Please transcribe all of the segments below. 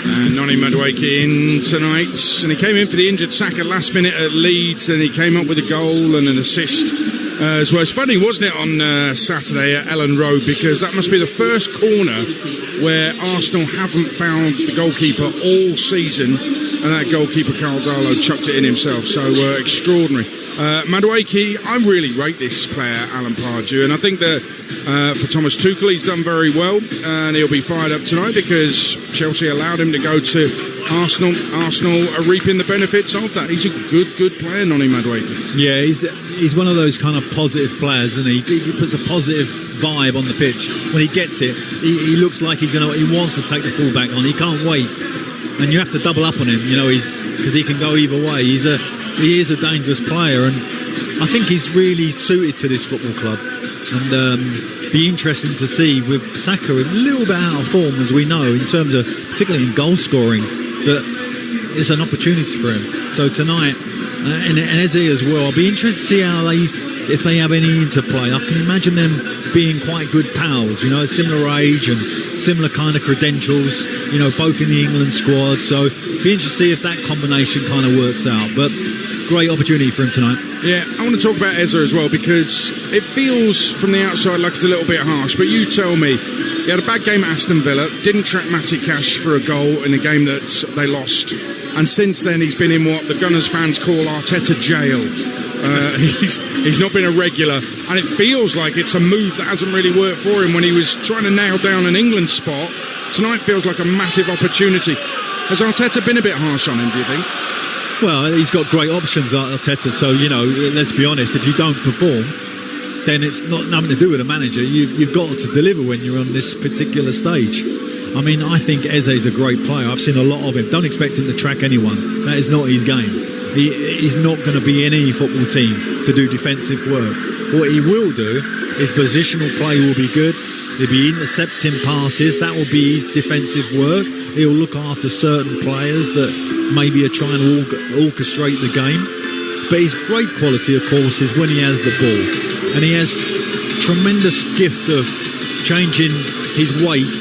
And Noni Madueke in tonight, and he came in for the injured Saka last minute at Leeds, and he came up with a goal and an assist as well. It's funny, wasn't it, on Saturday at Ellen Road, because that must be the first corner where Arsenal haven't found the goalkeeper all season, and that goalkeeper Carl Darlow chucked it in himself, so extraordinary. Madueke, I really rate this player, Alan Pardew, and I think that for Thomas Tuchel, he's done very well, and he'll be fired up tonight because Chelsea allowed him to go to Arsenal. Arsenal are reaping the benefits of that. He's a good player, Noni Madueke. Yeah, he's one of those kind of positive players, and he puts a positive vibe on the pitch. When he gets it, he looks like he wants to take the fullback on. He can't wait, and you have to double up on him, because he can go either way. He is a dangerous player, and I think he's really suited to this football club. And be interesting to see with Saka a little bit out of form, as we know, in terms of particularly in goal scoring, that it's an opportunity for him. So tonight, and Eze as well, I'll be interested to see if they have any interplay. I can imagine them being quite good pals, similar age and similar kind of credentials, both in the England squad. So be interested to see if that combination kind of works out. But great opportunity for him tonight. Yeah, I want to talk about Eze as well, because it feels from the outside like it's a little bit harsh, but you tell me, he had a bad game at Aston Villa, didn't track Matty Cash for a goal in a game that they lost, and since then he's been in what the Gunners fans call Arteta jail. He's not been a regular, and it feels like it's a move that hasn't really worked for him when he was trying to nail down an England spot. Tonight feels like a massive opportunity. Has Arteta been a bit harsh on him, do you think? Well, he's got great options, Arteta, so, let's be honest, if you don't perform, then it's nothing to do with a manager. You've got to deliver when you're on this particular stage. I mean, I think Eze's a great player. I've seen a lot of him. Don't expect him to track anyone. That is not his game. He's not going to be in any football team to do defensive work. What he will do is positional play will be good. He'll be intercepting passes. That will be his defensive work. He'll look after certain players that maybe are trying to orchestrate the game. But his great quality, of course, is when he has the ball. And he has tremendous gift of changing his weight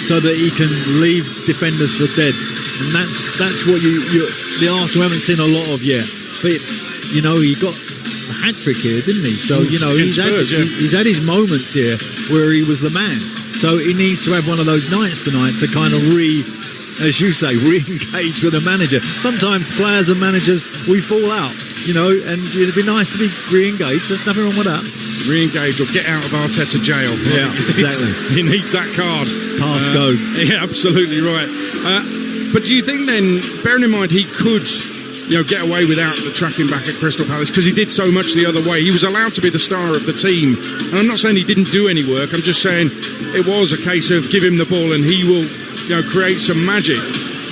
so that he can leave defenders for dead. And that's what the Arsenal haven't seen a lot of yet. But, he got a hat-trick here, didn't he? So, he's had his moments here where he was the man. So he needs to have one of those nights tonight to kind of as you say, re-engage with the manager. Sometimes players and managers, we fall out, and it'd be nice to be re-engaged. There's nothing wrong with that. Re-engage or get out of Arteta jail. Yeah, exactly. He needs that card. Pass go. Yeah, absolutely right. But do you think then, bearing in mind he could get away without the tracking back at Crystal Palace, because he did so much the other way, he was allowed to be the star of the team. And I'm not saying he didn't do any work, I'm just saying it was a case of give him the ball and he will create some magic.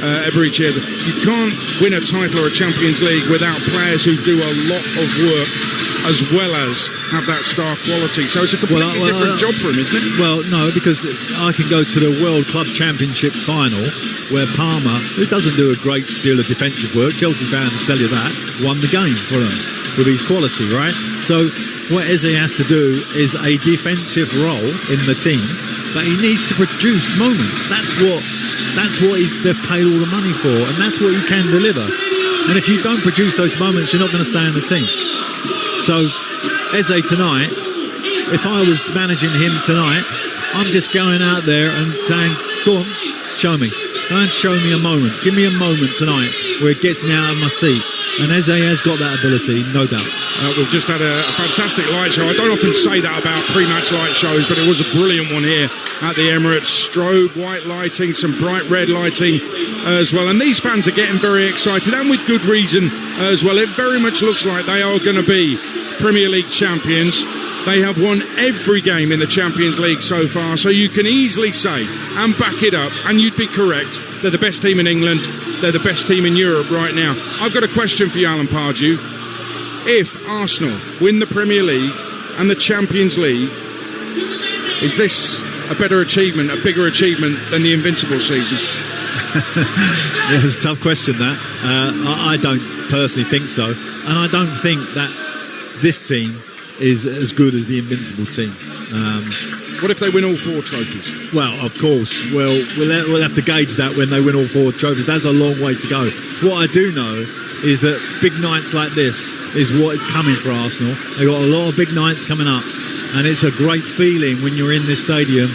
Eberechi Eze. You can't win a title or a Champions League without players who do a lot of work as well as have that star quality. So it's a completely different job for him, isn't it? Well, no, because I can go to the World Club Championship final where Palmer, who doesn't do a great deal of defensive work, Chelsea fans tell you that, won the game for him with his quality, right? So what Eze has to do is a defensive role in the team, but he needs to produce moments. That's what they've paid all the money for, and that's what he can deliver. And if you don't produce those moments, you're not going to stay in the team. So Eze tonight, if I was managing him tonight, I'm just going out there and saying, go on, show me. Go and show me a moment. Give me a moment tonight where it gets me out of my seat. And Eze has got that ability, no doubt. We've just had a fantastic light show. I don't often say that about pre-match light shows, but it was a brilliant one here at the Emirates. Strobe, white lighting, some bright red lighting as well. And these fans are getting very excited, and with good reason as well. It very much looks like they are going to be Premier League champions. They have won every game in the Champions League so far, so you can easily say and back it up, and you'd be correct, they're the best team in England, they're the best team in Europe right now. I've got a question for you, Alan Pardew. If Arsenal win the Premier League and the Champions League, is this a better achievement, a bigger achievement than the Invincible season? Yeah, it's a tough question, that. I don't personally think so, and I don't think that this team is as good as the Invincible team. What if they win all 4 trophies? Well, of course. We'll have to gauge that when they win all 4 trophies. That's a long way to go. What I do know is that big nights like this is what is coming for Arsenal. They've got a lot of big nights coming up, and it's a great feeling when you're in this stadium.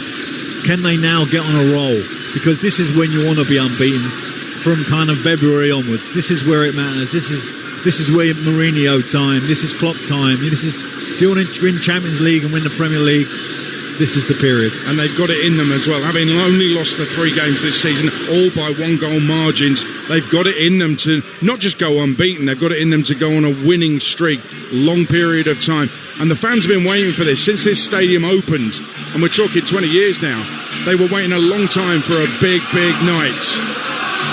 Can they now get on a roll? Because this is when you want to be unbeaten, from kind of February onwards. This is where it matters. This is where Mourinho time. This is Klopp time. This is, if you want to win Champions League and win the Premier League, this is the period. And they've got it in them as well. Having only lost the 3 games this season, all by 1-goal margins, they've got it in them to not just go unbeaten, they've got it in them to go on a winning streak, long period of time. And the fans have been waiting for this since this stadium opened, and we're talking 20 years now. They were waiting a long time for a big, big night.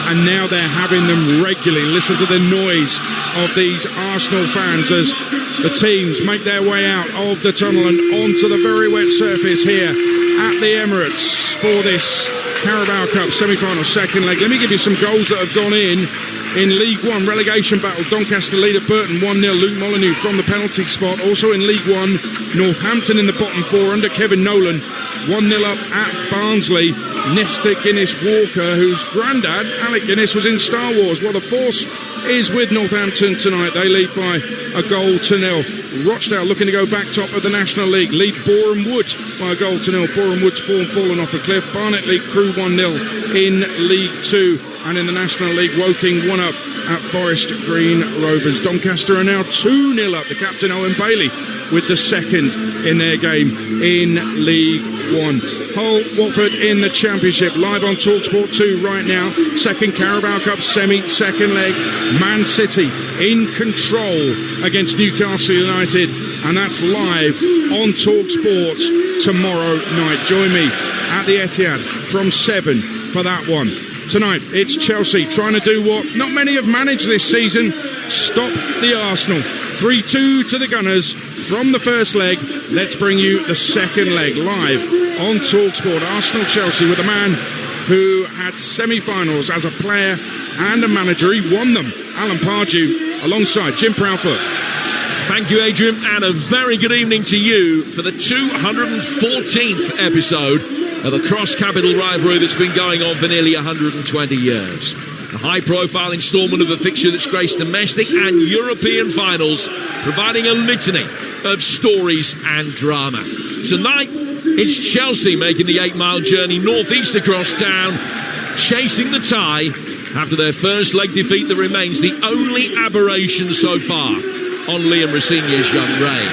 And now they're having them regularly. Listen to the noise of these Arsenal fans as the teams make their way out of the tunnel and onto the very wet surface here at the Emirates for this Carabao Cup semi-final second leg. Let me give you some goals that have gone in League One relegation battle. Doncaster lead at Burton 1-0. Luke Molyneux from the penalty spot. Also in League One, Northampton in the bottom 4 under Kevin Nolan. 1-0 up at Barnsley. Nesta Guinness-Walker, whose granddad, Alec Guinness, was in Star Wars. Well, the force is with Northampton tonight. They lead by 1-0. Rochdale looking to go back top of the National League. Lead Boreham Wood by 1-0. Boreham Wood's form fallen off a cliff. Barnet lead Crewe 1-0 in League 2. And in the National League, Woking 1-up at Forest Green Rovers. Doncaster are now 2-0 up. The captain, Owen Bailey, with the second in their game in League 1. Hull, Watford in the Championship, live on Talksport 2 right now. Second Carabao Cup semi, second leg. Man City in control against Newcastle United, and that's live on Talksport tomorrow night. Join me at the Etihad from 7 for that one. Tonight, it's Chelsea trying to do what not many have managed this season: stop the Arsenal. 3-2 to the Gunners from the first leg. Let's bring you the second leg live on Talksport. Arsenal-Chelsea with a man who had semi-finals as a player and a manager. He won them. Alan Pardew alongside Jim Proudfoot. Thank you, Adrian, and a very good evening to you for the 214th episode of the cross-capital rivalry that's been going on for nearly 120 years. A high-profile instalment of a fixture that's graced domestic and European finals, providing a litany of stories and drama. Tonight, it's Chelsea making the 8-mile journey northeast across town, chasing the tie after their first leg defeat that remains the only aberration so far on Liam Rosenior's young reign.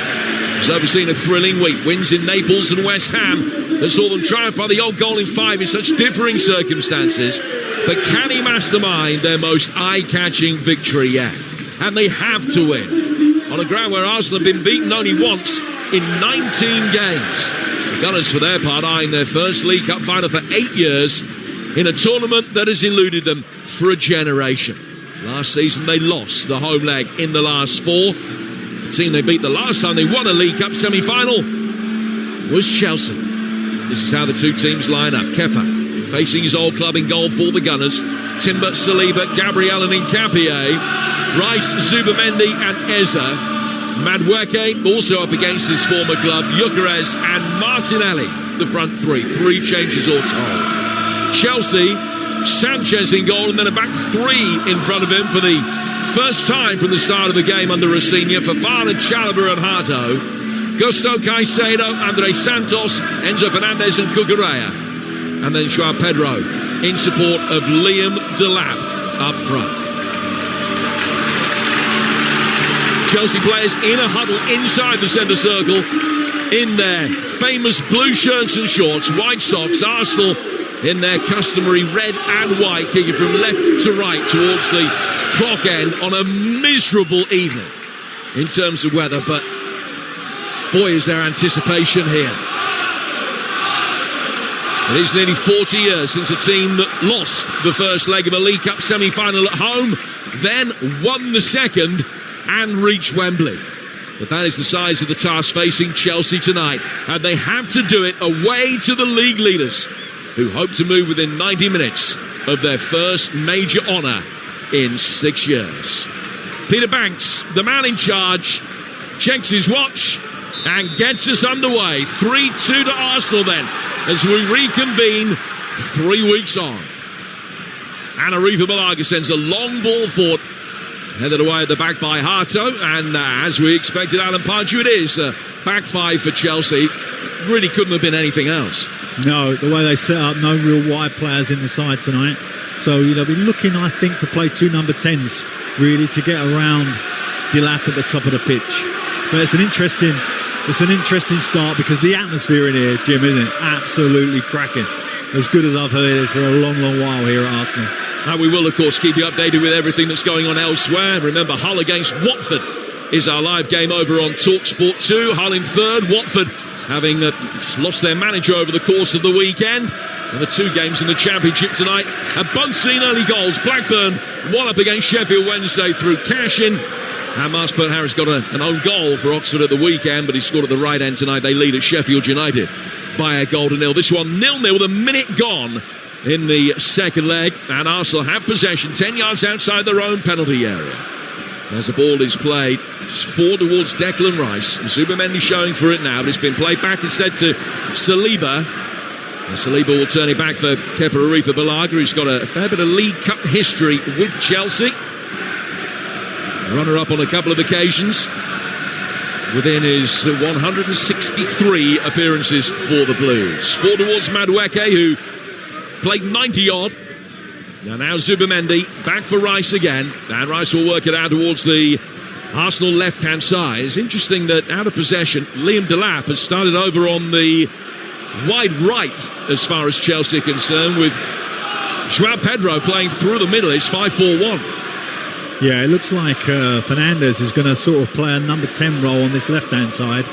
He's overseen a thrilling week, wins in Naples and West Ham that saw them triumph by the odd goal in 5 in such differing circumstances. But can he mastermind their most eye-catching victory yet? And they have to win on a ground where Arsenal have been beaten only once in 19 games. The Gunners, for their part, eyeing their first League Cup final for 8 years in a tournament that has eluded them for a generation. Last season they lost the home leg in the last 4. The team they beat the last time they won a League Cup semi-final was Chelsea. This is how the two teams line up. Kepa facing his old club in goal for the Gunners. Timber, Saliba, Gabriel and Nkapie. Rice, Zubamendi and Eza. Madueke also up against his former club. Gyökeres and Martinelli, the front three. 3 changes all told. Chelsea, Sanchez in goal and then a back 3 in front of him for the first time from the start of the game under Rosenior. Fofana, Chalobah and Hato. Gusto, Caicedo, Andre Santos, Enzo Fernandez and Cucurella. And then Joao Pedro in support of Liam Delap up front. Chelsea players in a huddle inside the centre circle in their famous blue shirts and shorts, white socks. Arsenal in their customary red and white, kicking from left to right towards the clock end on a miserable evening in terms of weather, but boy is there anticipation here. It is nearly 40 years since a team that lost the first leg of a League Cup semi-final at home, then won the second and reached Wembley. But that is the size of the task facing Chelsea tonight, and they have to do it away to the league leaders, who hope to move within 90 minutes of their first major honour in 6 years. Peter Banks, the man in charge, checks his watch and gets us underway. 3-2 to Arsenal then, as we reconvene 3 weeks on. And Aretha Malaga sends a long ball forward, headed away at the back by Harto, and as we expected, Alan Pardew, it is back five for Chelsea. Really couldn't have been anything else. No, the way they set up, no real wide players in the side tonight. So, be looking, I think, to play 2 number 10s, really, to get around Delap at the top of the pitch. But it's an interesting start, because the atmosphere in here, Jim, isn't it? Absolutely cracking. As good as I've heard it for a long, long while here at Arsenal. And we will, of course, keep you updated with everything that's going on elsewhere. Remember, Hull against Watford is our live game over on Talksport 2. Hull in third, Watford having just lost their manager over the course of the weekend. And the 2 games in the Championship tonight have both seen early goals. Blackburn won up against Sheffield Wednesday through cash-in. And Maspert Harris got an own goal for Oxford at the weekend, but he scored at the right end tonight. They lead at Sheffield United by a goal to nil. This one 0-0 with a minute gone in the second leg, and Arsenal have possession 10 yards outside their own penalty area. As the ball is played, just forward towards Declan Rice. Zubamendi showing for it now, but it's been played back instead to Saliba. And Saliba will turn it back for Kepa Arrizabalaga, who's got a fair bit of League Cup history with Chelsea. Runner-up on a couple of occasions within his 163 appearances for the Blues. Forward towards Madueke, who played 90-odd. Now Zubamendi, back for Rice again. And Rice will work it out towards the Arsenal left-hand side. It's interesting that out of possession, Liam Delap has started over on the wide right as far as Chelsea are concerned, with João Pedro playing through the middle. It's 5-4-1. Yeah, it looks like Fernandes is going to sort of play a number 10 role on this left-hand side.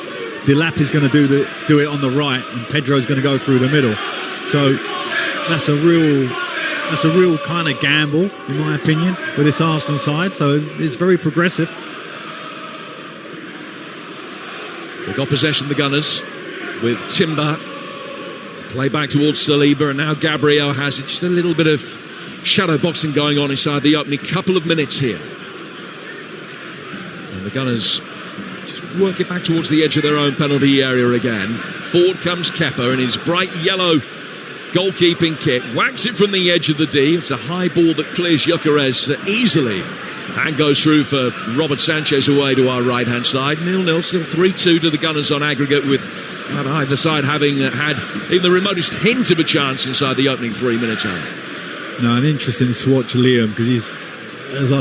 Delap is going to do it on the right, and Pedro's going to go through the middle. So that's a real kind of gamble, in my opinion, with this Arsenal side. So it's very progressive. They've got possession, the Gunners, with Timber. Play back towards Saliba, and now Gabriel has it. Just a little bit of shadow boxing going on inside the opening couple of minutes here. And the Gunners just work it back towards the edge of their own penalty area again. Forward comes Kepa in his bright yellow goalkeeping kit. Whacks it from the edge of the D. It's a high ball that clears Gyökeres easily and goes through for Robert Sanchez away to our right-hand side. 0-0, still 3-2 to the Gunners on aggregate, with either side having had even the remotest hint of a chance inside the opening 3 minutes. No, and interesting to watch Liam, because he's, as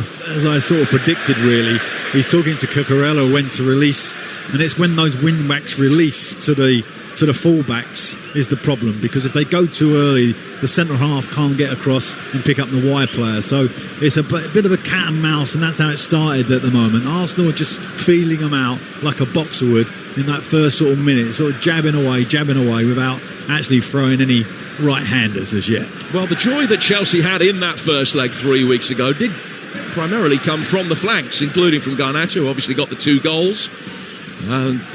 I sort of predicted, really, he's talking to Cucurella when to release, and it's when those wing-backs release to the full-backs is the problem, because if they go too early, the centre half can't get across and pick up the wide player. So it's a bit of a cat and mouse, and that's how it started at the moment. Arsenal are just feeling them out like a boxer would in that first sort of minute, sort of jabbing away without actually throwing any right-handers as yet. Well, the joy that Chelsea had in that first leg 3 weeks ago did primarily come from the flanks, including from Garnacho, who obviously got the 2 goals.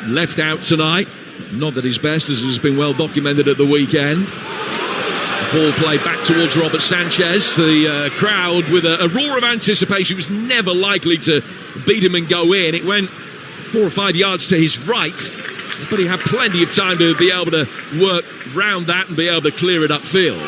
Left out tonight, not at his best, as has been well documented at the weekend. The ball played back towards Robert Sanchez. The crowd, with a roar of anticipation, was never likely to beat him and go in. It went 4 or 5 yards to his right, but he had plenty of time to be able to work round that and be able to clear it upfield.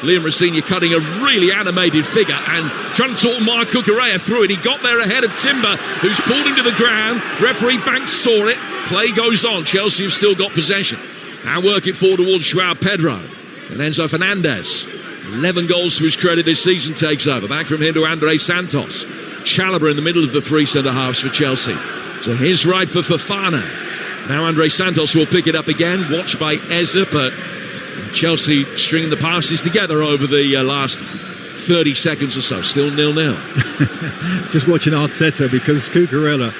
Liam Rossigna cutting a really animated figure and trying to talk Mark Cucurella through it. He got there ahead of Timber, who's pulled him to the ground. Referee Banks saw it. Play goes on. Chelsea have still got possession. Now work it forward towards João Pedro. And Enzo Fernandez, 11 goals to his credit this season, takes over. Back from him to Andre Santos. Chalobah in the middle of the 3 centre-halves for Chelsea. To his right for Fofana. Now Andre Santos will pick it up again, watched by Eza, but Chelsea stringing the passes together over the last 30 seconds or so. Still 0-0. Just watching Arteta, because Cucurella,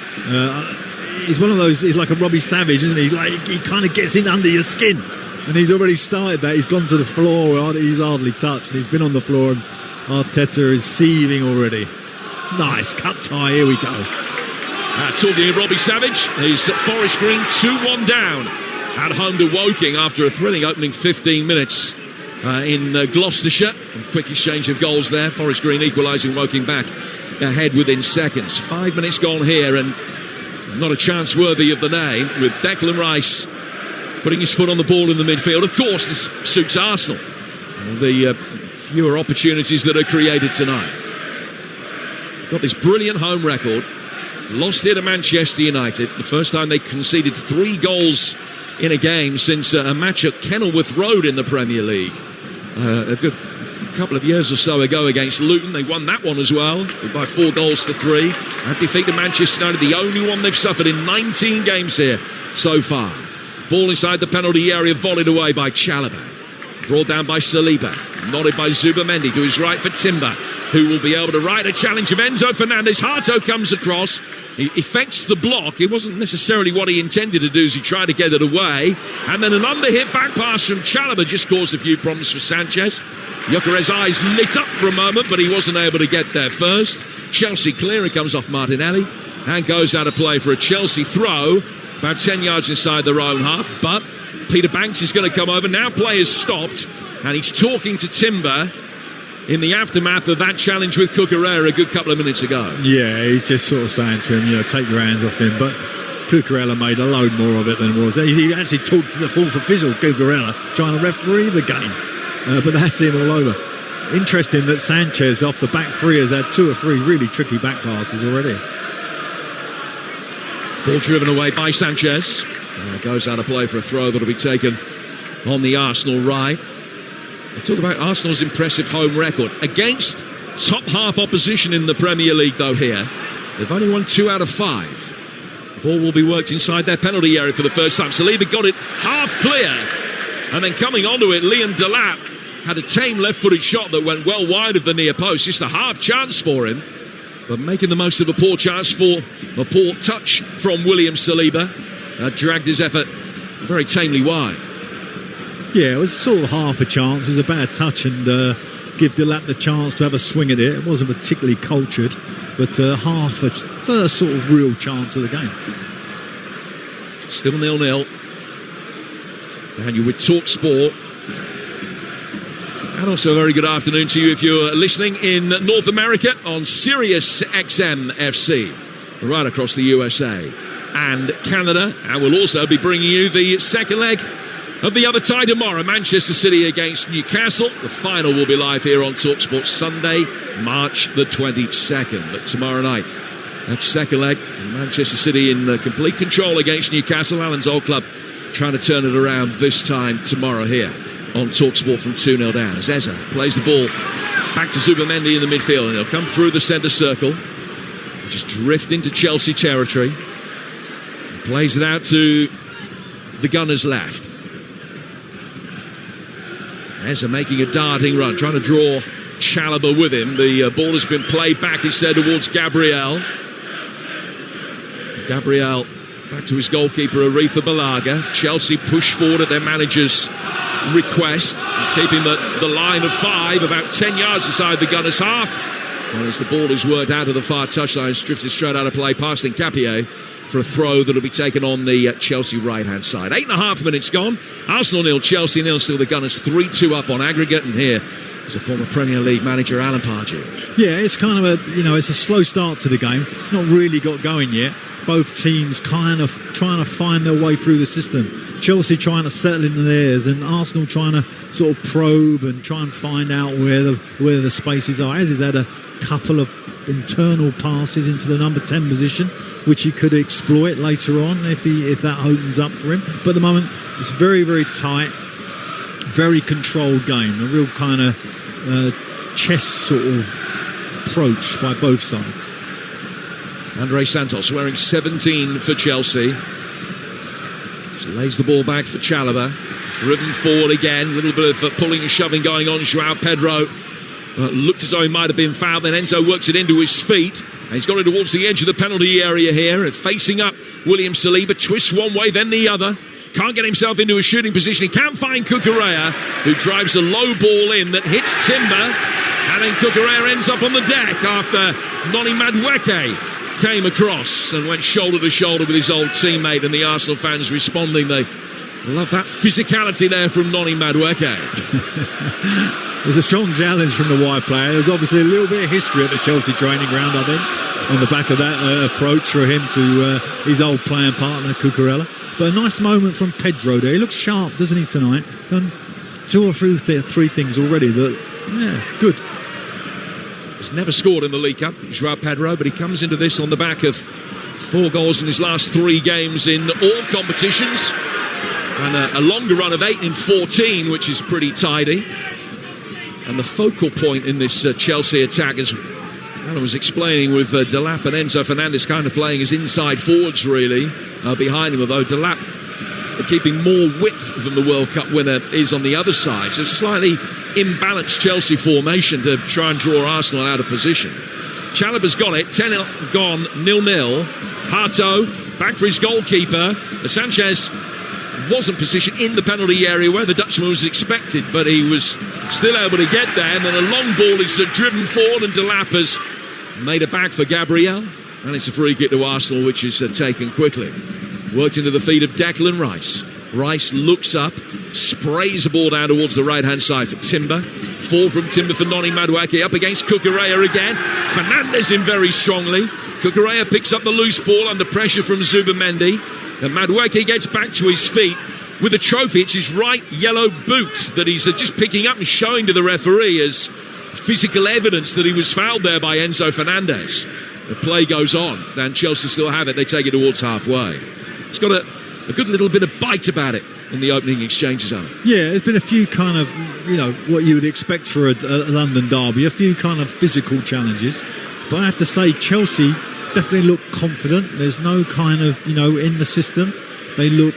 he's one of those, he's like a Robbie Savage, isn't he? Like, he kind of gets in under your skin, and he's already started that. He's gone to the floor, he's hardly touched, and he's been on the floor, and Arteta is seething already. Nice cut tie, here we go. Talking of Robbie Savage, he's at Forest Green, 2-1 down at home to Woking after a thrilling opening 15 minutes in Gloucestershire. A quick exchange of goals there. Forest Green equalising, Woking back ahead within seconds. 5 minutes gone here, and not a chance worthy of the name, with Declan Rice putting his foot on the ball in the midfield. Of course, this suits Arsenal. The fewer opportunities that are created tonight. Got this brilliant home record. Lost here to Manchester United. The first time they conceded 3 goals in a game since a match at Kenilworth Road in the Premier League. A good couple of years or so ago against Luton. They won that one as well by 4 goals to 3. That defeat to Manchester United, the only one they've suffered in 19 games here so far. Ball inside the penalty area, volleyed away by Chalobah. Brought down by Saliba. Nodded by Zubamendi to his right for Timber, who will be able to ride a challenge of Enzo Fernandez. Harto comes across. He effects the block. It wasn't necessarily what he intended to do as he tried to get it away. And then an underhit back pass from Chalobah just caused a few problems for Sanchez. Gyökeres' eyes lit up for a moment, but he wasn't able to get there first. Chelsea clearer comes off Martinelli and goes out of play for a Chelsea throw about 10 yards inside their own half. But Peter Banks is going to come over. Now play has stopped, and he's talking to Timber in the aftermath of that challenge with Cucurella a good couple of minutes ago. Yeah, he's just sort of saying to him, take your hands off him. But Cucurella made a load more of it than was. He actually talked to the fourth official, Cucurella, trying to referee the game. But that's him all over. Interesting that Sanchez off the back three has had 2 or 3 really tricky back passes already. Ball driven away by Sanchez. Goes out of play for a throw that will be taken on the Arsenal right. I talk about Arsenal's impressive home record against top half opposition in the Premier League, though. Here they've only won 2 out of 5. The ball will be worked inside their penalty area for the first time. Saliba got it half clear, and then coming onto it, Liam Delap had a tame left-footed shot that went well wide of the near post. Just a half chance for him, but making the most of a poor chance for a poor touch from William Saliba. Dragged his effort very tamely wide. Yeah, it was sort of half a chance. It was a bad touch, and give Delap the chance to have a swing at it. It wasn't particularly cultured, but half a first sort of real chance of the game. Still 0-0. And you're with Talksport. And also a very good afternoon to you if you're listening in North America on Sirius XM FC, right across the USA and Canada. And we'll also be bringing you the second leg of the other tie tomorrow, Manchester City against Newcastle. The final will be live here on Talksport Sunday, March the 22nd. But tomorrow night, that second leg, Manchester City in complete control against Newcastle. Alan's old club trying to turn it around this time tomorrow here on Talksport from 2-0 down. As Eza plays the ball back to Zubamendi in the midfield, and he'll come through the centre circle, just drift into Chelsea territory. Plays it out to the Gunners left. Eza making a darting run, trying to draw Chalobah with him. The ball has been played back instead towards Gabriel. Gabriel back to his goalkeeper, Arifa Balaga. Chelsea push forward at their manager's request, keeping the line of 5 about 10 yards inside the Gunners' half. And as the ball is worked out of the far touchline, it's drifted straight out of play past Nkapie for a throw that will be taken on the Chelsea right-hand side. 8.5 minutes gone. Arsenal 0, Chelsea 0. Still the Gunners 3-2 up on aggregate. And here is a former Premier League manager, Alan Pardew. Yeah, it's kind of it's a slow start to the game. Not really got going yet. Both teams kind of trying to find their way through the system. Chelsea trying to settle into theirs, and Arsenal trying to sort of probe and try and find out where the spaces are. As he's had a couple of internal passes into the number 10 position, which he could exploit later on if that opens up for him. But at the moment, it's very, very tight, very controlled game. A real kind of chess sort of approach by both sides. Andre Santos wearing 17 for Chelsea. Just lays the ball back for Chalobah. Driven forward again. A little bit of pulling and shoving going on. Joao Pedro looked as though he might have been fouled. Then Enzo works it into his feet. And he's got it towards the edge of the penalty area here. And facing up William Saliba. Twists one way, then the other. Can't get himself into a shooting position. He can't find Cucurella, who drives a low ball in that hits Timber. And then Cucurella ends up on the deck after Noni Madueke came across and went shoulder to shoulder with his old teammate, and the Arsenal fans responding. They love that physicality there from Noni Madueke. It was a strong challenge from the wide player. There's obviously a little bit of history at the Chelsea training ground, I think. on the back of that approach for him to his old playing partner, Cucurella. But a nice moment from Pedro there. He looks sharp, doesn't he, tonight? Done 2 or 3 things already that, yeah, good. He's never scored in the League Cup, João Pedro, but he comes into this on the back of 4 goals in his last 3 games in all competitions. And a longer run of 8 in 14, which is pretty tidy. And the focal point in this Chelsea attack, as Alan was explaining, with Delap and Enzo Fernandez kind of playing as inside forwards, really, behind him, although Delap keeping more width than the World Cup winner is on the other side. So it's a slightly imbalanced Chelsea formation to try and draw Arsenal out of position. Chalobah's got it, 10 gone, 0-0. Hato back for his goalkeeper. Sanchez wasn't positioned in the penalty area where the Dutchman was expected, but he was still able to get there. And then a long ball is driven forward, and Delap has made a back for Gabriel. And it's a free kick to Arsenal, which is taken quickly. Worked into the feet of Declan Rice. Rice looks up, sprays the ball down towards the right-hand side for Timber. Fall from Timber for Noni Madueke, up against Cucurella again. Fernandez in very strongly. Cucurella picks up the loose ball under pressure from Zubamendi. And Madueke gets back to his feet with a trophy. It's his right yellow boot that he's just picking up and showing to the referee as physical evidence that he was fouled there by Enzo Fernandez. The play goes on, and Chelsea still have it. They take it towards halfway. It's got a good little bit of bite about it in the opening exchanges, Alan. Yeah, there's been a few kind of, what you would expect for a London derby, a few kind of physical challenges. But I have to say, Chelsea definitely look confident. There's no kind of, in the system. They look,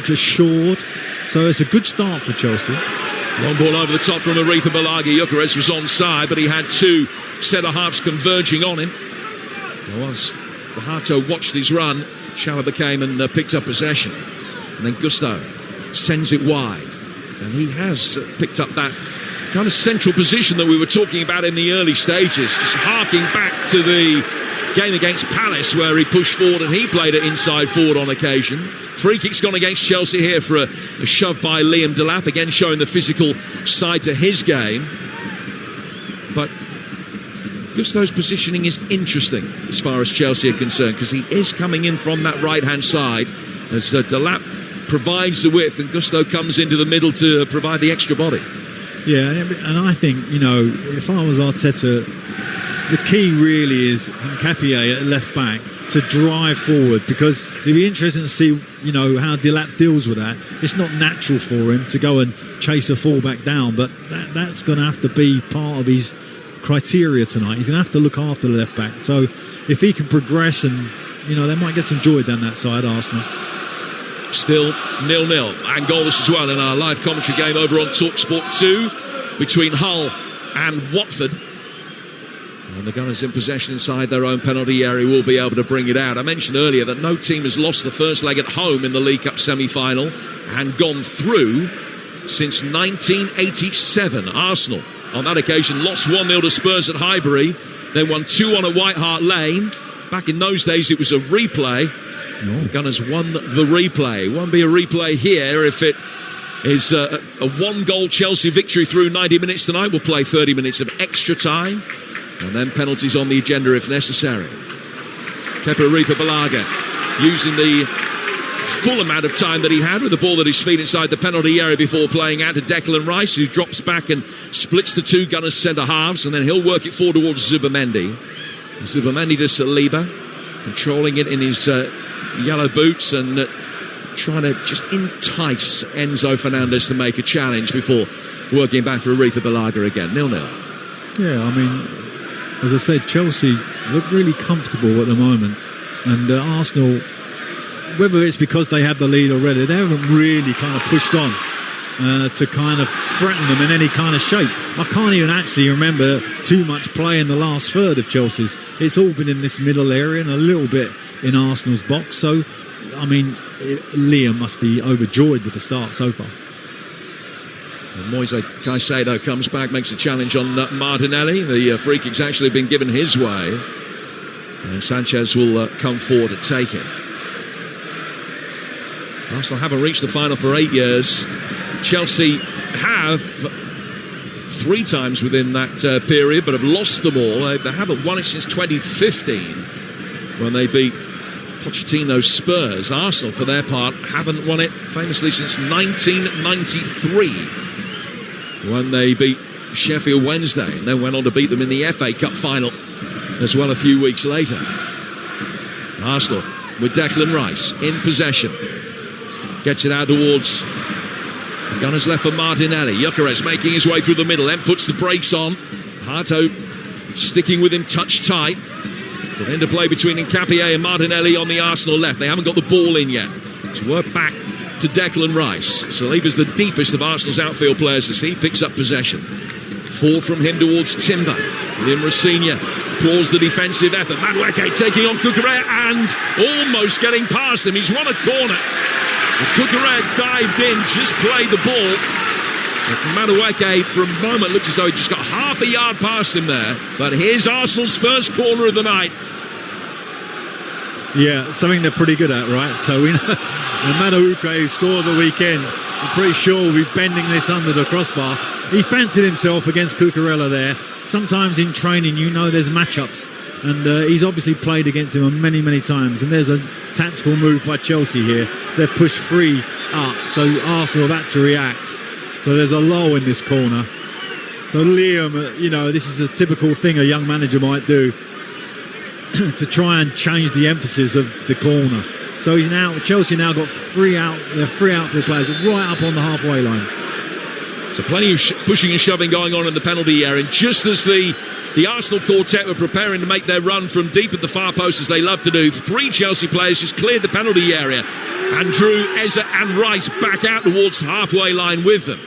just shored. So it's a good start for Chelsea. Long ball over the top from Aretha Balagi. Gyökeres was onside, but he had 2 centre-halves converging on him. Whilst Hato watched his run, Chalobah came and picked up possession. And then Gusto sends it wide. And he has picked up that kind of central position that we were talking about in the early stages. Just harking back to the game against Palace, where he pushed forward and he played it inside forward on occasion. Free kick's gone against Chelsea here for a shove by Liam Delap, again showing the physical side to his game. But Gusto's positioning is interesting as far as Chelsea are concerned, because he is coming in from that right-hand side as Delap provides the width and Gusto comes into the middle to provide the extra body. Yeah, and I think, if I was Arteta, the key really is Nketiah at left back to drive forward, because it'd be interesting to see, how Delap deals with that. It's not natural for him to go and chase a fullback down, but that's going to have to be part of his criteria tonight. He's going to have to look after the left back. So if he can progress, and they might get some joy down that side, Arsenal. Still 0-0 and goalless as well in our live commentary game over on Talksport 2 between Hull and Watford. And the Gunners in possession inside their own penalty area will be able to bring it out. I mentioned earlier that no team has lost the first leg at home in the League Cup semi-final and gone through since 1987. Arsenal on that occasion lost 1-0 to Spurs at Highbury, then won 2-1 at White Hart Lane. Back in those days it was a replay. The Gunners won the replay. Won't be a replay here if it is a 1-goal Chelsea victory through 90 minutes tonight. We'll play 30 minutes of extra time and then penalties on the agenda if necessary. Kepa Arrizabalaga using the full amount of time that he had with the ball at his feet inside the penalty area before playing out to Declan Rice, who drops back and splits the 2 Gunners centre halves, and then he'll work it forward towards Zubamendi. Zubamendi to Saliba, controlling it in his yellow boots and trying to just entice Enzo Fernandez to make a challenge before working back for Arrizabalaga again. 0-0. Yeah, I mean, as I said, Chelsea look really comfortable at the moment, and Arsenal, whether it's because they have the lead already, they haven't really kind of pushed on to kind of threaten them in any kind of shape. I can't even actually remember too much play in the last third of Chelsea's. It's all been in this middle area and a little bit in Arsenal's box. So, I mean, Liam must be overjoyed with the start so far. And Moise Caicedo comes back, makes a challenge on Martinelli. The free kick's actually been given his way, and Sanchez will come forward to take it. Arsenal haven't reached the final for 8 years. Chelsea have 3 times within that period, but have lost them all. They haven't won it since 2015 when they beat Pochettino's Spurs. Arsenal, for their part, haven't won it famously since 1993 when they beat Sheffield Wednesday and then went on to beat them in the FA Cup final as well a few weeks later. Arsenal with Declan Rice in possession. Gets it out towards the Gunners left for Martinelli. Gyökeres making his way through the middle, then puts the brakes on. Hato sticking with him touch tight. But into play between Nkapie and Martinelli on the Arsenal left. They haven't got the ball in yet. To work back to Declan Rice. Saliba's the deepest of Arsenal's outfield players as he picks up possession. 4 from him towards Timber. William Rossinha applauds the defensive effort. Madueke taking on Cucurella and almost getting past him. He's won a corner. Cucurella dived in, just played the ball. But Madueke, for a moment, looks as though he just got half a yard past him there. But here's Arsenal's first corner of the night. Yeah, something they're pretty good at, right? So we know Madueke, who scored the weekend, I'm pretty sure will be bending this under the crossbar. He fancied himself against Cucurella there. Sometimes in training, you know there's matchups. And he's obviously played against him many, many times. And there's a tactical move by Chelsea here. They've pushed 3 up, so Arsenal have had to react. So there's a lull in this corner. So Liam, this is a typical thing a young manager might do to try and change the emphasis of the corner. So Chelsea now got 3 outfield players right up on the halfway line. So plenty of pushing and shoving going on in the penalty area. And just as the Arsenal quartet were preparing to make their run from deep at the far post, as they love to do, 3 Chelsea players just cleared the penalty area and drew Eze and Rice back out towards the halfway line with them.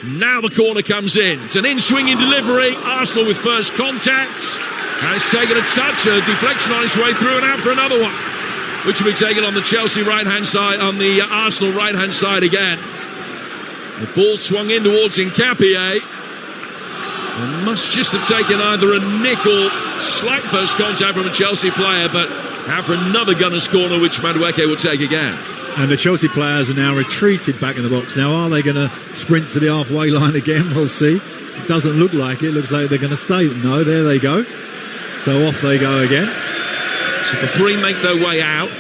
Now the corner comes in. It's an in-swinging delivery. Arsenal with first contact. Has taken a touch, a deflection on its way through and out for another one, which will be taken on the Chelsea right-hand side, on the Arsenal right-hand side again. The ball swung in towards Nkapie. And must just have taken either a nick or slight first contact from a Chelsea player, but out for another Gunners corner, which Madueke will take again. And the Chelsea players are now retreated back in the box. Now, are they going to sprint to the halfway line again? We'll see. It doesn't look like it. It looks like they're going to stay. No, there they go. So off they go again. So the 3 make their way out.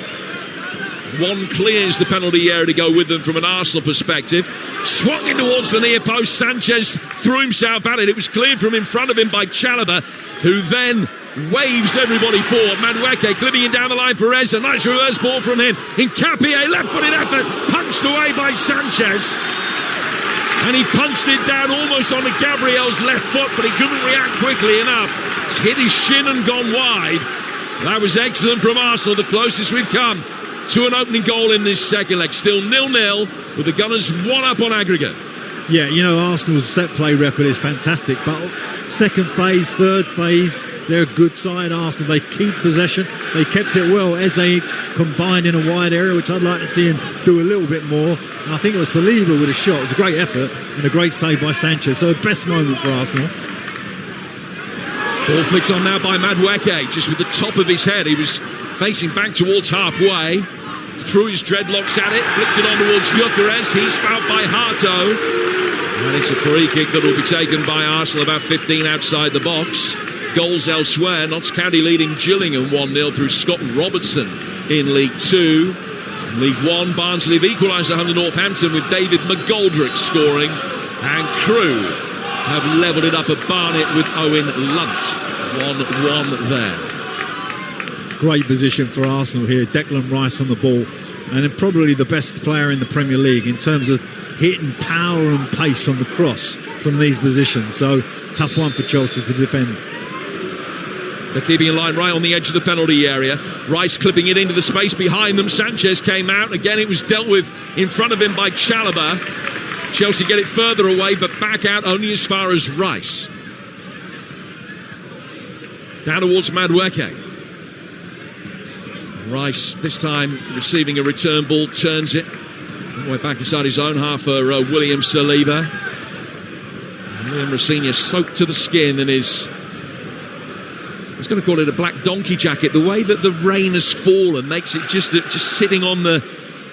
1 clears the penalty area to go with them from an Arsenal perspective. Swung in towards the near post. Sanchez threw himself at it. It was cleared from in front of him by Chalobah, who then waves everybody forward. Madueke clipping it down the line for Eze. Nice reverse ball from him. Nkapie, left-footed effort, punched away by Sanchez. And he punched it down almost onto Gabriel's left foot, but he couldn't react quickly enough. It's hit his shin and gone wide. That was excellent from Arsenal, the closest we've come to an opening goal in this second leg. Still 0-0 with the Gunners 1 up on aggregate. Yeah, Arsenal's set play record is fantastic, but second phase, third phase, they're a good side, Arsenal. They keep possession. They kept it well as they combined in a wide area, which I'd like to see him do a little bit more. And I think it was Saliba with a shot. It was a great effort and a great save by Sanchez. So best moment for Arsenal. Ball flicked on now by Madueke, just with the top of his head. He was facing back towards halfway. Threw his dreadlocks at it, flicked it on towards Gyökeres. He's fouled by Hato. And it's a free kick that will be taken by Arsenal about 15 outside the box. Goals elsewhere. Notts County leading Gillingham 1-0 through Scott Robertson in League 2. League 1, Barnsley have equalised at home to Northampton with David McGoldrick scoring. And Crewe have levelled it up at Barnet with Owen Lunt. 1-1 there. Great position for Arsenal here. Declan Rice on the ball. And then probably the best player in the Premier League in terms of hitting power and pace on the cross from these positions. So tough one for Chelsea to defend. They're keeping a line right on the edge of the penalty area. Rice clipping it into the space behind them. Sanchez came out. Again, it was dealt with in front of him by Chalobah. Chelsea get it further away, but back out only as far as Rice. Down towards Madueke. Rice, this time receiving a return ball, turns it all the way back inside his own half for William Saliba. William Rossinha soaked to the skin and is... I was going to call it a black donkey jacket. The way that the rain has fallen makes it just sitting on the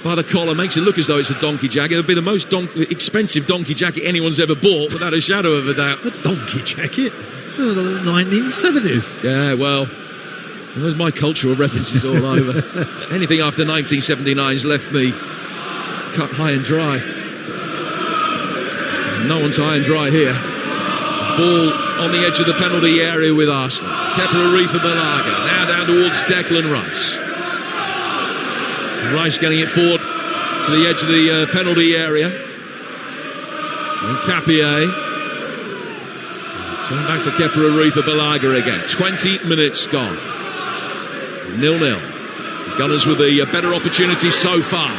by the collar, makes it look as though it's a donkey jacket. It'll be the most expensive donkey jacket anyone's ever bought, without a shadow of a doubt. A donkey jacket? Oh, the 1970s. Yeah, well, there's my cultural references all over. Anything after 1979's left me cut high and dry. No one's high and dry here. Ball on the edge of the penalty area with Arsenal. Kepa Arrizabalaga now down towards Declan Rice. Rice getting it forward to the edge of the penalty area. And Capier. Turn back for Kepa Arrizabalaga again. 20 minutes gone. 0-0. Gunners with the better opportunity so far.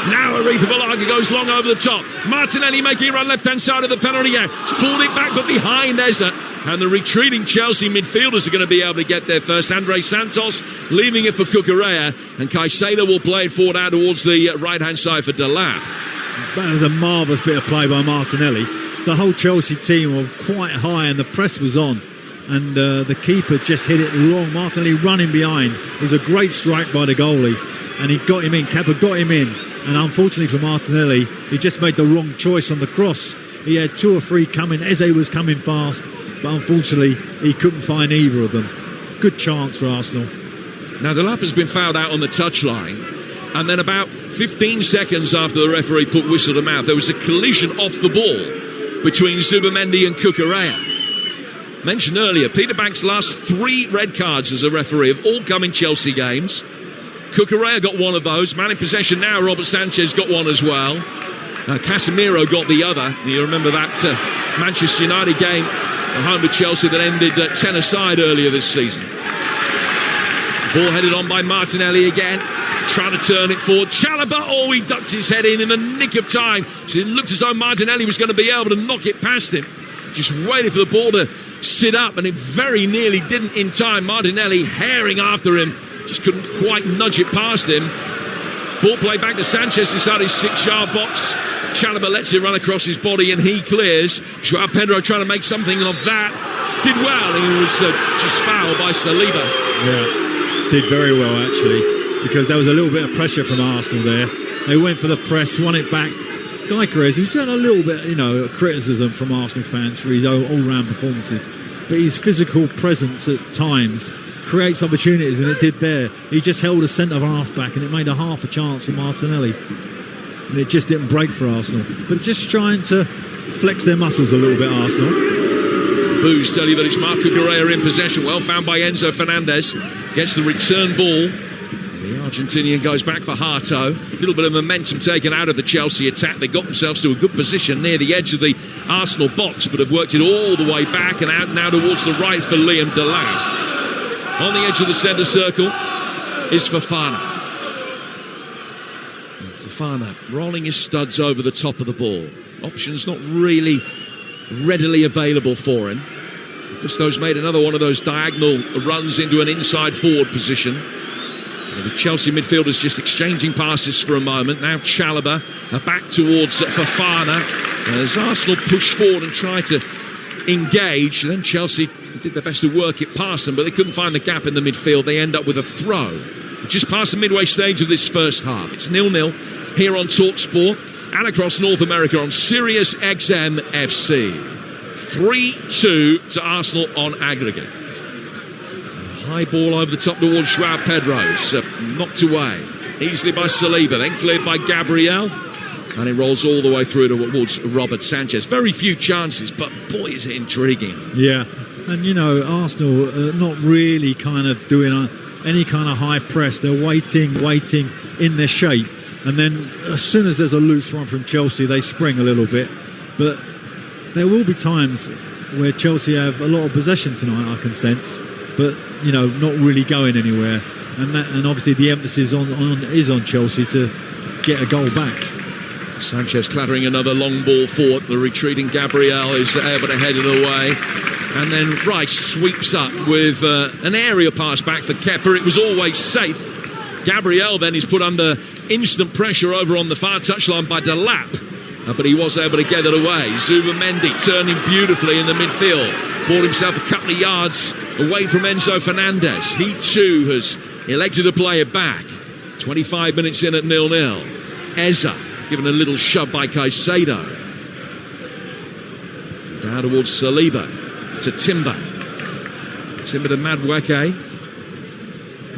Now Arrizabalaga goes long over the top. Martinelli making a run left-hand side of the penalty area. It's pulled it back, but behind Eze. And the retreating Chelsea midfielders are going to be able to get there first. Andre Santos leaving it for Cucurella. And Caicedo will play it forward out towards the right-hand side for Delap. That was a marvellous bit of play by Martinelli. The whole Chelsea team were quite high and the press was on. And the keeper just hit it long. Martinelli running behind. It was a great strike by the goalie. And he got him in. Kepa got him in. And unfortunately for Martinelli, he just made the wrong choice on the cross. He had 2 or 3 coming. Eze was coming fast. But unfortunately, he couldn't find either of them. Good chance for Arsenal. Now, Delap has been fouled out on the touchline. And then about 15 seconds after the referee put whistle to mouth, there was a collision off the ball between Zubimendi and Cucurella. Mentioned earlier, Peter Bank's last 3 red cards as a referee have all come in Chelsea games. Cucurella got one of those. Man in possession now, Robert Sanchez got one as well. Casemiro got the other. You remember that Manchester United game at home to Chelsea that ended 10-aside earlier this season. Ball headed on by Martinelli again, trying to turn it forward. Chalobah, he ducked his head in the nick of time. So it looked as though Martinelli was going to be able to knock it past him. Just waited for the ball to sit up, and it very nearly didn't in time. Martinelli herring after him, just couldn't quite nudge it past him. Ball played back to Sanchez inside his 6-yard box. Chalobah lets it run across his body and he clears. Joao Pedro trying to make something of that. Did well, and he was just fouled by Saliba. Yeah, did very well actually, because there was a little bit of pressure from Arsenal there. They went for the press, won it back. Gyökeres, who's done a little bit, of criticism from Arsenal fans for his all-round performances, but his physical presence at times creates opportunities, and it did there. He just held a centre-half back and it made a half a chance for Martinelli, and it just didn't break for Arsenal. But just trying to flex their muscles a little bit, Arsenal. Boos tell you that it's Marc Cucurella in possession. Well found by Enzo Fernandez. Gets the return ball. The Argentinian goes back for Hato. A little bit of momentum taken out of the Chelsea attack. They got themselves to a good position near the edge of the Arsenal box, but have worked it all the way back and out now towards the right for Liam Delap. On the edge of the centre circle is Fofana. And Fofana rolling his studs over the top of the ball. Options not really readily available for him. Gusto's made another one of those diagonal runs into an inside forward position. And the Chelsea midfielders just exchanging passes for a moment. Now Chalobah back towards Fofana. As Arsenal push forward and try to engage, then Chelsea did their best to work it past them, but they couldn't find the gap in the midfield. They end up with a throw just past the midway stage of this first half. It's 0-0 here on Talksport and across North America on Sirius XM FC. 3-2 to Arsenal on aggregate. High ball over the top towards Joao Pedro. It's knocked away easily by Saliba, then cleared by Gabriel, and it rolls all the way through towards Robert Sanchez. Very few chances, but boy is it intriguing. Yeah, and Arsenal not really kind of doing any kind of high press. They're waiting in their shape, and then as soon as there's a loose run from Chelsea, they spring a little bit. But there will be times where Chelsea have a lot of possession tonight, I can sense, but not really going anywhere. And obviously the emphasis is on Chelsea to get a goal back. Sanchez clattering another long ball forward. The retreating Gabriel is able to head it away. And then Rice sweeps up with an area pass back for Kepa. It was always safe. Gabriel then is put under instant pressure over on the far touchline by Delap. But he was able to get it away. Zubimendi turning beautifully in the midfield. Brought himself a couple of yards away from Enzo Fernandez. He too has elected to play it back. 25 minutes in at 0-0. Eza, given a little shove by Caicedo. Down towards Saliba, to Timber. Timber to Madueke.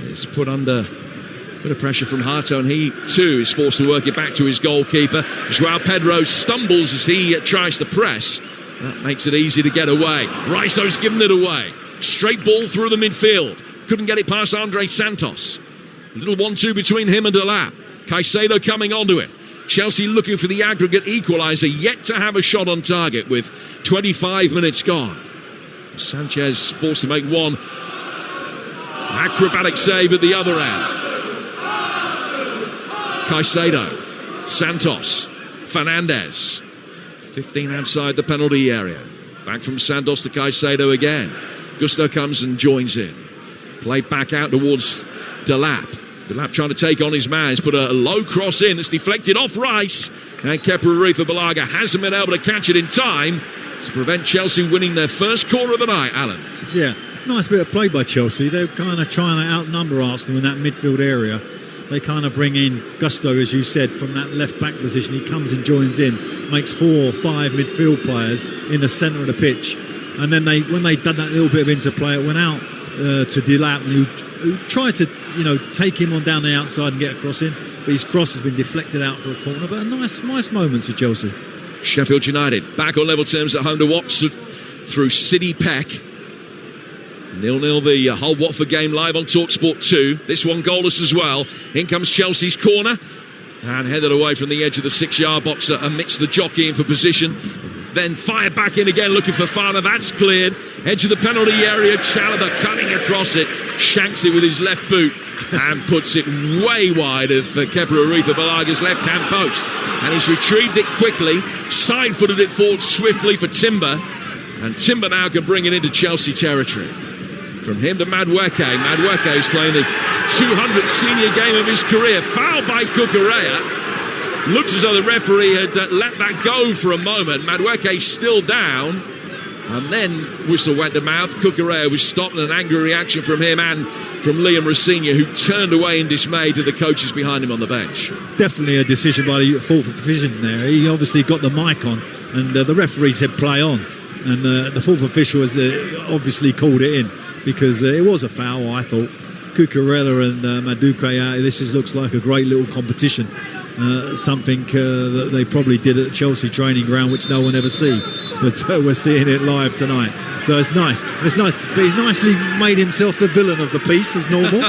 He's put under a bit of pressure from Hato, and he too is forced to work it back to his goalkeeper. Joao Pedro stumbles as he tries to press. That makes it easy to get away. Riso's given it away. Straight ball through the midfield. Couldn't get it past Andre Santos. A little 1-2 between him and Delap. Caicedo coming onto it. Chelsea looking for the aggregate equaliser, yet to have a shot on target with 25 minutes gone. Sanchez forced to make one acrobatic save at the other end. Caicedo, Santos, Fernandez. 15 outside the penalty area. Back from Santos to Caicedo again. Gusto comes and joins in. Play back out towards Delap. Delap trying to take on his man. He's put a low cross in that's deflected off Rice. And Kepa Arrizabalaga hasn't been able to catch it in time to prevent Chelsea winning their first corner of the night, Alan. Yeah, nice bit of play by Chelsea. They're kind of trying to outnumber Arsenal in that midfield area. They kind of bring in Gusto, as you said, from that left-back position. He comes and joins in, makes 4 or 5 midfield players in the centre of the pitch. And then when they done that little bit of interplay, it went out to Delap, who tried to, take him on down the outside and get a cross in. But his cross has been deflected out for a corner. But a nice moments for Chelsea. Sheffield United back on level terms at home to Watford through City Peck. 0-0 the Hull Watford game live on Talksport 2. This one goalless as well. In comes Chelsea's corner and headed away from the edge of the 6-yard box amidst the jockeying for position. Then fired back in again looking for Fana. That's cleared. Edge of the penalty area. Chalobah cutting across it. Shanks it with his left boot and puts it way wide of Kepa Arrizabalaга's left-hand post. And he's retrieved it quickly. Side-footed it forward swiftly for Timber. And Timber now can bring it into Chelsea territory. From him to Madueke. Madueke is playing the 200th senior game of his career. Fouled by Cucurella. Looks as though the referee had let that go for a moment. Madueke still down. And then whistle went to mouth. Cucurella was stopped, and an angry reaction from him and from Liam Rosenior, who turned away in dismay to the coaches behind him on the bench. Definitely a decision by the fourth division there. He obviously got the mic on, and the referee said play on. And the fourth official has obviously called it in, because it was a foul, I thought. Cucurella and Madueke, looks like a great little competition. Something that they probably did at the Chelsea training ground, which no one ever see. But we're seeing it live tonight. So it's nice. But he's nicely made himself the villain of the piece, as normal.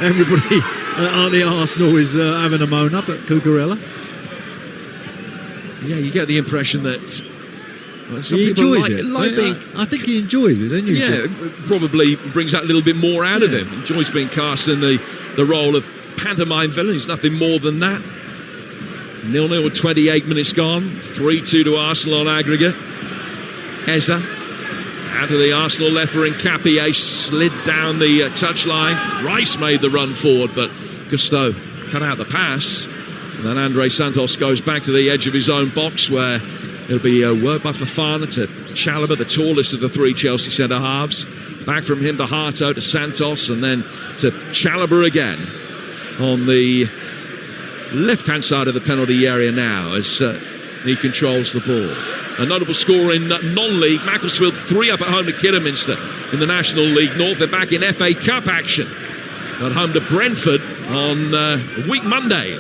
Everybody at the Arsenal is having a moan up at Cucurella. Yeah, you get the impression that some he people enjoys it. being... I think he enjoys it, don't you? Yeah, probably brings that little bit more out of him. Enjoys being cast in the role of pantomime villain. He's nothing more than that. 0-0 with 28 minutes gone. 3-2 to Arsenal on aggregate. Eza out of the Arsenal left for Nkapie, slid down the touchline. Rice made the run forward, but Gusto cut out the pass. And then Andre Santos goes back to the edge of his own box, where it'll be a word by Fofana to Chalobah, the tallest of the 3 Chelsea centre-halves. Back from him to Hato, to Santos, and then to Chalobah again on the left-hand side of the penalty area now as he controls the ball. A notable score in non-league. Macclesfield 3 up at home to Kidderminster in the National League North. They're back in FA Cup action at home to Brentford on week Monday,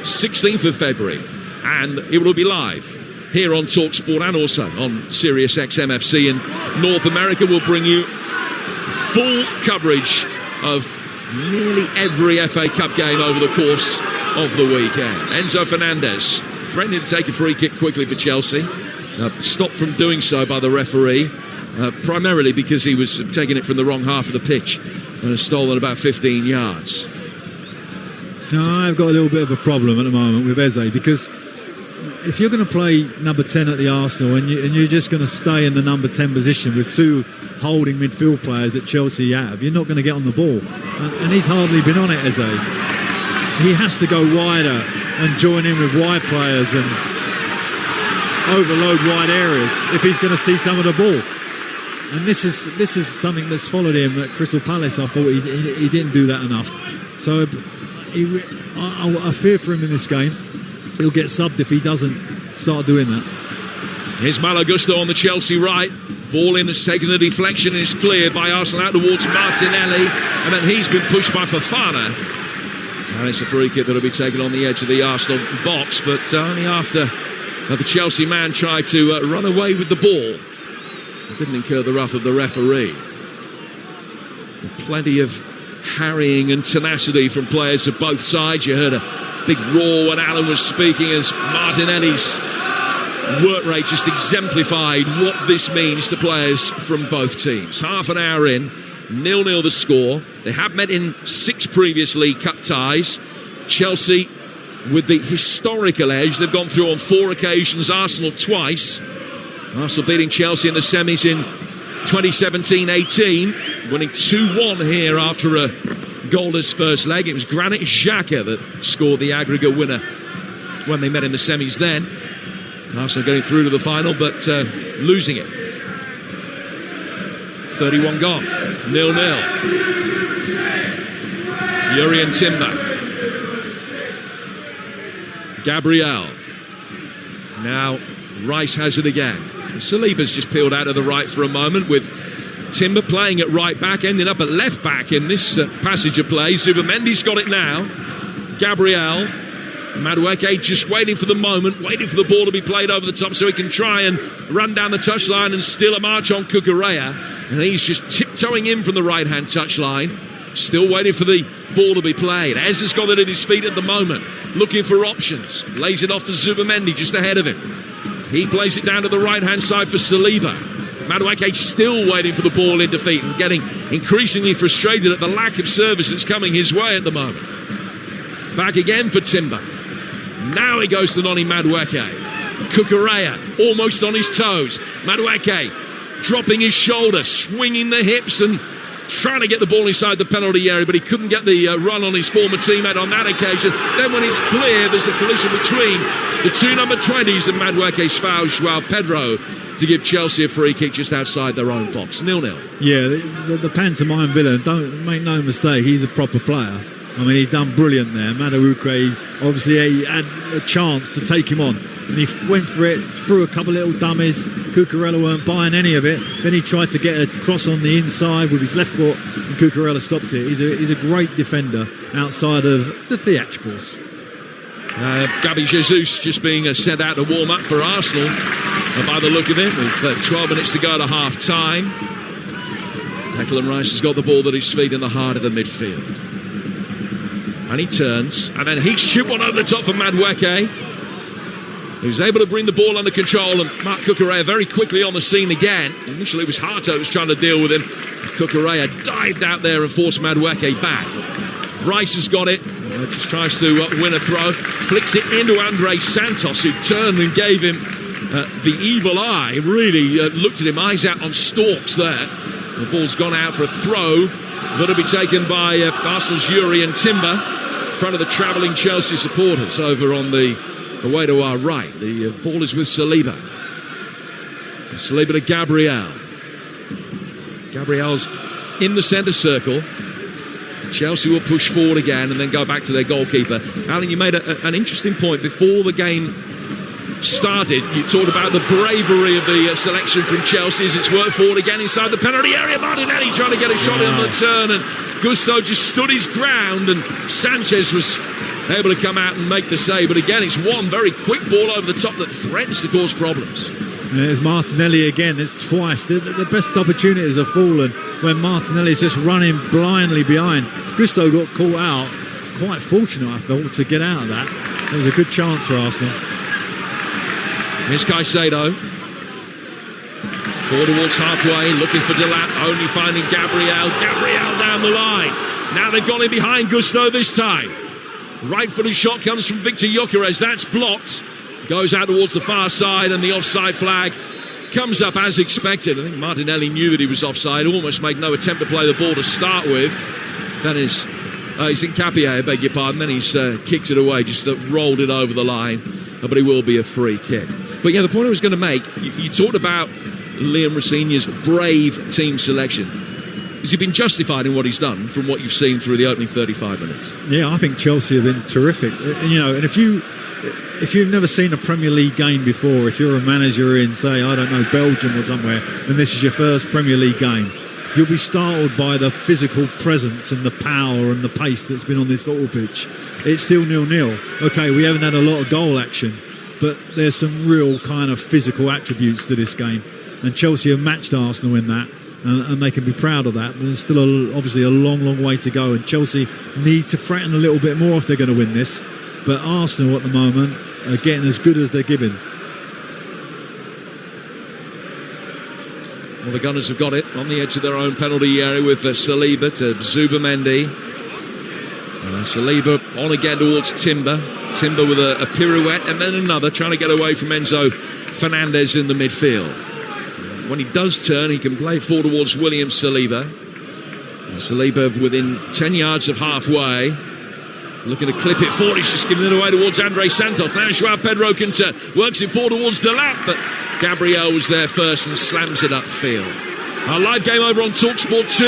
16th of February. And it will be live here on Talksport and also on Sirius XM FC in North America. We'll bring you full coverage of nearly every FA Cup game over the course of the weekend. Enzo Fernandez threatening to take a free kick quickly for Chelsea. Stopped from doing so by the referee, primarily because he was taking it from the wrong half of the pitch and has stolen about 15 yards. No, I've got a little bit of a problem at the moment with Eze, because if you're going to play number 10 at the Arsenal and you're just going to stay in the number 10 position with 2 holding midfield players that Chelsea have, you're not going to get on the ball. And he's hardly been on it, Eze. He has to go wider and join in with wide players and overload wide areas if he's going to see some of the ball. And this is something that's followed him at Crystal Palace. I thought he didn't do that enough. So I fear for him in this game. He'll get subbed if he doesn't start doing that. Here's Malo Gusto on the Chelsea right. Ball in has taken the deflection and is cleared by Arsenal out towards Martinelli, and then he's been pushed by Fofana. And it's a free kick that'll be taken on the edge of the Arsenal box, but only after the Chelsea man tried to run away with the ball. It didn't incur the wrath of the referee. Plenty of harrying and tenacity from players of both sides. You heard a big roar when Alan was speaking as Martinelli's work rate just exemplified what this means to players from both teams. Half an hour in, 0-0 the score. They have met in 6 previous League Cup ties. Chelsea with the historical edge. They've gone through on 4 occasions, Arsenal twice. Arsenal beating Chelsea in the semis in 2017-18, winning 2-1 here after a goalless first leg. It was Granit Xhaka that scored the aggregate winner when they met in the semis then. Arsenal getting through to the final, but losing it. 31 gone. 0-0. Jurrien Timber. Gabriel. Now Rice has it again. Saliba's just peeled out of the right for a moment, with Timber playing at right back, ending up at left back in this passage of play. Zubamendi's got it now. Gabriel. Madueke just waiting for the moment, waiting for the ball to be played over the top so he can try and run down the touchline and steal a march on Cucurella. And he's just tiptoeing in from the right-hand touchline, still waiting for the ball to be played. Ez has got it at his feet at the moment, looking for options. Lays it off for Zubamendi just ahead of him. He plays it down to the right-hand side for Saliba. Madueke still waiting for the ball in defeat and getting increasingly frustrated at the lack of service that's coming his way at the moment. Back again for Timber. Now he goes to Noni Madueke. Cucurella almost on his toes. Madueke dropping his shoulder, swinging the hips and trying to get the ball inside the penalty area, but he couldn't get the run on his former teammate on that occasion. Then when it's clear, there's a collision between the 2 number 20s and Madueke's foul, Joao Pedro, to give Chelsea a free kick just outside their own box. 0-0. Yeah, the pantomime villain, don't make no mistake, he's a proper player. I mean, he's done brilliant there. Madueke, obviously, he had a chance to take him on, and he went for it, threw a couple of little dummies. Cucurella weren't buying any of it. Then he tried to get a cross on the inside with his left foot, and Cucurella stopped it. He's a great defender outside of the theatricals. Gabi Jesus just being sent out to warm up for Arsenal, by the look of it, with 12 minutes to go to half time. Declan Rice has got the ball at his feet in the heart of the midfield. And he turns, and then he's chipped one over the top for Madueke, who's able to bring the ball under control, and Marc Cucurella very quickly on the scene again. Initially it was Harto who was trying to deal with him. Cucurella dived out there and forced Madueke back. Rice has got it, just tries to win a throw, flicks it into Andre Santos, who turned and gave him the evil eye, really looked at him, eyes out on stalks there. The ball's gone out for a throw that'll be taken by Arsenal's Jurrien Timber, in front of the travelling Chelsea supporters over on the way to our right. The ball is with Saliba. Saliba to Gabriel. Gabriel's in the centre circle. Chelsea will push forward again and then go back to their goalkeeper. Alan, you made an interesting point before the game started. You talked about the bravery of the selection from Chelsea as it's worked forward again inside the penalty area. Martinelli trying to get a shot in on the turn, and Gusto just stood his ground, and Sanchez was able to come out and make the save. But again, it's one very quick ball over the top that threatens to cause problems. There's Martinelli again. It's twice. The best opportunities have fallen when Martinelli's just running blindly behind. Gusto got caught out. Quite fortunate, I thought, to get out of that. It was a good chance for Arsenal. Here's Caicedo. Forward towards halfway, looking for Delap, only finding Gabriel. Gabriel down the line. Now they've gone in behind Gusto this time. Right-footed shot comes from Victor Gyökeres. That's blocked. Goes out towards the far side, and the offside flag comes up as expected. I think Martinelli knew that he was offside, almost made no attempt to play the ball to start with. That is, he's in Capia, I beg your pardon. Then he's kicked it away, just rolled it over the line. But it will be a free kick. But yeah, the point I was going to make, you talked about Liam Rosenior's brave team selection. Has he been justified in what he's done from what you've seen through the opening 35 minutes? Yeah, I think Chelsea have been terrific. And if you've never seen a Premier League game before, if you're a manager in, say, I don't know, Belgium or somewhere, and this is your first Premier League game, you'll be startled by the physical presence and the power and the pace that's been on this football pitch. It's still 0-0. Okay, we haven't had a lot of goal action, but there's some real kind of physical attributes to this game. And Chelsea have matched Arsenal in that, and they can be proud of that. But there's still obviously a long, long way to go, and Chelsea need to threaten a little bit more if they're going to win this. But Arsenal at the moment are getting as good as they're giving. Well, the Gunners have got it on the edge of their own penalty area with Saliba to Zubamendi. Saliba on again towards Timber. Timber with a pirouette and then another, trying to get away from Enzo Fernandez in the midfield. When he does turn, he can play it forward towards William Saliba. Saliba within 10 yards of halfway. Looking to clip it forward, he's just giving it away towards Andre Santos. Now Joao Pedro can turn, works it forward towards Delap, but Gabriel was there first and slams it upfield. Our live game over on Talksport 2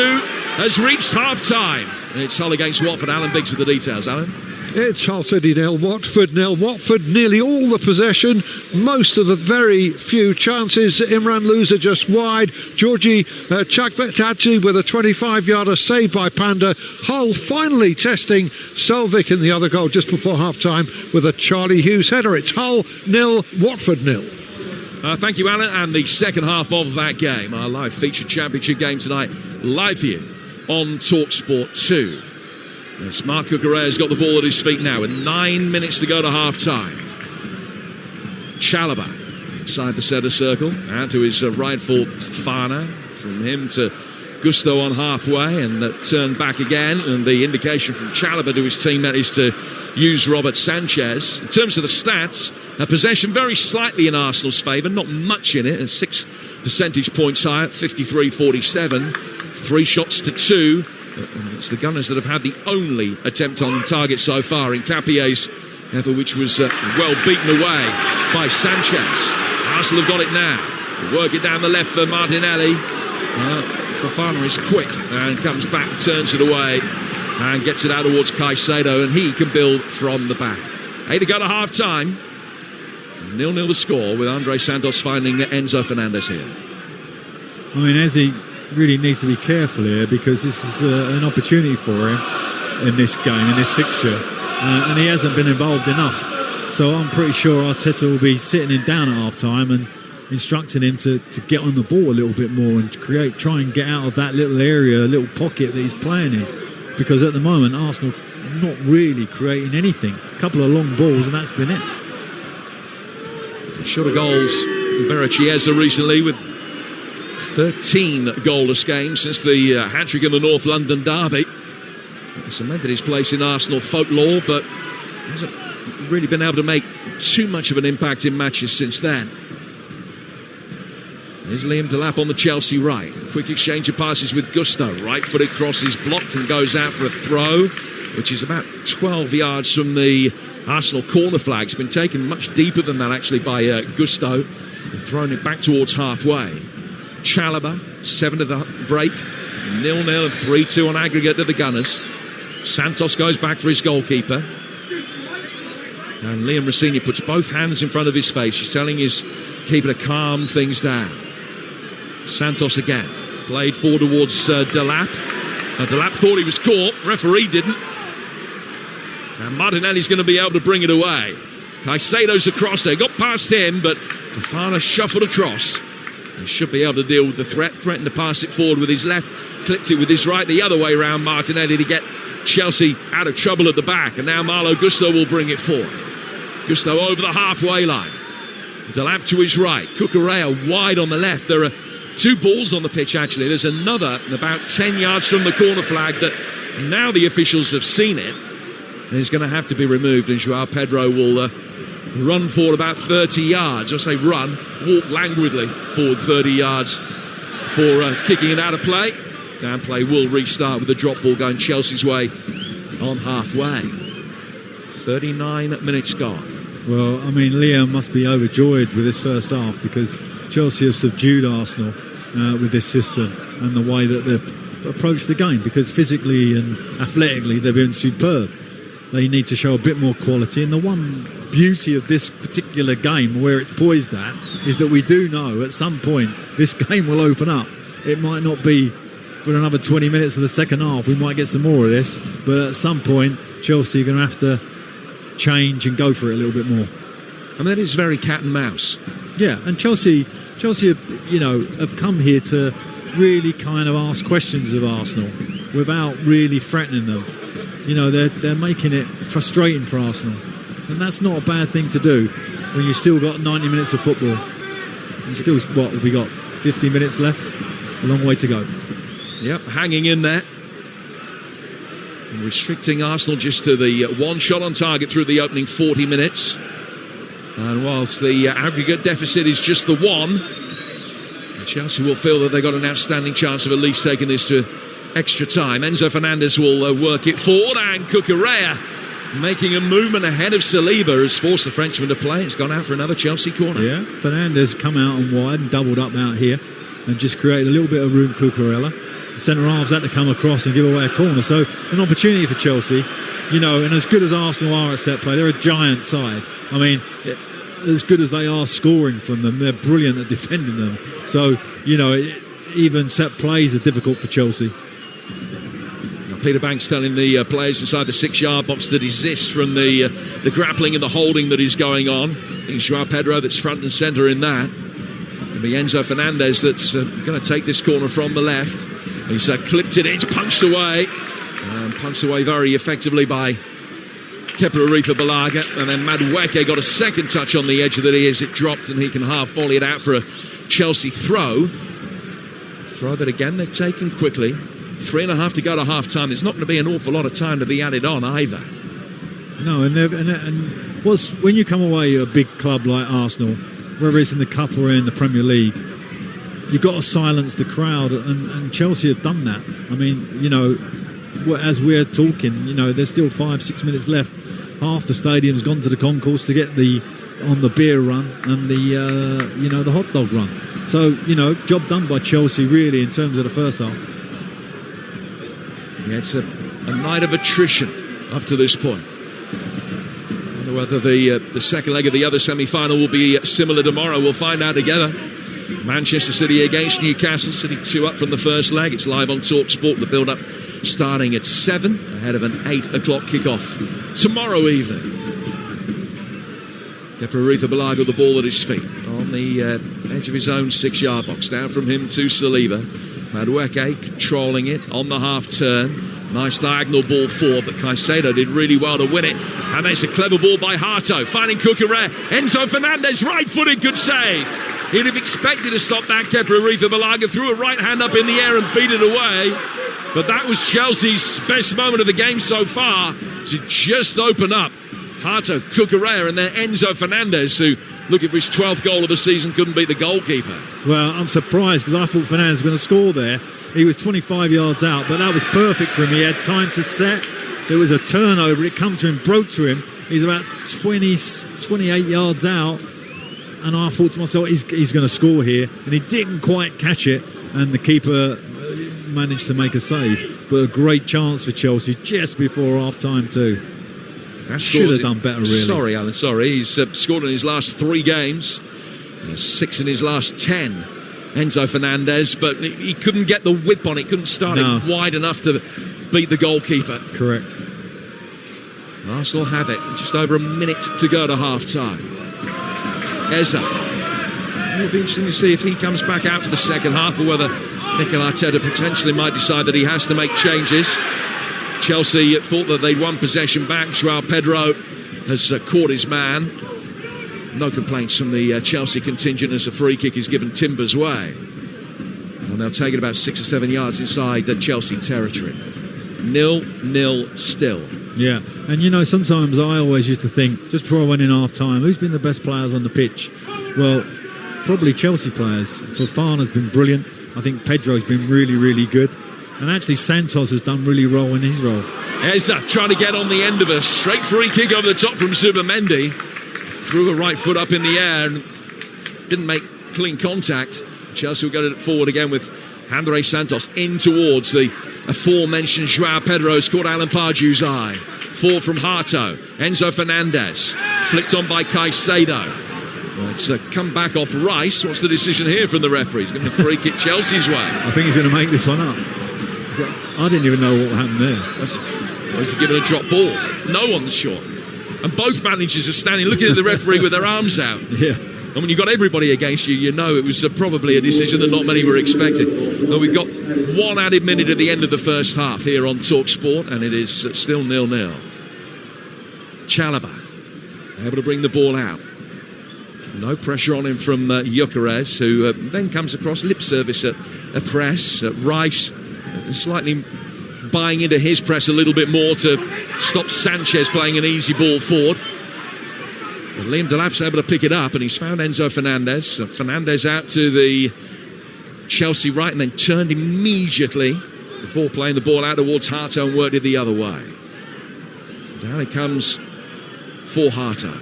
has reached half-time. It's Hull against Watford. Alan Biggs with the details. Alan? It's Hull City 0, Watford 0. Watford nearly all the possession, most of the very few chances. Imran Louza just wide. Georgi Chakvetadze with a 25-yarder saved by Panda. Hull finally testing Selvik in the other goal just before half-time with a Charlie Hughes header. It's Hull 0, Watford 0. Thank you, Alan. And the second half of that game, our live featured championship game tonight, live for you on Talksport 2. Yes, Marc Cucurella's got the ball at his feet now with 9 minutes to go to half-time. Chalobah inside the centre circle, out to his rightful Fana. From him to Gusto on halfway, and that turn back again. And the indication from Chalobah to his teammate is to use Robert Sanchez. In terms of the stats, a possession very slightly in Arsenal's favour, not much in it, 6 percentage points higher, 53-47. 3 shots to 2. It's the Gunners that have had the only attempt on target so far in Capier's effort, which was well beaten away by Sanchez. Arsenal have got it now. Work it down the left for Martinelli. Fofana is quick and comes back, turns it away and gets it out towards Caicedo, and he can build from the back. 8 to go to half-time. 0-0 the score, with Andre Santos finding Enzo Fernandez here. I mean, Eze really needs to be careful here, because this is an opportunity for him in this game, in this fixture, and he hasn't been involved enough. So I'm pretty sure Arteta will be sitting him down at half-time and instructing him to get on the ball a little bit more and try and get out of that little area, little pocket that he's playing in, because at the moment Arsenal not really creating anything. A couple of long balls and that's been it. Short of goals, Berchiesa recently with 13 goalless games since the hat-trick in the North London derby. Cemented his place in Arsenal folklore, but hasn't really been able to make too much of an impact in matches since then. Here's Liam Delap on the Chelsea right. Quick exchange of passes with Gusto. Right-footed cross is blocked and goes out for a throw, which is about 12 yards from the Arsenal corner flag. It's been taken much deeper than that, actually, by Gusto. They've thrown it back towards halfway. Chalobah, 7 to the break. 0-0 and 3-2 on aggregate to the Gunners. Santos goes back for his goalkeeper. And Liam Rossini puts both hands in front of his face. He's telling his keeper to calm things down. Santos again. Played forward towards Delap. Delap thought he was caught. Referee didn't. And Martinelli's going to be able to bring it away. Caicedo's across there. Got past him, but Fofana shuffled across. He should be able to deal with the threat. Threatened to pass it forward with his left. Clipped it with his right. The other way round, Martinelli, to get Chelsea out of trouble at the back. And now Malo Gusto will bring it forward. Gusto over the halfway line. Delap to his right. Cucurella wide on the left. There are 2 balls on the pitch, actually. There's another about 10 yards from the corner flag that now the officials have seen it. Is going to have to be removed, and Joao Pedro will run forward about 30 yards. I say run, walk languidly forward 30 yards for kicking it out of play. And play will restart with the drop ball going Chelsea's way on halfway. 39 minutes gone. Well, I mean, Liam must be overjoyed with this first half, because Chelsea have subdued Arsenal with this system and the way that they've approach the game, because physically and athletically they've been superb. They need to show a bit more quality, and the one beauty of this particular game, where it's poised at, is that we do know at some point this game will open up. It might not be for another 20 minutes of the second half, we might get some more of this, but at some point Chelsea are going to have to change and go for it a little bit more. And that is very cat and mouse. Yeah, and Chelsea, have come here to really kind of ask questions of Arsenal without really threatening them. They're making it frustrating for Arsenal, and that's not a bad thing to do when you've still got 90 minutes of football. And still, what have we got? 50 minutes left. A long way to go. Yep, hanging in there. And restricting Arsenal just to the one shot on target through the opening 40 minutes. And whilst the aggregate deficit is just the one, Chelsea will feel that they've got an outstanding chance of at least taking this to extra time. Enzo Fernandez will work it forward, and Cucurella, making a movement ahead of Saliba, has forced the Frenchman to play. It's gone out for another Chelsea corner. Yeah, Fernandez come out and wide and doubled up out here and just created a little bit of room. Cucurella, the centre halves had to come across and give away a corner, so an opportunity for Chelsea. And as good as Arsenal are at set play, they're a giant side. I mean, as good as they are scoring from them, they're brilliant at defending them. So, even set plays are difficult for Chelsea. Peter Banks telling the players inside the 6-yard box to desist from the grappling and the holding that is going on. I think it's Joao Pedro that's front and centre in that. It's going to be Enzo Fernandez that's going to take this corner from the left. He's clipped it in, it's punched away. And punched away very effectively by Kepa Arrizabalaga. And then Madueke got a second touch on the edge of the knee as it dropped, and he can half volley it out for a Chelsea throw. Throw that again they've taken quickly. 3.5 to go to half time. There's not going to be an awful lot of time to be added on either. No, and when you come away at a big club like Arsenal, whether it's in the Cup or in the Premier League, you've got to silence the crowd, and Chelsea have done that. I mean, as we're talking, there's still 5-6 minutes left. Half the stadium's gone to the concourse to get on the beer run and the hot dog run. So, job done by Chelsea really in terms of the first half. Yeah, it's a night of attrition up to this point. I wonder whether the second leg of the other semi-final will be similar tomorrow. We'll find out together. Manchester City against Newcastle. City 2 up from the first leg. It's live on Talksport. The build-up starting at 7 ahead of an 8 o'clock kickoff tomorrow evening. Kepa Arrizabalaga with the ball at his feet on the edge of his own 6-yard box. Down from him to Saliba. Madueke controlling it on the half turn. Nice diagonal ball forward, but Caicedo did really well to win it. And it's a clever ball by Hato, finding Cucurella. Enzo Fernandez, right-footed, good save. He'd have expected to stop that. Kepa Arrizabalaga threw a right hand up in the air and beat it away. But that was Chelsea's best moment of the game so far, to just open up. Hato, Cucurella, and then Enzo Fernandez, who, looking for his 12th goal of the season, couldn't beat the goalkeeper. Well, I'm surprised, because I thought Fernandez was going to score there. He was 25 yards out, but that was perfect for him. He had time to set. There was a turnover. It come to him, broke to him. He's about 28 yards out. And I thought to myself, he's going to score here. And he didn't quite catch it. And the keeper managed to make a save. But a great chance for Chelsea just before half-time too. Should have done better, really. Sorry, Alan, sorry. He's scored in his last 3 games. 6 in his last 10. Enzo Fernandez, but he couldn't get the whip on it. Couldn't start it wide enough to beat the goalkeeper. Correct. Arsenal have it. Just over a minute to go to half-time. Eza. It'll be interesting to see if he comes back out for the second half, or whether Mikel Arteta potentially might decide that he has to make changes. Chelsea thought that they'd won possession back. Joao Pedro has caught his man. No complaints from the Chelsea contingent as a free kick is given Timber's way. Well, they'll take it about 6 or 7 yards inside the Chelsea territory. 0-0 still. Yeah, and sometimes I always used to think, just before I went in half-time, who's been the best players on the pitch? Well, probably Chelsea players. Fofana's been brilliant. I think Pedro's been really, really good. And actually Santos has done really well in his role. Eza trying to get on the end of a straight free kick over the top from Zubimendi. Threw a right foot up in the air and didn't make clean contact. Chelsea will get it forward again with Andre Santos in towards the aforementioned Joao Pedro, who's caught Alan Pardew's eye. 4 from Harto. Enzo Fernandez flicked on by Caicedo. It's a comeback off Rice. What's the decision here from the referee? He's going to free kick Chelsea's way. I think he's going to make this one up. I didn't even know what happened there. Was given a drop ball. No on the shot. And both managers are standing looking at the referee with their arms out. Yeah. And when you've got everybody against you, you know it was probably a decision that not many were expecting. Though we've got one added minute at the end of the first half here on Talksport, and it is still 0-0. Chalobah able to bring the ball out. No pressure on him from Gyökeres, who then comes across lip service at a press. Rice slightly buying into his press a little bit more to stop Sanchez playing an easy ball forward. But Liam Delap's able to pick it up, and he's found Enzo Fernandez. Fernandez out to the Chelsea right, and then turned immediately before playing the ball out towards Harto and worked it the other way. Down it comes for Harto.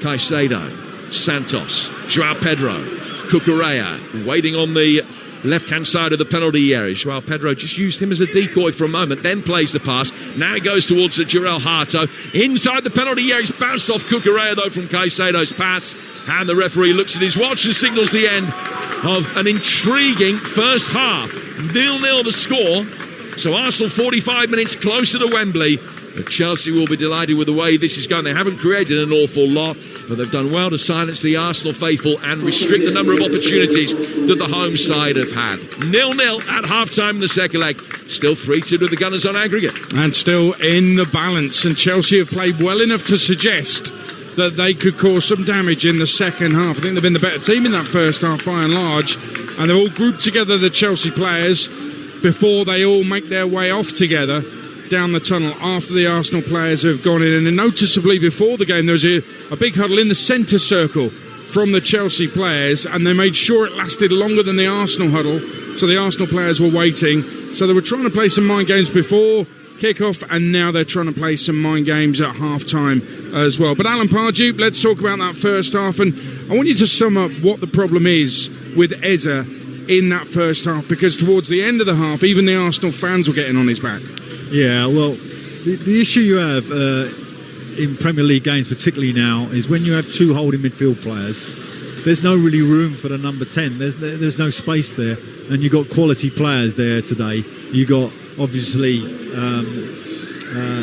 Caicedo, Santos, Joao Pedro, Cucurella waiting on the left-hand side of the penalty area. Joao Pedro just used him as a decoy for a moment, then plays the pass. Now he goes towards Jarell Harto. Inside the penalty area, he's bounced off Cucurella, though, from Caicedo's pass. And the referee looks at his watch and signals the end of an intriguing first half. 0-0 the score. So Arsenal 45 minutes closer to Wembley. But Chelsea will be delighted with the way this is going. They haven't created an awful lot, but they've done well to silence the Arsenal faithful and restrict the number of opportunities that the home side have had. 0-0 at half-time in the second leg. Still 3-2 to the Gunners on aggregate. And still in the balance. And Chelsea have played well enough to suggest that they could cause some damage in the second half. I think they've been the better team in that first half by and large. And they're all grouped together, the Chelsea players, before they all make their way off together down the tunnel after the Arsenal players have gone in. And noticeably before the game there was a big huddle in the centre circle from the Chelsea players, and they made sure it lasted longer than the Arsenal huddle, so the Arsenal players were waiting. So they were trying to play some mind games before kick-off, and now they're trying to play some mind games at half-time as well. But Alan Pardew, let's talk about that first half, and I want you to sum up what the problem is with Eze in that first half, because towards the end of the half even the Arsenal fans were getting on his back. Yeah, well, the issue you have in Premier League games, particularly now, is when you have two holding midfield players, there's no really room for the number 10. There's no space there, and you've got quality players there today. You got obviously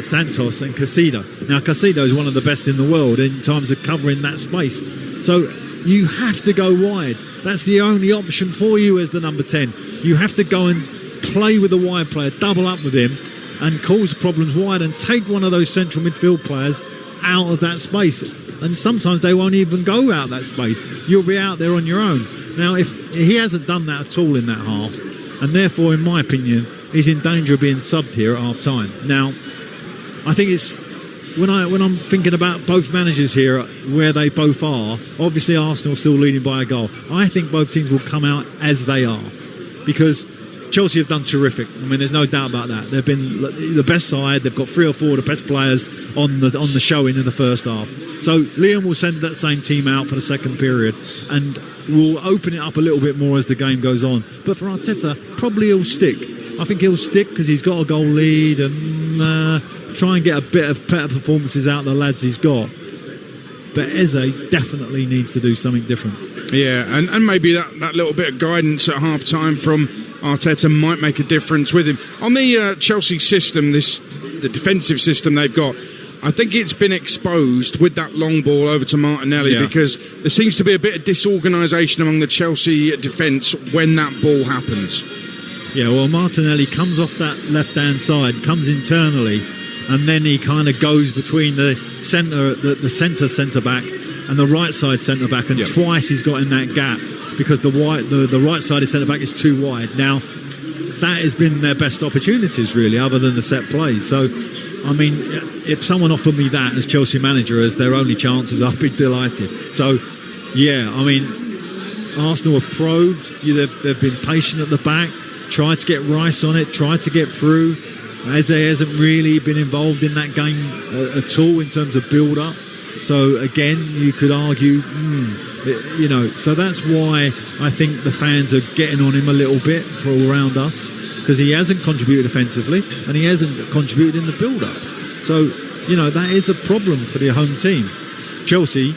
Santos and Caicedo. Now, Caicedo is one of the best in the world in terms of covering that space. So you have to go wide. That's the only option for you as the number 10. You have to go and play with the wide player, double up with him, and cause problems wide and take one of those central midfield players out of that space. And sometimes they won't even go out that space. You'll be out there on your own. Now, if he hasn't done that at all in that half, and therefore, in my opinion, he's in danger of being subbed here at half time. Now, I think it's when I'm thinking about both managers here, where they both are, obviously Arsenal still leading by a goal. I think both teams will come out as they are, because Chelsea have done terrific. I mean, there's no doubt about that. They've been the best side. They've got 3 or 4 of the best players on the showing in the first half. So Liam will send that same team out for the second period, and will open it up a little bit more as the game goes on. But for Arteta, probably he'll stick. I think he'll stick because he's got a goal lead, and try and get a bit of better performances out of the lads he's got. But Eze definitely needs to do something different. Yeah, and maybe that little bit of guidance at half-time from Arteta might make a difference with him. On the Chelsea system, the defensive system they've got, I think it's been exposed with that long ball over to Martinelli, because there seems to be a bit of disorganisation among the Chelsea defence when that ball happens. Yeah, well, Martinelli comes off that left-hand side, comes internally, and then he kind of goes between the centre-back and the right side centre-back, and twice he's got in that gap because the right side centre-back is too wide. Now, that has been their best opportunities, really, other than the set plays. So, I mean, if someone offered me that as Chelsea manager as their only chances, I'd be delighted. So, yeah, I mean, Arsenal have probed. They've been patient at the back, tried to get Rice on it, tried to get through. Eze hasn't really been involved in that game at all in terms of build-up. So, again, you could argue, So that's why I think the fans are getting on him a little bit for all around us, because he hasn't contributed offensively and he hasn't contributed in the build-up. So, that is a problem for the home team. Chelsea,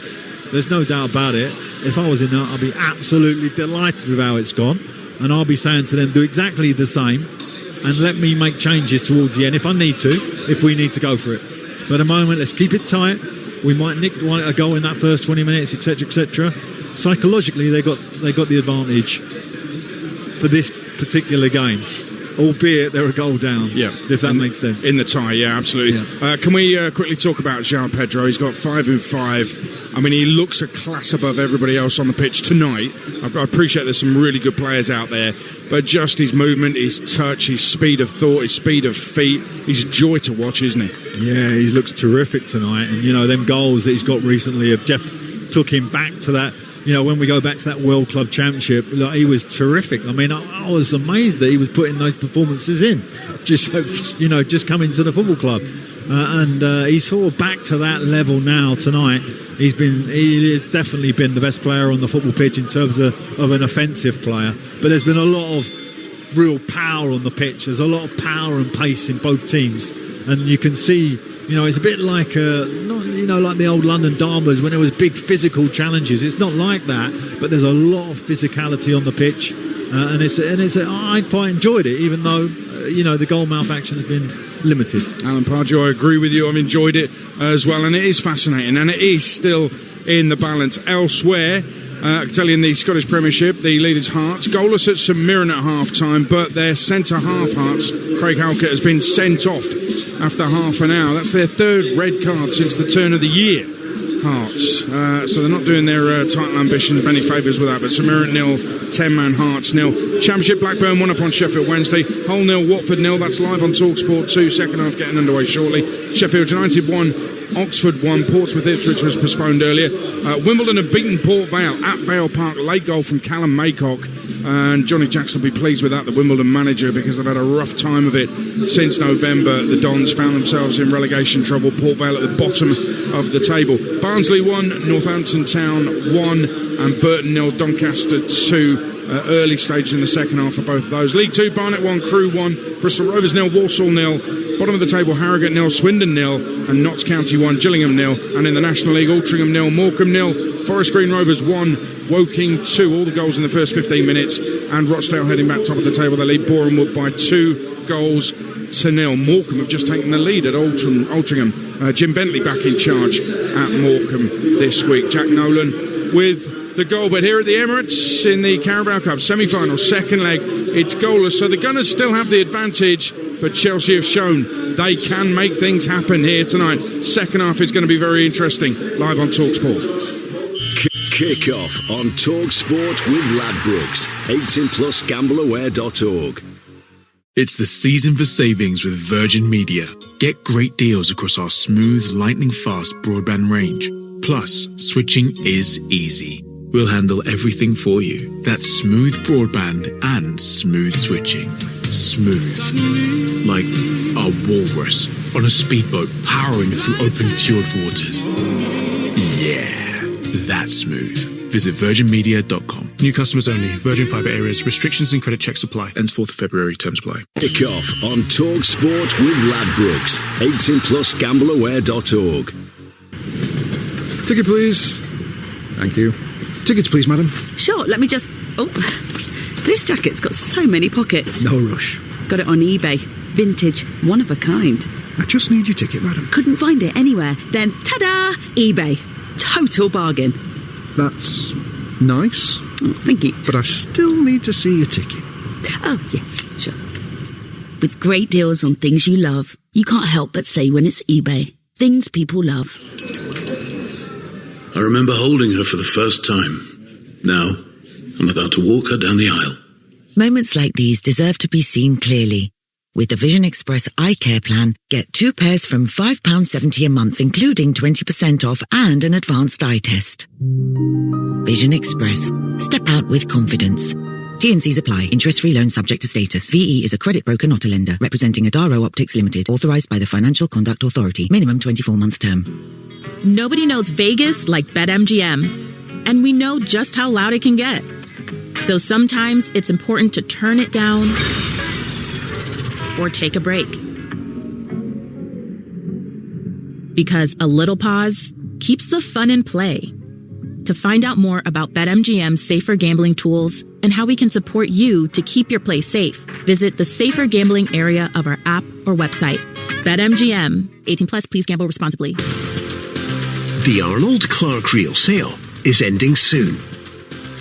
there's no doubt about it. If I was in there, I'd be absolutely delighted with how it's gone, and I'll be saying to them, do exactly the same and let me make changes towards the end if I need to, if we need to go for it. But at the moment, let's keep it tight. We might nick a goal in that first 20 minutes, etc., etc. Psychologically, they got the advantage for this particular game, albeit they're a goal down. Yeah, if that makes sense. In the tie, yeah, absolutely. Yeah. Can we quickly talk about João Pedro? He's got 5 and 5. I mean, he looks a class above everybody else on the pitch tonight. I appreciate there's some really good players out there, but just his movement, his touch, his speed of thought, his speed of feet, he's a joy to watch, isn't he? Yeah, he looks terrific tonight. And, them goals that he's got recently have Jeff took him back to that, when we go back to that World Club Championship, he was terrific. I mean, I was amazed that he was putting those performances in, just coming to the football club. And he's sort of back to that level now tonight. He has definitely been the best player on the football pitch in terms of an offensive player. But there's been a lot of real power on the pitch. There's a lot of power and pace in both teams. And you can see, it's a bit like, like the old London Derbies when there was big physical challenges. It's not like that, but there's a lot of physicality on the pitch. I quite enjoyed it, even though, the goal-mouth action has been limited. Alan Pardew, I agree with you. I've enjoyed it as well, and it is fascinating, and it is still in the balance. Elsewhere, I can tell you in the Scottish Premiership, the leaders Hearts, goalless at St Mirren at half-time, but their centre-half Hearts, Craig Halkett, has been sent off after half an hour. That's their 3rd red card since the turn of the year, Hearts. So they're not doing their title ambitions many favours with that, but St Mirren 0, 10-man Hearts 0. Championship, Blackburn 1 up on Sheffield Wednesday, Hull 0, Watford 0. That's live on Talksport 2, second half getting underway shortly. Sheffield United 1, Oxford 1, Portsmouth Ipswich was postponed earlier. Wimbledon have beaten Port Vale at Vale Park, late goal from Callum Maycock, and Johnny Jackson will be pleased with that, the Wimbledon manager, because they've had a rough time of it since November. The Dons found themselves in relegation trouble, Port Vale at the bottom of the table. Barnsley 1, Northampton Town 1, and Burton 0, Doncaster 2. Early stage in the second half for both of those. League 2, Barnet 1, Crewe 1, Bristol Rovers 0, Walsall 0. Bottom of the table, Harrogate 0, Swindon 0, and Notts County 1, Gillingham 0. And in the National League, Altrincham 0, Morecambe 0, Forest Green Rovers 1, Woking 2. All the goals in the first 15 minutes. And Rochdale heading back top of the table. They lead Bournemouth by 2 goals to 0. Morecambe have just taken the lead at Altrincham. Jim Bentley back in charge at Morecambe this week. Jack Nolan with the goal, but here at the Emirates in the Carabao Cup semi-final, second leg, it's goalless, so the Gunners still have the advantage, but Chelsea have shown they can make things happen here tonight. Second half is going to be very interesting, live on Talksport. Kick off on Talksport with Ladbrokes. 18+gambleaware.org. It's the season for savings with Virgin Media. Get great deals across our smooth, lightning-fast broadband range. Plus, switching is easy. We'll handle everything for you. That's smooth broadband and smooth switching. Smooth. Like a walrus on a speedboat powering through open fjord waters. Yeah, that's smooth. Visit virginmedia.com. New customers only. Virgin Fibre areas. Restrictions and credit checks apply. Ends 4th of February. Terms apply. Kick off on Talksport with Ladbrokes. 18+gambleaware.org. Ticket, please. Thank you. Tickets, please, madam. Sure, let me just... Oh, this jacket's got so many pockets. No rush. Got it on eBay. Vintage, one of a kind. I just need your ticket, madam. Couldn't find it anywhere. Then, ta-da! eBay. Total bargain. That's nice. Oh, thank you. But I still need to see your ticket. Oh, yeah, sure. With great deals on things you love, you can't help but say when it's eBay. Things people love. I remember holding her for the first time. Now, I'm about to walk her down the aisle. Moments like these deserve to be seen clearly. With the Vision Express Eye Care Plan, get 2 pairs from £5.70 a month, including 20% off and an advanced eye test. Vision Express. Step out with confidence. T&Cs apply. Interest-free loan subject to status. VE is a credit broker, not a lender. Representing Adaro Optics Limited. Authorized by the Financial Conduct Authority. Minimum 24-month term. Nobody knows Vegas like BetMGM. and we know just how loud it can get. So sometimes it's important to turn it down or take a break. Because a little pause keeps the fun in play. To find out more about BetMGM's safer gambling tools and how we can support you to keep your play safe, visit the safer gambling area of our app or website. BetMGM. 18 plus, please gamble responsibly. The Arnold Clark Real Sale is ending soon.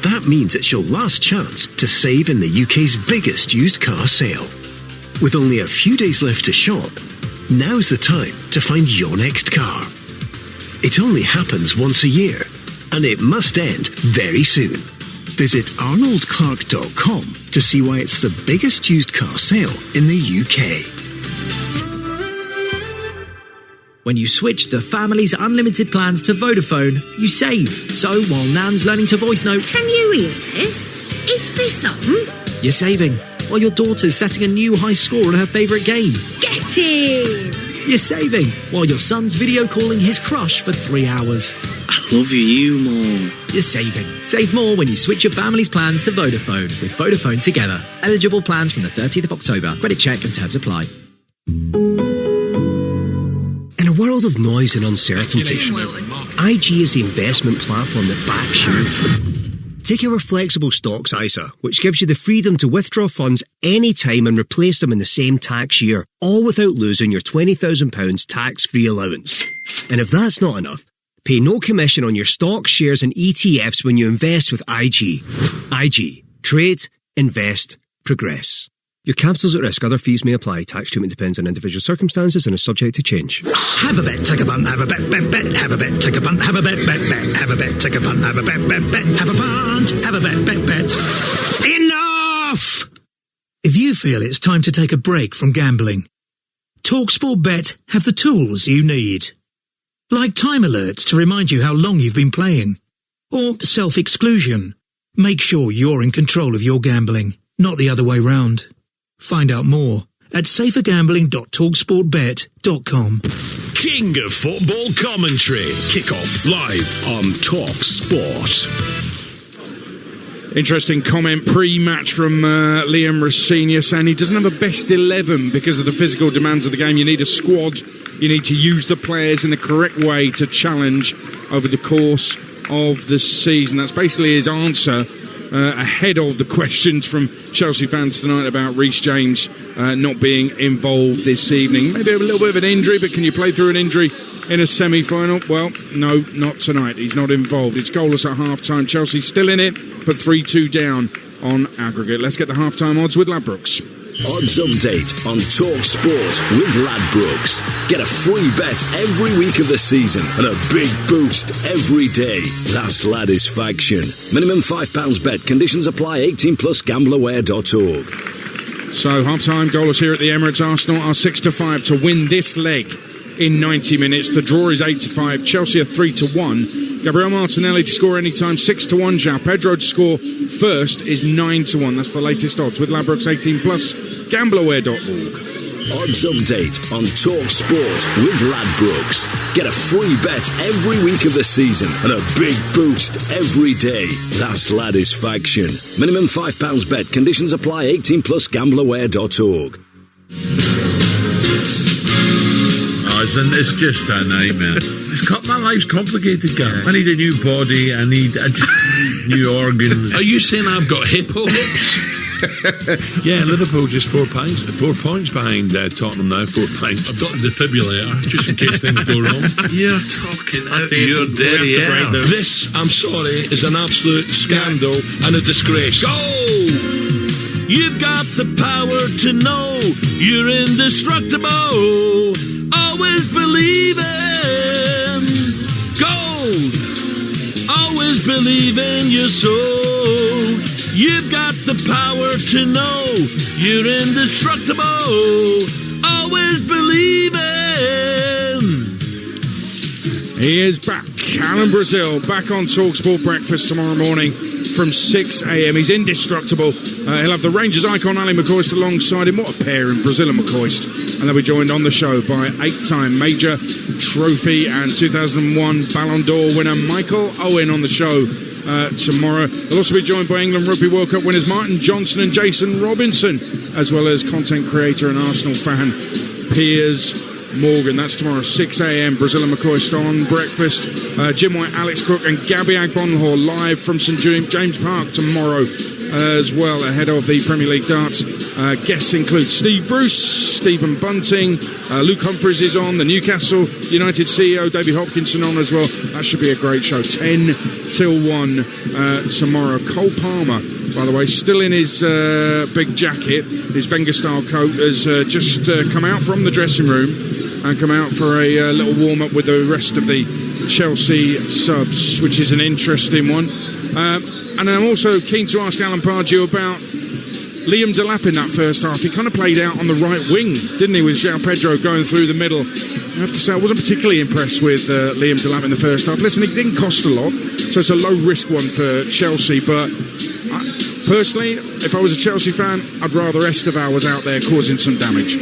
That means it's your last chance to save in the UK's biggest used car sale. With only a few days left to shop, now's the time to find your next car. It only happens once a year, and it must end very soon. Visit arnoldclark.com to see why it's the biggest used car sale in the UK. When you switch the family's unlimited plans to Vodafone, you save. So while Nan's learning to voice note, can you hear this? Is this on? You're saving. While your daughter's setting a new high score on her favourite game. Get in! You're saving. While your son's video calling his crush for 3 hours. I love you, Mom. You're saving. Save more when you switch your family's plans to Vodafone with Vodafone Together. Eligible plans from the 30th of October. Credit check and terms apply. In a world of noise and uncertainty, IG is the investment platform that backs you. Take our flexible stocks ISA, which gives you the freedom to withdraw funds anytime and replace them in the same tax year, all without losing your £20,000 tax-free allowance. And if that's not enough, pay no commission on your stocks, shares and ETFs when you invest with IG. IG. Trade, invest, progress. Your capital's at risk. Other fees may apply. Tax treatment depends on individual circumstances and is subject to change. Have a bet, take a punt, have a bet, bet, bet. Have a bet, take a punt, have a bet, bet, bet. Have a bet, take a punt, have a bet, bet, bet. Have a punt, have a bet, bet, bet. Enough! If you feel it's time to take a break from gambling, Talksport Bet have the tools you need. Like time alerts to remind you how long you've been playing. Or self-exclusion. Make sure you're in control of your gambling, not the other way round. Find out more at safergambling.talksportbet.com. King of football commentary. Kick-off live on Talksport. Interesting comment pre-match from Liam Rossini saying he doesn't have a best 11 because of the physical demands of the game. You need a squad. You need to use the players in the correct way to challenge over the course of the season. That's basically his answer ahead of the questions from Chelsea fans tonight about Reece James not being involved this evening. Maybe a little bit of an injury, but can you play through an injury in a semi-final? Well, no, not tonight. He's not involved. It's goalless at half-time. Chelsea still in it, but 3-2 down on aggregate. Let's get the half-time odds with Ladbrokes. Odds update on Talksport with Ladbrokes. Get a free bet every week of the season and a big boost every day. That's Ladisfaction. Minimum £5 bet. Conditions apply. 18 plus gambleaware.org. So half-time goalless here at the Emirates. Arsenal are 6-5 to win this leg in 90 minutes. The draw is 8-5. Chelsea are 3-1. Gabriel Martinelli to score anytime, 6-1. João Pedro to score first is 9-1. That's the latest odds with Ladbrokes 18 plus gambleaware.org. Odds update on Talksport with Ladbrokes. Get a free bet every week of the season and a big boost every day. That's Ladisfaction. Minimum £5 bet. Conditions apply. 18 plus gambleaware.org. It's just a nightmare. My life's complicated, Gav. I need a new body. I need new organs. Are you saying I've got hippo hips? Yeah, Liverpool just 4 points behind Tottenham now. 4 points. I've got a defibrillator just in case things go wrong. You're talking out You're dirty. This, I'm sorry, is an absolute scandal and a disgrace. Go! You've got the power to know you're indestructible. Always believe in gold. Always believe in your soul. You've got the power to know you're indestructible. Always believe in. He is back. Alan Brazil back on Talksport Breakfast tomorrow morning from 6 a.m. He's indestructible. He'll have the Rangers icon Ali McCoist alongside him. What a pair in Brazil and McCoist. And they'll be joined on the show by 8-time major trophy and 2001 Ballon d'Or winner Michael Owen on the show tomorrow. They'll also be joined by England Rugby World Cup winners Martin Johnson and Jason Robinson, as well as content creator and Arsenal fan Piers Morgan. That's tomorrow, 6 a.m. Brazil and McCoy start on breakfast. Jim White, Alex Cook and Gabby Agbonlor live from St James Park tomorrow as well, ahead of the Premier League darts. Guests include Steve Bruce, Stephen Bunting, Luke Humphries is on, the Newcastle United CEO David Hopkinson on as well. That should be a great show. 10 till 1 tomorrow. Cole Palmer, by the way, still in his big jacket, his Wenger-style coat, has just come out from the dressing room and come out for a little warm-up with the rest of the Chelsea subs, which is an interesting one. And I'm also keen to ask Alan Pardew about Liam Delap in that first half. He kind of played out on the right wing, didn't he, with João Pedro going through the middle. I have to say, I wasn't particularly impressed with Liam Delap in the first half. Listen, it didn't cost a lot, so it's a low-risk one for Chelsea, but personally, if I was a Chelsea fan, I'd rather Esteval was out there causing some damage.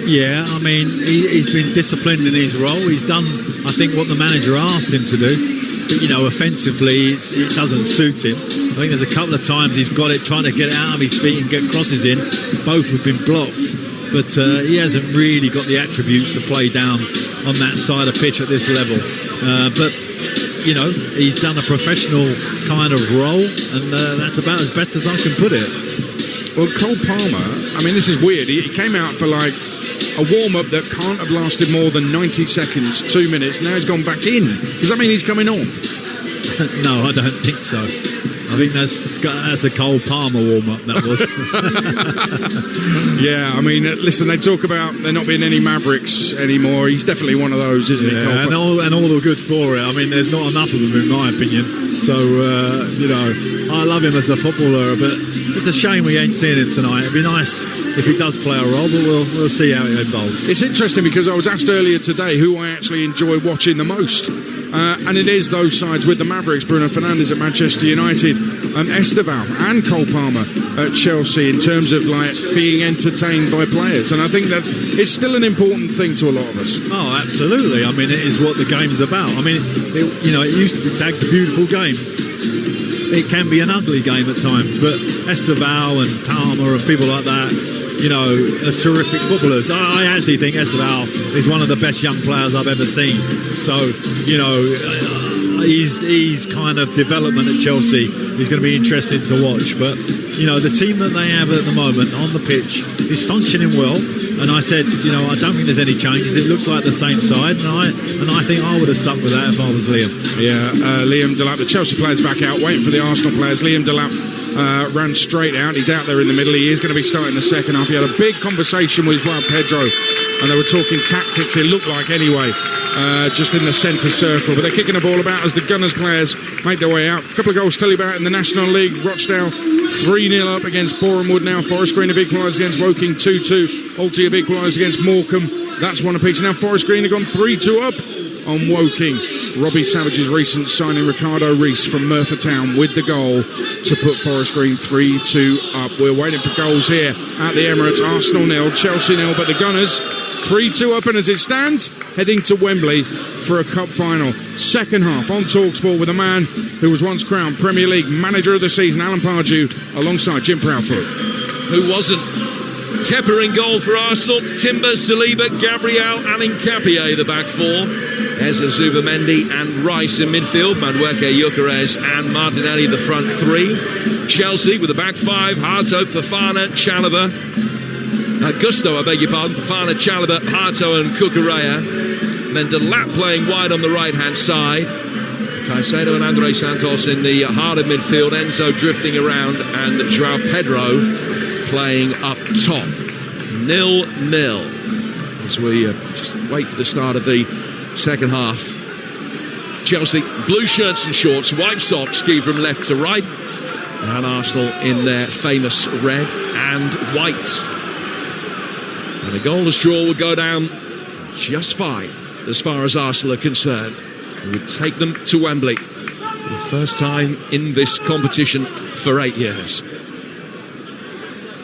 Yeah, I mean, he's been disciplined in his role. He's done, I think, what the manager asked him to do. But, you know, offensively, it doesn't suit him. I think there's a couple of times he's got it, trying to get it out of his feet and get crosses in. Both have been blocked. But he hasn't really got the attributes to play down on that side of pitch at this level. But, you know, he's done a professional kind of role, and that's about as best as I can put it. Well, Cole Palmer, I mean, this is weird. He came out for like a warm-up that can't have lasted more than 90 seconds, 2 minutes. Now he's gone back in. Does that mean he's coming on? No, I don't think so. I think that's a Cole Palmer warm-up, that was. Yeah, I mean, listen, they talk about there not being any Mavericks anymore. He's definitely one of those, isn't he, Cole? And all the good for it. I mean, there's not enough of them, in my opinion. So, you know, I love him as a footballer, but it's a shame we ain't seeing him tonight. It'd be nice if he does play a role, but we'll see how it evolves. It's interesting because I was asked earlier today who I actually enjoy watching the most. And it is those sides with the Mavericks, Bruno Fernandes at Manchester United, Esteval and Cole Palmer at Chelsea, in terms of like being entertained by players. And I think it's still an important thing to a lot of us. Oh, absolutely. I mean, it is what the game's about. I mean, it used to be tagged a beautiful game. It can be an ugly game at times, but Esteval and Palmer and people like that, you know, are terrific footballers. I actually think Esteval is one of the best young players I've ever seen. So, you know, his kind of development at Chelsea is going to be interesting to watch. But, you know, the team that they have at the moment on the pitch is functioning well. And I said, you know, I don't think there's any changes. It looks like the same side. And I think I would have stuck with that if I was Liam. Yeah, Liam Delap, the Chelsea players back out, waiting for the Arsenal players. Liam Delap ran straight out. He's out there in the middle. He is going to be starting the second half. He had a big conversation with João Pedro, and they were talking tactics, it looked like anyway, just in the centre circle. But they're kicking the ball about as the Gunners players make their way out. A couple of goals to tell you about in the National League. Rochdale 3-0 up against Borehamwood now. Forest Green have equalised against Woking 2-2. Alty have equalised against Morecambe. That's one apiece. Now Forest Green have gone 3-2 up on Woking. Robbie Savage's recent signing, Ricardo Rees from Merthyr Town, with the goal to put Forest Green 3-2 up. We're waiting for goals here at the Emirates. Arsenal 0, Chelsea 0, but the Gunners 3-2 up, and as it stands, heading to Wembley for a cup final. Second half on Talksport with a man who was once crowned Premier League Manager of the Season, Alan Pardew, alongside Jim Proudfoot. Who wasn't? Kepa in goal for Arsenal. Timber, Saliba, Gabriel and Nkapie the back four. Eza, Zubamendi and Rice in midfield. Madueke, Gyökeres and Martinelli the front three. Chelsea with the back five. Harto, Fofana, Chalobah. Gusto, I beg your pardon. Fofana, Chalobah, Harto and Cucurella. Then Delap playing wide on the right-hand side. Caicedo and Andre Santos in the heart of midfield. Enzo drifting around and João Pedro playing up top. 0-0 as we just wait for the start of the second half. Chelsea, blue shirts and shorts, white socks, skewed from left to right. And Arsenal in their famous red and white. And a goalless draw will go down just fine as far as Arsenal are concerned. It would take them to Wembley for the first time in this competition for 8 years.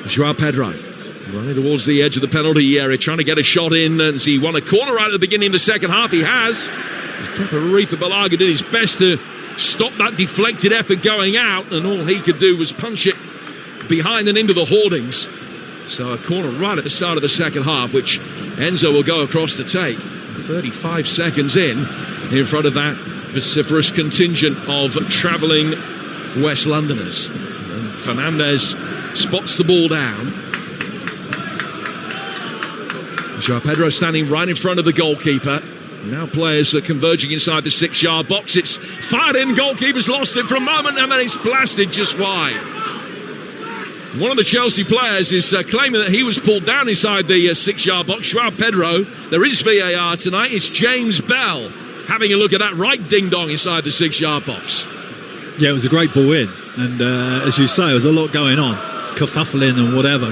João Pedro running towards the edge of the penalty area, trying to get a shot in, and he won a corner right at the beginning of the second half. He has. Pepe Balaga did his best to stop that deflected effort going out, and all he could do was punch it behind and into the hoardings. So a corner right at the start of the second half, which Enzo will go across to take. 35 seconds in front of that vociferous contingent of travelling West Londoners. And Fernandez spots the ball down. Joao Pedro standing right in front of the goalkeeper. Now players are converging inside the 6-yard box. It's fired in, goalkeeper's lost it for a moment, and then it's blasted just wide. One of the Chelsea players is claiming that he was pulled down inside the 6-yard box. Joao Pedro, there is VAR tonight. It's James Bell having a look at that right ding-dong inside the 6-yard box. Yeah, it was a great ball in. And as you say, there was a lot going on. Kerfuffling and whatever,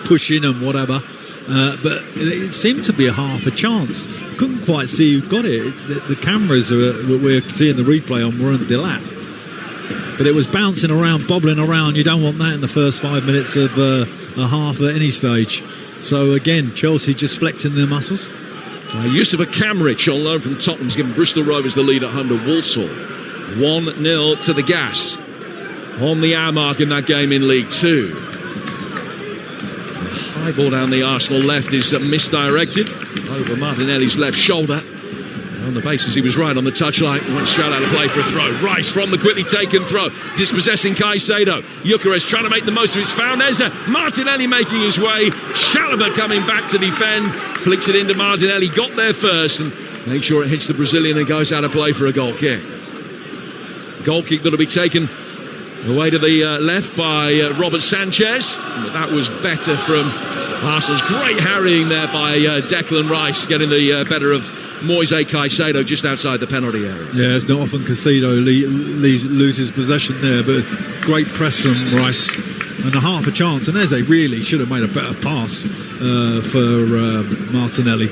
pushing and whatever. But it seemed to be a half a chance. Couldn't quite see who got it. The cameras we're seeing the replay on were on Delap. But it was bouncing around, bobbling around. You don't want that in the first 5 minutes of a half at any stage. So again, Chelsea just flexing their muscles. Yusufa Kamrich on loan from Tottenham's giving Bristol Rovers the lead at home to Walsall. 1-0 to the gas on the hour mark in that game in League Two. The high ball down the Arsenal left is misdirected over Martinelli's left shoulder. On the basis he was right on the touchline, went straight out of play for a throw. Rice from the quickly taken throw, dispossessing Caicedo. Gyökeres trying to make the most of his foul. There's Martinelli making his way. Chalobah coming back to defend, flicks it into Martinelli. Got there first and make sure it hits the Brazilian and goes out of play for a goal kick. Goal kick that'll be taken away to the left by Robert Sanchez. But that was better from Arsenal's great harrying there by Declan Rice, getting the better of Moise Caicedo just outside the penalty area. Yeah, it's not often Caicedo loses possession there, but great press from Rice and a half a chance. And Eze really should have made a better pass for Martinelli.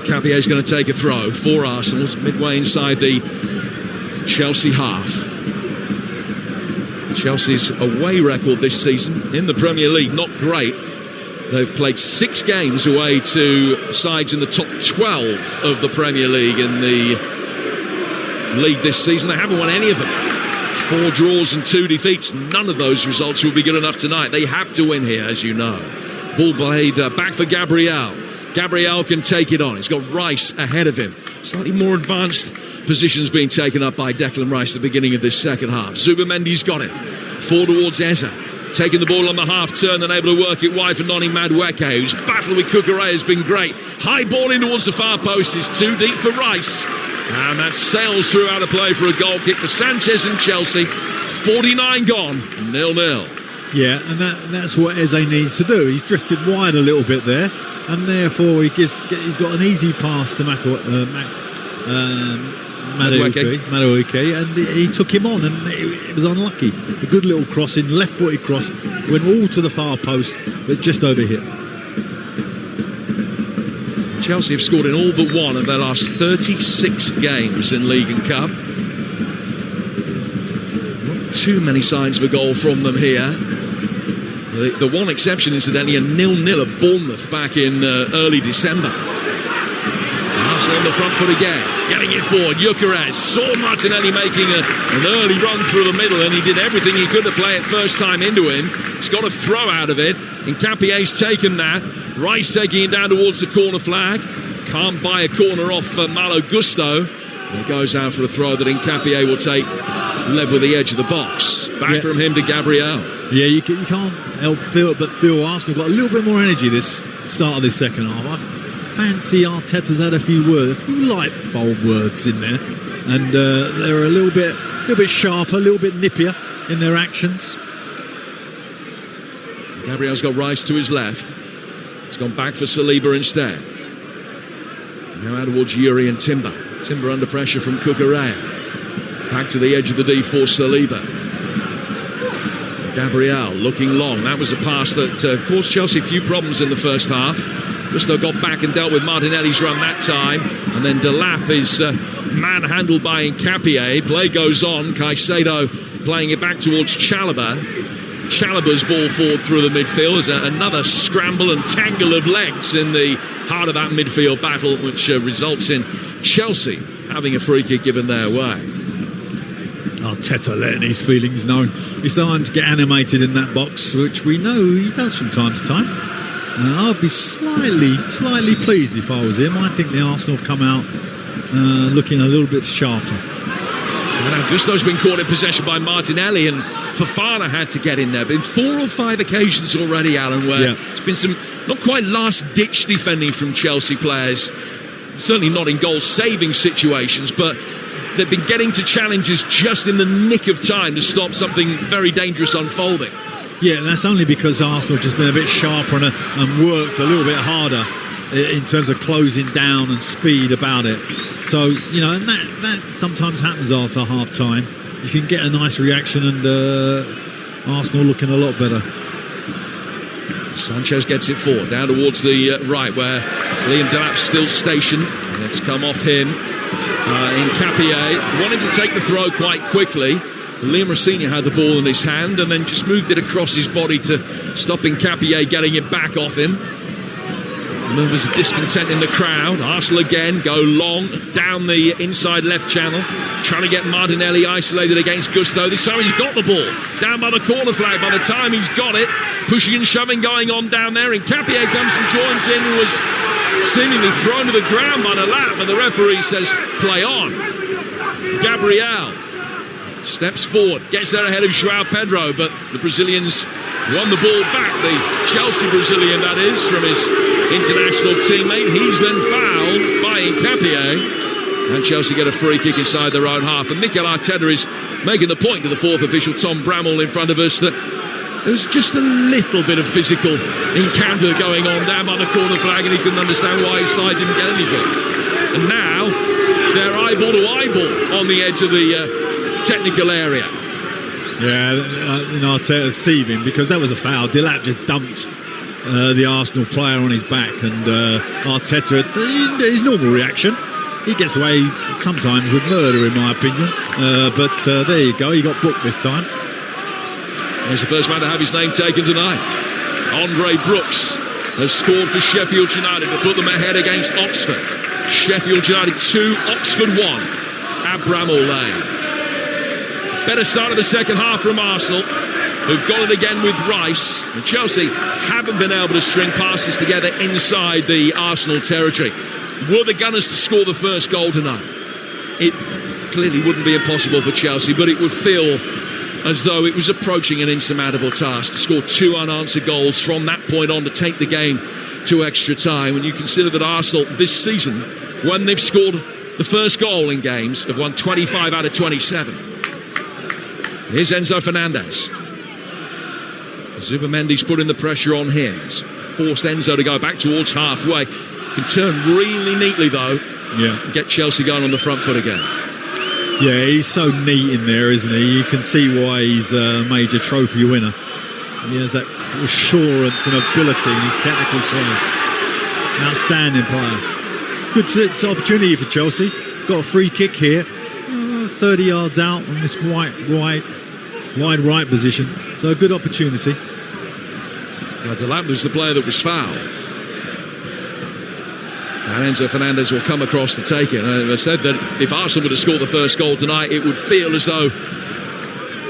Cappier is going to take a throw for Arsenal, midway inside the Chelsea half. Chelsea's away record this season in the Premier League, not great. They've played 6 games away to sides in the top 12 of the Premier League in the league this season. They haven't won any of them. 4 draws and 2 defeats. None of those results will be good enough tonight. They have to win here, as you know. Ball played back for Gabriel. Gabriel can take it on. He's got Rice ahead of him. Slightly more advanced positions being taken up by Declan Rice at the beginning of this second half. Zubimendi's got it. 4 towards Eze. Taking the ball on the half turn and able to work it wide for Noni Madueke, whose battle with Cucurella has been great. High ball in towards the far post is too deep for Rice. And that sails through out of play for a goal kick for Sanchez and Chelsea. 49 gone, 0-0. Yeah, and that's what Eze needs to do. He's drifted wide a little bit there, and therefore he's got an easy pass to Madueke, and he took him on, and it was unlucky. A good little crossing, left-footed cross, went all to the far post, but just overhit. Chelsea have scored in all but one of their last 36 games in League and Cup. Not too many signs of a goal from them here. The one exception, incidentally, a 0-0 at Bournemouth back in early December. Arsenal on the front foot again, getting it forward. Gyökeres saw Martinelli making an early run through the middle, and he did everything he could to play it first time into him. He's got a throw out of it, and Capier's taken that. Rice taking it down towards the corner flag. Can't buy a corner off Malo Gusto. It goes out for a throw that Capier will take level with the edge of the box. Back from him to Gabriel. Yeah, you can't help but feel Arsenal got a little bit more energy this start of this second half. Fancy Arteta's had a few light bulb words in there, and they're a little bit sharper, a little bit nippier in their actions. Gabriel's got Rice to his left. He's gone back for Saliba instead. Now out towards Yuri and Timber. Timber under pressure from Cucurella. Back to the edge of the D for Saliba. Gabriel looking long. That was a pass that caused Chelsea a few problems in the first half. Gusto got back and dealt with Martinelli's run that time, and then Delap is manhandled by Capier. Play goes on. Caicedo playing it back towards Chalobah. Chalobah's ball forward through the midfield. There's another scramble and tangle of legs in the heart of that midfield battle, which results in Chelsea having a free kick given their way. Arteta letting his feelings known. He's starting to get animated in that box, which we know he does from time to time. I'd be slightly pleased if I was him. I think the Arsenal have come out looking a little bit sharper. Now Gusto's been caught in possession by Martinelli, and Fofana had to get in there. Been 4 or 5 occasions already, Alan, where it's been some not quite last-ditch defending from Chelsea players. Certainly not in goal-saving situations, but they've been getting to challenges just in the nick of time to stop something very dangerous unfolding. Yeah, and that's only because Arsenal have just been a bit sharper and worked a little bit harder in terms of closing down and speed about it. So, and that sometimes happens after half-time. You can get a nice reaction, and Arsenal looking a lot better. Sanchez gets it forward, down towards the right, where Liam Delap's still stationed. And it's come off him. Nkapie wanted to take the throw quite quickly. Liam Rossini had the ball in his hand and then just moved it across his body to stop Nkapie getting it back off him. And there was a discontent in the crowd. Arsenal again go long down the inside left channel, trying to get Martinelli isolated against Gusto. This time he's got the ball down by the corner flag. By the time he's got it, pushing and shoving going on down there. Nkapie comes and joins in, who was seemingly thrown to the ground by the lap, and the referee says play on. Gabriel steps forward, gets there ahead of João Pedro, but the Brazilians won the ball back. The Chelsea Brazilian, that is, from his international teammate. He's then fouled by Nkapie, and Chelsea get a free kick inside their own half. And Mikel Arteta is making the point to the 4th official, Tom Bramall, in front of us, that there was just a little bit of physical encounter going on down by the corner flag, and he couldn't understand why his side didn't get anything. And now they're eyeball to eyeball on the edge of the technical area. Yeah, Arteta's seething because that was a foul. Delap just dumped the Arsenal player on his back, and Arteta, his normal reaction, he gets away sometimes with murder, in my opinion. But there you go, he got booked this time. He's the first man to have his name taken tonight. Andre Brooks has scored for Sheffield United to put them ahead against Oxford. Sheffield United 2, Oxford 1 at Bramall Lane. Better start of the second half from Arsenal, who've got it again with Rice. And Chelsea haven't been able to string passes together inside the Arsenal territory. Were the Gunners to score the first goal tonight, it clearly wouldn't be impossible for Chelsea, but it would feel as though it was approaching an insurmountable task to score 2 unanswered goals from that point on to take the game to extra time. When you consider that Arsenal this season, when they've scored the first goal in games, have won 25 out of 27. Here's Enzo Fernandez. Zubamendi's putting the pressure on him. It's forced Enzo to go back towards halfway. Can turn really neatly though. Yeah. Get Chelsea going on the front foot again. Yeah, he's so neat in there, isn't he? You can see why he's a major trophy winner. He has that assurance and ability in his technical swing. Outstanding player. Good opportunity for Chelsea. Got a free kick here. 30 yards out on this wide right position. So a good opportunity. Delap was the player that was fouled. And Enzo Fernandez will come across to take it. And I said that if Arsenal were to score the first goal tonight, it would feel as though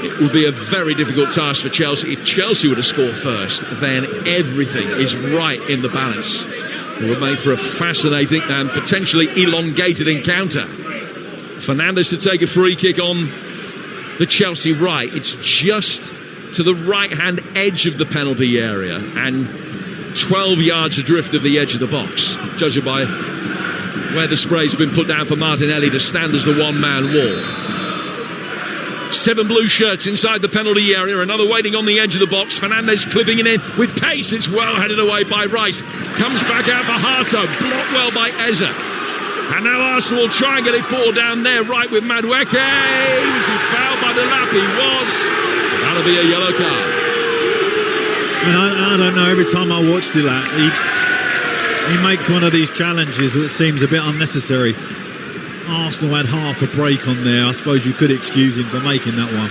it would be a very difficult task for Chelsea. If Chelsea were to score first, then everything is right in the balance. It would make for a fascinating and potentially elongated encounter. Fernandez to take a free kick on the Chelsea right. It's just to the right-hand edge of the penalty area and 12 yards adrift of the edge of the box, judging by where the spray's been put down for Martinelli to stand as the one-man wall. 7 blue shirts inside the penalty area, another waiting on the edge of the box. Fernandez clipping it in with pace. It's well headed away by Rice. Comes back out for Harto, blocked well by Eze. And now Arsenal will try and get it forward down there, right with Madueke. Was he fouled by the lap? He was. That'll be a yellow card. And I don't know, every time I watch Delap, he makes one of these challenges that seems a bit unnecessary. Arsenal had half a break on there. I suppose you could excuse him for making that one.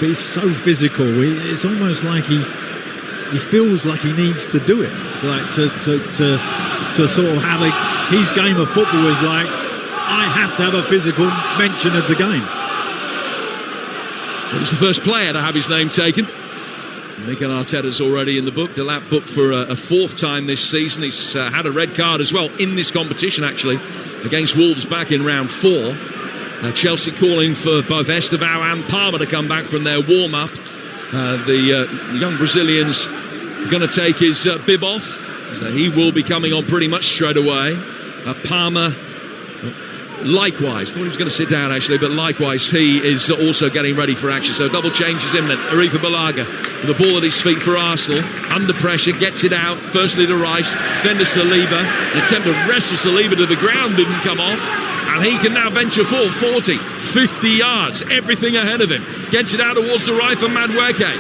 but he's so physical. It's almost like he feels like he needs to do it, like to sort of have his game of football is like, I have to have a physical mention of the game. Well, he's the first player to have his name taken. Mikel Arteta's already in the book. Delap booked for a fourth time this season. He's had a red card as well in this competition, actually, against Wolves back in round 4. Chelsea calling for both Estevao and Palmer to come back from their warm-up. The young Brazilian's going to take his bib off, so he will be coming on pretty much straight away. Palmer, likewise, thought he was going to sit down actually, but likewise he is also getting ready for action. So double change is imminent. Arifa Balaga with the ball at his feet for Arsenal, under pressure, gets it out, firstly to Rice, then to Saliba. An attempt to wrestle Saliba to the ground didn't come off, and he can now venture forward 40, 50 yards, everything ahead of him. Gets it out towards the right for Madueke.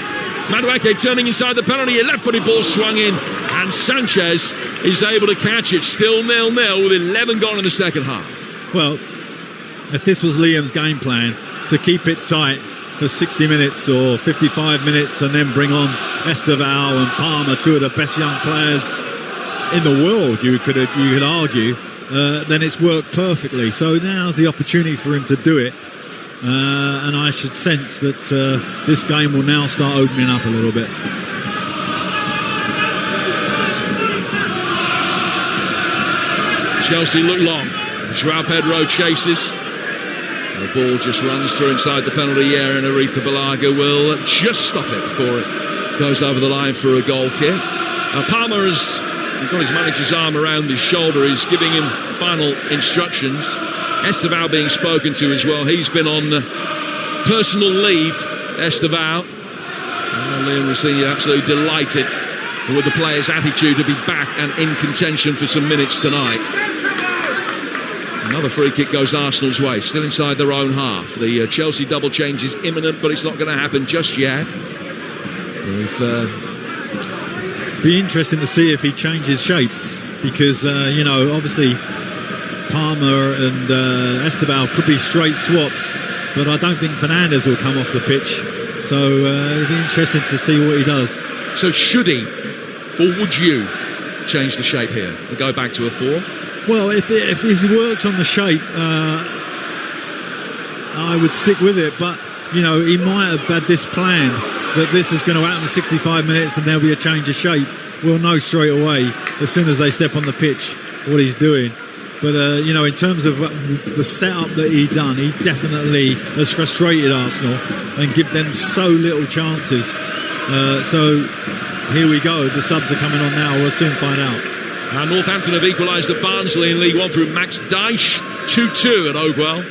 Madueke turning inside the penalty, a left-footed ball swung in, and Sanchez is able to catch it. Still 0-0 with 11 gone in the second half. Well, if this was Liam's game plan, to keep it tight for 60 minutes or 55 minutes and then bring on Estevao and Palmer, two of the best young players in the world, you could argue, then it's worked perfectly. So now's the opportunity for him to do it. And I should sense that this game will now start opening up a little bit. Chelsea look long. Joao Pedro chases. The ball just runs through inside the penalty area, and Arifa Balaga will just stop it before it goes over the line for a goal kick. Palmer has got his manager's arm around his shoulder. He's giving him final instructions. Estevao being spoken to as well. He's been on personal leave, Estevao. Liam Rossini absolutely delighted with the players' attitude to be back and in contention for some minutes tonight. Another free kick goes Arsenal's way, still inside their own half. The Chelsea double change is imminent, but it's not going to happen just yet. Be interesting to see if he changes shape, because obviously Palmer and Estevao could be straight swaps, but I don't think Fernandes will come off the pitch. So it'll be interesting to see what he does. So should he, or would you, change the shape here and go back to a 4? Well, if he works on the shape, I would stick with it. But, he might have had this planned, that this was going to happen in 65 minutes and there'll be a change of shape. We'll know straight away, as soon as they step on the pitch, what he's doing. But, in terms of the setup that he done, he definitely has frustrated Arsenal and give them so little chances. So here we go. The subs are coming on now. We'll soon find out. Northampton have equalised at Barnsley in League One through Max Dyche, 2-2 at Oakwell.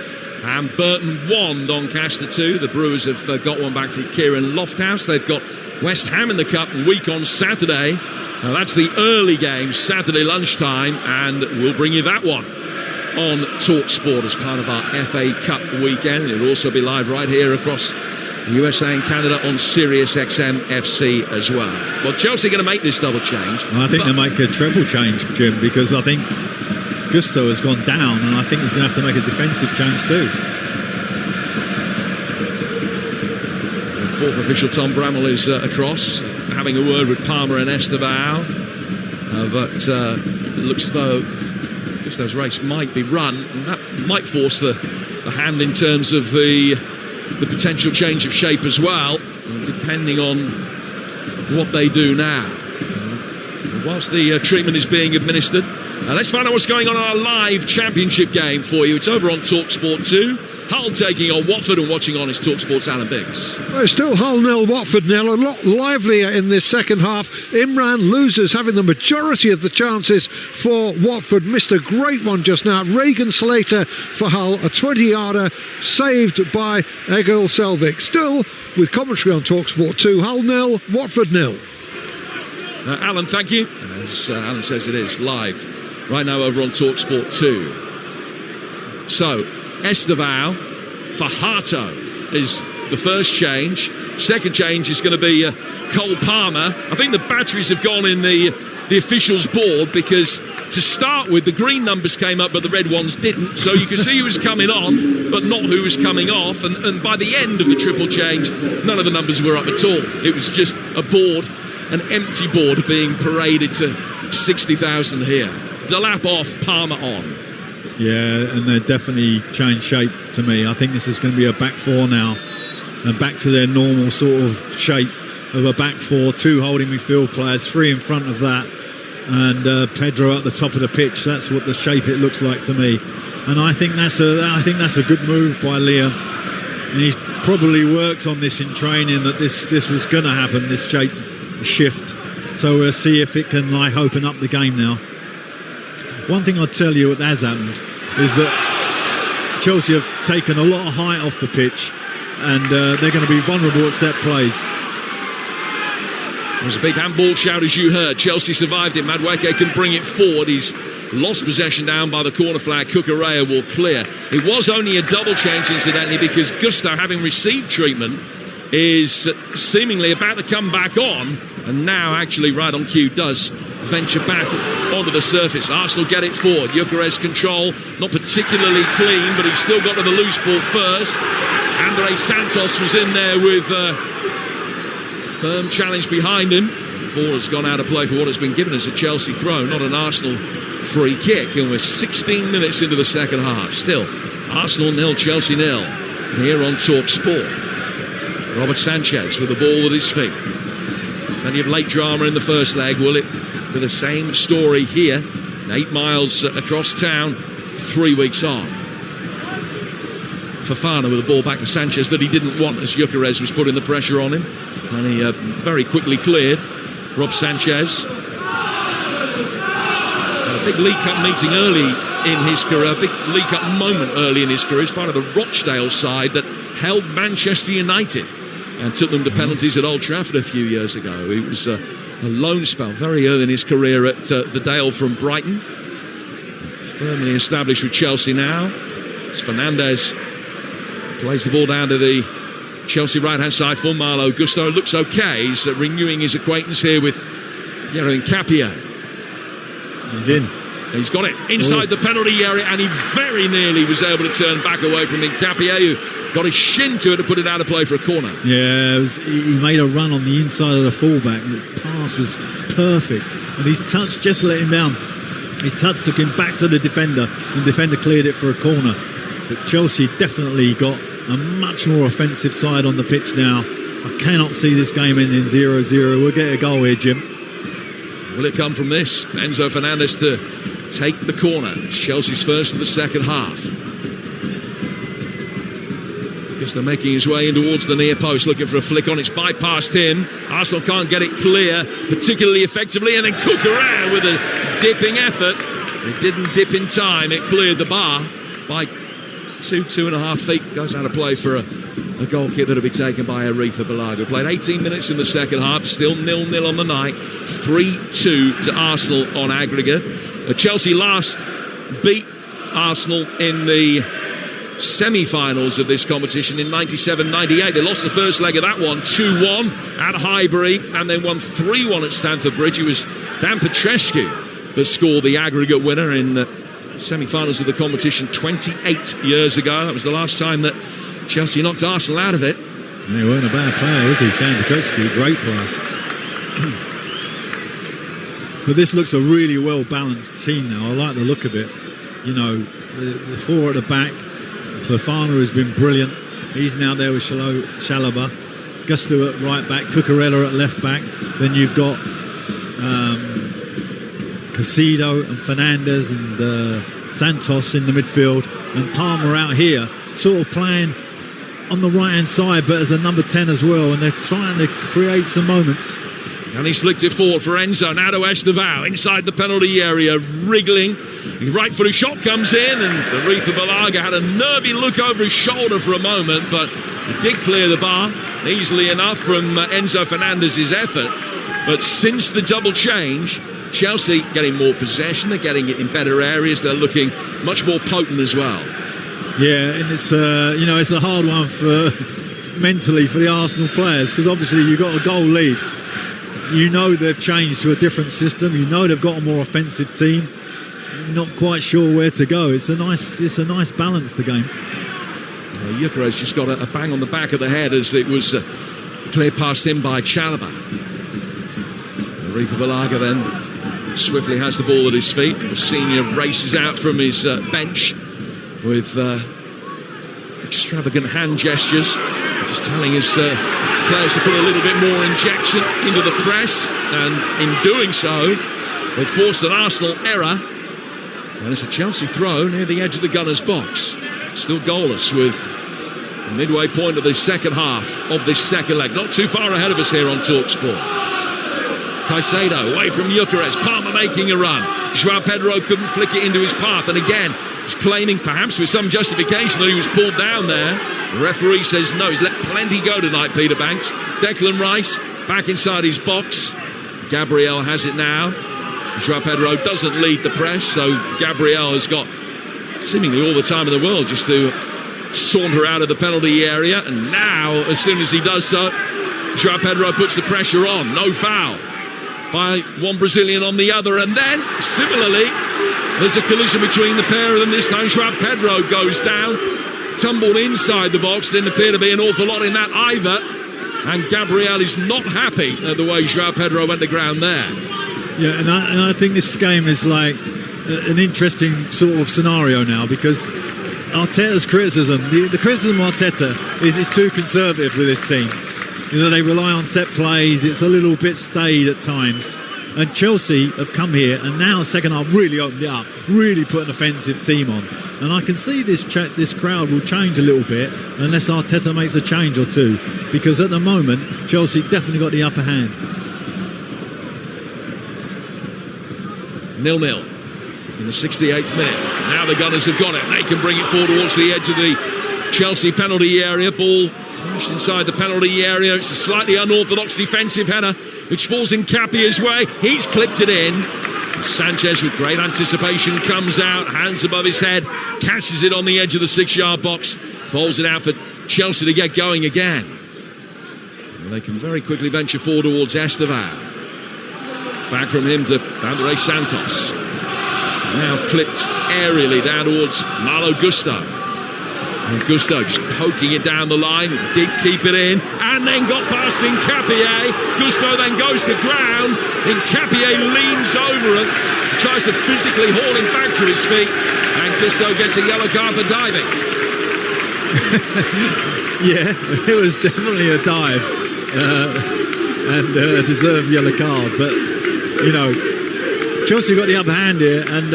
And Burton 1, Doncaster 2. The Brewers have got one back through Kieran Lofthouse. They've got West Ham in the Cup week on Saturday. That's the early game, Saturday lunchtime, and we'll bring you that one on Talksport as part of our FA Cup weekend. It'll also be live right here across the USA and Canada on Sirius XM FC as well. Well, Chelsea are going to make this double change. I think they'll make a treble change, Jim, because I think Gusto has gone down, and I think he's going to have to make a defensive change too. And fourth official Tom Bramall is across, having a word with Palmer and Estevao. But it looks as though Gusto's race might be run, and that might force the hand in terms of the potential change of shape as well, depending on what they do now. Whilst the treatment is being administered, let's find out what's going on in our live championship game for you. It's over on Talksport 2. Hull taking on Watford, and watching on is Talksport's Alan Biggs. Well, still Hull 0, Watford 0. A lot livelier in this second half. Imran losers having the majority of the chances for Watford. Missed a great one just now. Regan Slater for Hull, a 20-yarder saved by Egil Selvik. Still with commentary on Talksport 2. Hull 0, Watford 0. Alan, thank you. As Alan says, it is live right now over on Talksport 2. So, Estevao for Hato is the first change. Second change is going to be Cole Palmer. I think the batteries have gone in the officials' board, because to start with, the green numbers came up but the red ones didn't, so you could see who was coming on but not who was coming off, and by the end of the triple change, none of the numbers were up at all. It was just a board, an empty board, being paraded to 60,000 here. Delap off, Palmer on. Yeah, and they definitely changed shape to me. I think this is going to be a back four now, and back to their normal sort of shape of a back four, 2 holding midfield players, 3 in front of that, and Pedro at the top of the pitch. That's what the shape it looks like to me, and I think that's a good move by Liam. And he's probably worked on this in training, that this was going to happen, this shape shift. So we'll see if it can open up the game now. One thing I'll tell you what has happened is that Chelsea have taken a lot of height off the pitch, and they're going to be vulnerable at set plays. There was a big handball shout, as you heard. Chelsea survived it. Madueke can bring it forward. He's lost possession down by the corner flag. Cucurella will clear. It was only a double change, incidentally, because Gusto, having received treatment, is seemingly about to come back on, and now actually right on cue does venture back onto the surface. Arsenal get it forward. Gyökeres control, not particularly clean, but he's still got to the loose ball first. Andre Santos was in there with firm challenge behind him. The ball has gone out of play for what has been given as a Chelsea throw, not an Arsenal free kick, and we're 16 minutes into the second half. Still, Arsenal 0, Chelsea 0 here on Talksport. Robert Sanchez with the ball at his feet. Plenty of late drama in the first leg. Will it be the same story here? 8 miles across town, 3 weeks on. Fofana with the ball back to Sanchez that he didn't want, as Gyökeres was putting the pressure on him, and he very quickly cleared. Rob Sanchez had a big League Cup meeting early in his career, a big League Cup moment early in his career. He's part of the Rochdale side that held Manchester United and took them to penalties at Old Trafford a few years ago. He was a loan spell very early in his career at the Dale from Brighton. Firmly established with Chelsea now. It's Fernandez plays the ball down to the Chelsea right-hand side for Marlo. Gusto looks okay. He's renewing his acquaintance here with Piero Incapia. He's in. He's got it inside the penalty area, and he very nearly was able to turn back away from Incapia, who got his shin to it to put it out of play for a corner. Yeah, he made a run on the inside of the fullback. The pass was perfect, and his touch just let him down. His touch took him back to the defender, and the defender cleared it for a corner. But Chelsea definitely got a much more offensive side on the pitch now. I cannot see this game ending 0-0. We'll get a goal here, Jim. Will it come from this? Enzo Fernandez to take the corner. Chelsea's first of the second half. Gusto making his way in towards the near post, looking for a flick on. It's bypassed him. Arsenal can't get it clear particularly effectively, and then Cucurella with a dipping effort. It didn't dip in time. It cleared the bar by 2.5 feet. Goes out of play for a goal kick that'll be taken by Aretha Balaga. Played 18 minutes in the second half, still 0-0 on the night. 3-2 to Arsenal on aggregate. Chelsea last beat Arsenal in the semi-finals of this competition in 97-98. They lost the first leg of that one 2-1 at Highbury, and then won 3-1 at Stamford Bridge. It was Dan Petrescu that scored the aggregate winner in semi-finals of the competition 28 years ago. That was the last time that Chelsea knocked Arsenal out of it. He weren't a bad player, was he? Dan Petrescu, great player. But this looks a really well-balanced team now. I like the look of it. You know, the four at the back. Fofana has been brilliant. He's now there with Chalobah. Gusto at right back. Cucurella at left back. Then you've got Casido and Fernandez and Santos in the midfield, and Palmer out here, sort of playing on the right hand side, but as a number 10 as well, and they're trying to create some moments. And he's flicked it forward for Enzo. Now to Estevao inside the penalty area, wriggling. The right-footed shot comes in, and Aretha Balaga had a nervy look over his shoulder for a moment, but he did clear the bar easily enough from Enzo Fernandez's effort. But since the double change, Chelsea getting more possession, they're getting it in better areas, they're looking much more potent as well. Yeah, and it's it's a hard one for mentally for the Arsenal players, because obviously you've got a goal lead. You know they've changed to a different system. You know they've got a more offensive team. You're not quite sure where to go. It's a nice balance, the game. Gyökeres just got a bang on the back of the head as it was cleared past him by Chalobah. Rifa Balaga then swiftly has the ball at his feet. The senior races out from his bench with extravagant hand gestures, just telling his players to put a little bit more injection into the press, and in doing so they forced an Arsenal error, and it's a Chelsea throw near the edge of the Gunners' box. Still goalless with the midway point of the second half of this second leg. Not too far ahead of us here on Talksport. Caicedo away from Gyökeres, Palmer making a run. João Pedro couldn't flick it into his path, and again he's claiming, perhaps with some justification, that he was pulled down there. The referee says no, he's let plenty go tonight, Peter Banks. Declan Rice back inside his box. Gabriel has it now. João Pedro doesn't lead the press, so Gabriel has got seemingly all the time in the world just to saunter out of the penalty area, and now as soon as he does so, João Pedro puts the pressure on. No foul by one Brazilian on the other, and then similarly there's a collision between the pair of them. This time João Pedro goes down, tumbled inside the box. Didn't appear to be an awful lot in that either, and Gabriel is not happy at the way João Pedro went to ground there. Yeah, and I think this game is like an interesting sort of scenario now, because Arteta's criticism, the criticism of Arteta is it's too conservative with this team. You know, they rely on set plays, it's a little bit staid at times. And Chelsea have come here and now second half really opened it up, really put an offensive team on. And I can see this crowd will change a little bit unless Arteta makes a change or two, because at the moment Chelsea definitely got the upper hand. 0-0 in the 68th minute. Now the Gunners have got it. They can bring it forward towards the edge of the Chelsea penalty area. Ball thrashed inside the penalty area. It's a slightly unorthodox defensive header which falls in Capia's way. He's clipped it in. Sanchez with great anticipation comes out, hands above his head, catches it on the edge of the 6-yard box, bowls it out for Chelsea to get going again. And they can very quickly venture forward towards Estevan. Back from him to Andre Santos. Now clipped aerially down towards Malo Gusto. And Gusto just poking it down the line. Did keep it in, and then got past Nkapie. Gusto then goes to ground. Nkapie leans over and tries to physically haul him back to his feet. And Gusto gets a yellow card for diving. Yeah, it was definitely a dive. And a deserved yellow card. But, you know, Chelsea got the upper hand here, and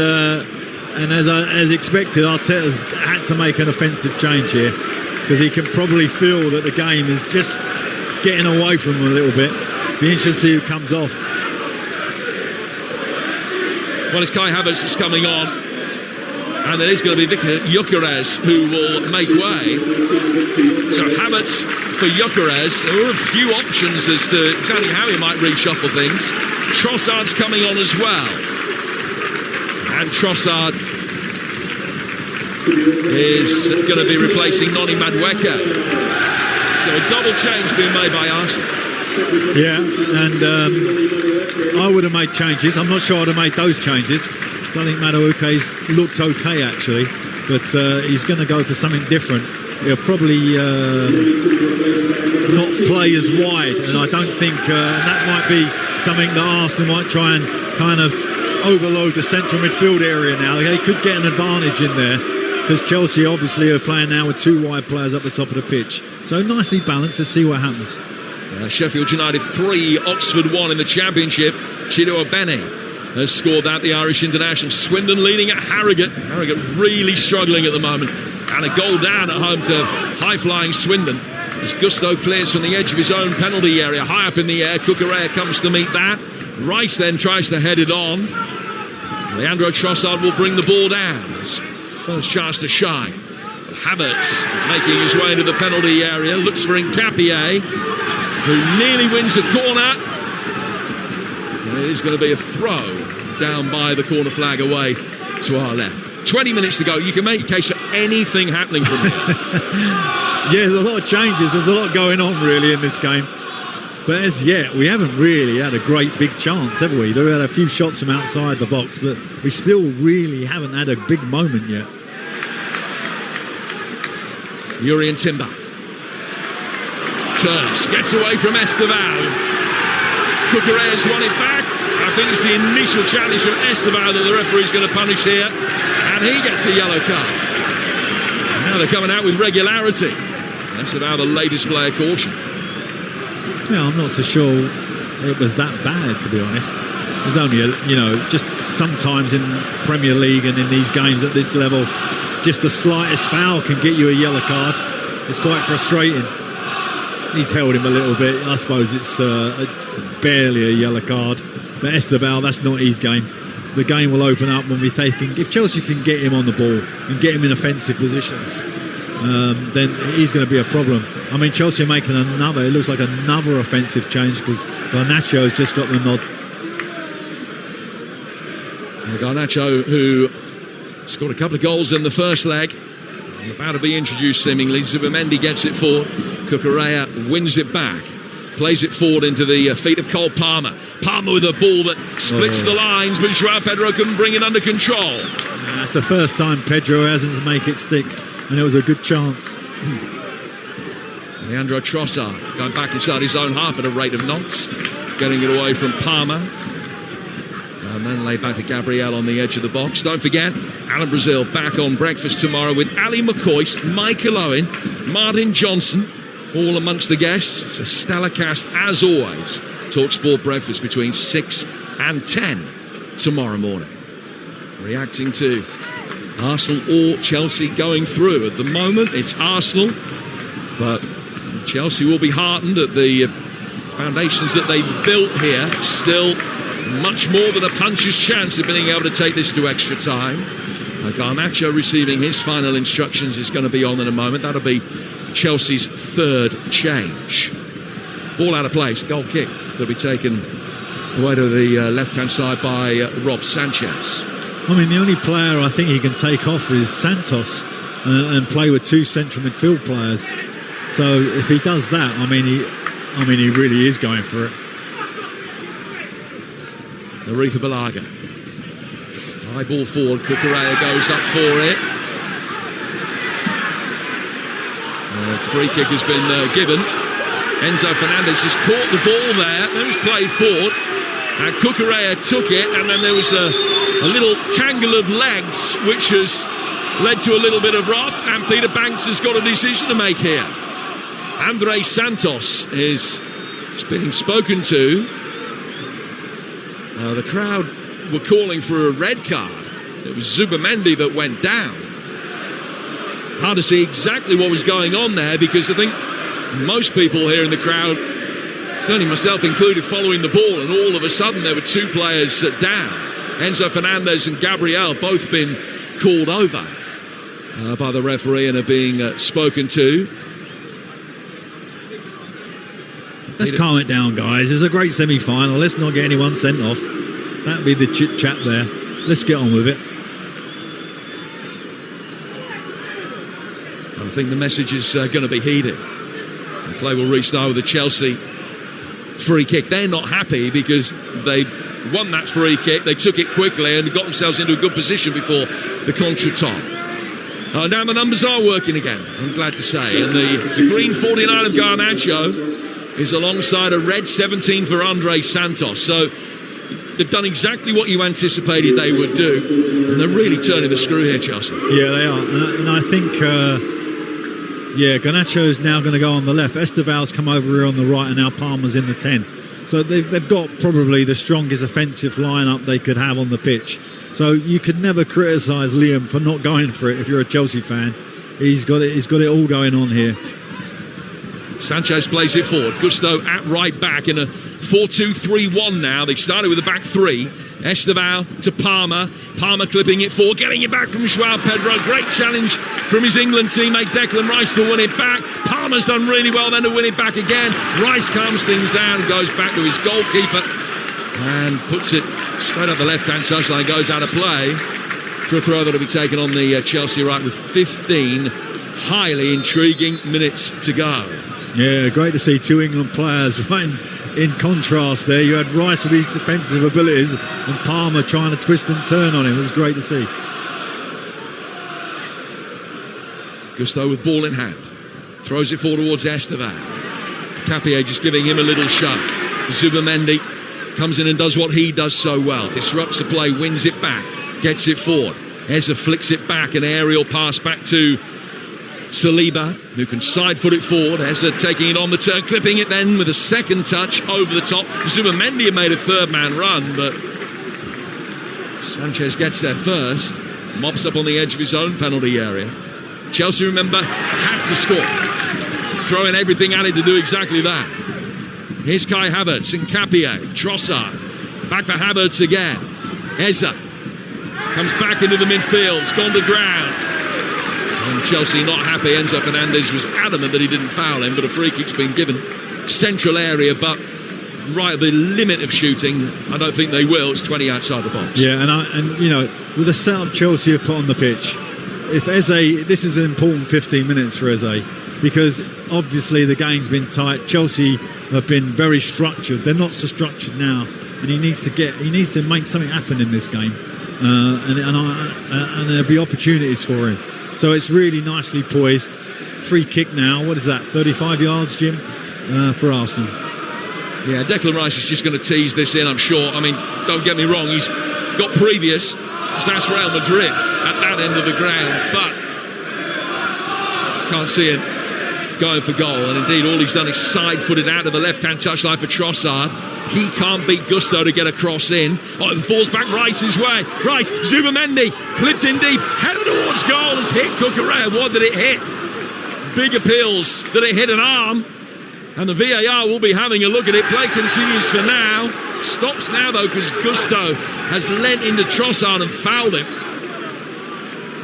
as expected, Arteta's had to make an offensive change here, because he can probably feel that the game is just getting away from him a little bit. Be interested to see who comes off. Well, it's Kai Havertz that's coming on, and it is going to be Victor Gyökeres who will make way. So Havertz for Gyökeres. There were a few options as to exactly how he might reshuffle things. Trossard's coming on as well, and Trossard is going to be replacing Noni Madueke. So a double change being made by Arsenal. Yeah, and I would have made changes. I'm not sure I'd have made those changes. So I think Madueke's looked okay actually, but he's going to go for something different. He'll probably not play as wide, and I don't think that might be something that Arsenal might try and kind of overload the central midfield area now. They could get an advantage in there, because Chelsea obviously are playing now with two wide players up the top of the pitch. So nicely balanced. Let's see what happens. Sheffield United 3, Oxford 1 in the Championship. Chido Obene has scored that, the Irish international. Swindon leading at Harrogate. Harrogate really struggling at the moment. And a goal down at home to high-flying Swindon, as Gusto clears from the edge of his own penalty area, high up in the air. Cucurella comes to meet that. Rice then tries to head it on. Leandro Trossard will bring the ball down. His first chance to shine. But Havertz making his way into the penalty area, looks for Nkapie, who nearly wins a corner. And it is going to be a throw down by the corner flag away to our left. 20 minutes to go. You can make a case for anything happening from here. Yeah, there's a lot of changes. There's a lot going on really in this game. But as yet, we haven't really had a great big chance, have we? We've had a few shots from outside the box, but we still really haven't had a big moment yet. Urian Timber turns, gets away from Esteval. Cucurella's won it back. I think it's the initial challenge from Esteval that the referee's going to punish here, and he gets a yellow card. And now they're coming out with regularity. Esteval, the latest player caution. Yeah, I'm not so sure it was that bad, to be honest. There's only, just sometimes in Premier League and in these games at this level, just the slightest foul can get you a yellow card. It's quite frustrating. He's held him a little bit. I suppose it's barely a yellow card. But Esteval, that's not his game. The game will open up when if Chelsea can get him on the ball and get him in offensive positions, then he's going to be a problem. I mean, Chelsea are making it looks like another offensive change because Garnacho has just got the nod. Garnacho, who scored a couple of goals in the first leg, about to be introduced seemingly. Zubimendi gets it forward. Cucurella wins it back. Plays it forward into the feet of Cole Palmer. Palmer with a ball that splits the lines, but Joao Pedro couldn't bring it under control. That's the first time Pedro hasn't made it stick, and it was a good chance. Leandro Trossard going back inside his own half at a rate of knots, getting it away from Palmer. And then laid back to Gabriel on the edge of the box. Don't forget, Alan Brazil back on breakfast tomorrow with Ali McCoist, Michael Owen, Martin Johnson, all amongst the guests. It's a stellar cast as always. Talksport breakfast between 6 and 10 tomorrow morning. Reacting to Arsenal or Chelsea going through. At the moment, it's Arsenal, but Chelsea will be heartened at the foundations that they built here. Still much more than a puncher's chance of being able to take this to extra time. Garnacho receiving his final instructions is going to be on in a moment. That'll be Chelsea's third change. Ball out of place, goal kick. Will be taken away to the left-hand side by Rob Sanchez. I mean, the only player I think he can take off is Santos and play with two central midfield players. So if he does that, he really is going for it. Arifa Balaga. High ball forward. Cucurella goes up for it. Free kick has been given. Enzo Fernandez has caught the ball there. It was played forward. And Cucurella took it, and then there was a little tangle of legs, which has led to a little bit of wrath. And Peter Banks has got a decision to make here. Andre Santos is being spoken to. The crowd were calling for a red card. It was Zubimendi that went down. Hard to see exactly what was going on there, because I think most people here in the crowd, certainly myself included, following the ball, and all of a sudden there were two players down. Enzo Fernandez and Gabriel both been called over by the referee and are being spoken to. Let's calm it down, guys. It's a great semi-final. Let's not get anyone sent off. That'd be the chit-chat there. Let's get on with it. I think the message is going to be heeded. The play will restart with the Chelsea free kick. They're not happy because they won that free kick. They took it quickly and got themselves into a good position before the contretemps. Now the numbers are working again, I'm glad to say. And the green 49 of Garnacho is alongside a red 17 for Andre Santos. So they've done exactly what you anticipated they would do. And they're really turning the screw here, Chelsea. Yeah, they are. And I think, Garnacho is now going to go on the left. Esteval's come over here on the right, and now Palmer's in the 10. So they've got probably the strongest offensive lineup they could have on the pitch. So you could never criticise Liam for not going for it if you're a Chelsea fan. He's got it all going on here. Sanchez plays it forward. Gusto at right back in a 4-2-3-1 now. They started with a back three. Esteval to Palmer. Palmer clipping it forward, getting it back from Joao Pedro. Great challenge from his England teammate Declan Rice to win it back. Palmer's done really well then to win it back again. Rice calms things down and goes back to his goalkeeper and puts it straight up the left-hand touchline. Goes out of play for a throw that will be taken on the Chelsea right with 15 highly intriguing minutes to go. Yeah, great to see two England players right in contrast there. You had Rice with his defensive abilities and Palmer trying to twist and turn on him. It was great to see. Gusto with ball in hand. Throws it forward towards Estevan. Capier just giving him a little shove. Zubamendi comes in and does what he does so well. Disrupts the play, wins it back, gets it forward. Eza flicks it back, an aerial pass back to Saliba, who can side foot it forward. Eza taking it on the turn, clipping it then with a second touch over the top. Zubamendi had made a third man run, but Sanchez gets there first. Mops up on the edge of his own penalty area. Chelsea, remember, have to score. Throwing everything at it to do exactly that. Here's Kai Havertz and Capier. Trossard. Back for Havertz again. Eza comes back into the midfield. It's gone to ground. And Chelsea not happy. Enzo Fernandez was adamant that he didn't foul him, but a free kick's been given. Central area, but right at the limit of shooting. I don't think they will. It's 20 outside the box. Yeah, and you know, with the setup Chelsea have put on the pitch, if Eze, this is an important 15 minutes for Eze, because obviously the game's been tight. Chelsea have been very structured. They're not so structured now, and he needs to make something happen in this game, and there'll be opportunities for him. So it's really nicely poised. Free kick now. What is that? 35 yards, Jim, for Arsenal. Yeah, Declan Rice is just going to tease this in, I'm sure. I mean, don't get me wrong, he's got previous. That's Real Madrid at that end of the ground, but can't see it going for goal. And indeed, all he's done is side-footed out of the left-hand touchline for Trossard. He can't beat Gusto to get a cross in. Oh, it falls back Rice's way. Rice, Zubamendi, clipped in deep, headed towards goal. Has hit Cucurella. What did it hit? Big appeals that it hit an arm. And the VAR will be having a look at it. Play continues for now. Stops now, though, because Gusto has lent into Trossard and fouled him.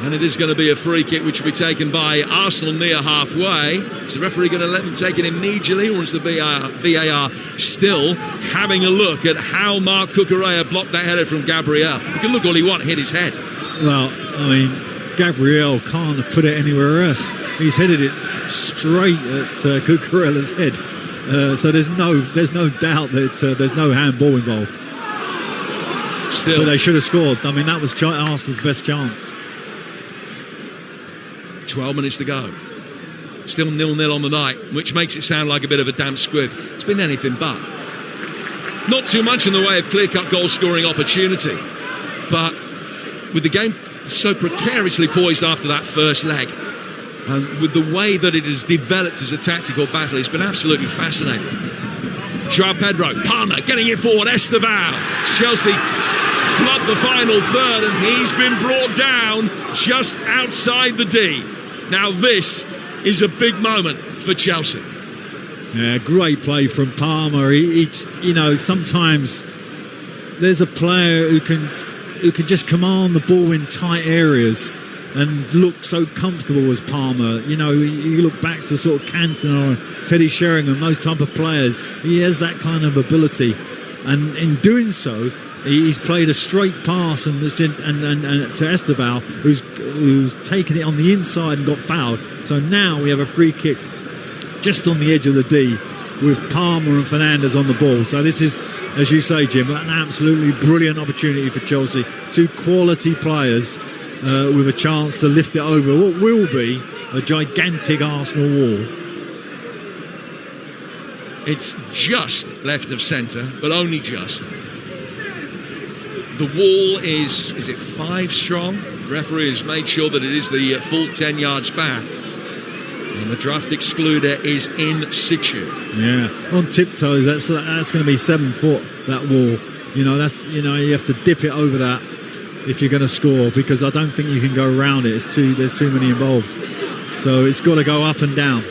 And it is going to be a free kick, which will be taken by Arsenal near halfway. Is the referee going to let them take it immediately, or is the VAR still having a look at how Marc Cucurella blocked that header from Gabriel? You can look all he wants, hit his head. Well, I mean, Gabriel can't have put it anywhere else. He's headed it straight at Cucurella's head. So there's no doubt that there's no handball involved. Still, but they should have scored. I mean, that was Arsenal's best chance. 12 minutes to go. Still 0-0 on the night, which makes it sound like a bit of a damp squib. It's been anything but. Not too much in the way of clear-cut goal-scoring opportunity, but with the game so precariously poised after that first leg, and with the way that it has developed as a tactical battle, it's been absolutely fascinating. Joao Pedro, Palmer getting it forward, Esteban. Chelsea flood the final third, and he's been brought down just outside the D. Now this is a big moment for Chelsea. Yeah, great play from Palmer. He you know, sometimes there's a player who can just command the ball in tight areas and look so comfortable as Palmer. You know, you look back to sort of Cantona or Teddy Sheringham, those type of players. He has that kind of ability, and in doing so, he's played a straight pass and to Esteban, who's taken it on the inside and got fouled. So now we have a free kick just on the edge of the D with Palmer and Fernandez on the ball. So this is, as you say, Jim, an absolutely brilliant opportunity for Chelsea. Two quality players with a chance to lift it over what will be a gigantic Arsenal wall. It's just left of centre, but only just. The wall is it 5 strong? The referee has made sure that it is the full 10 yards back. And the draft excluder is in situ. Yeah, on tiptoes, that's going to be 7 foot, that wall. You know, you have to dip it over that if you're going to score, because I don't think you can go around it. There's too many involved. So it's got to go up and down.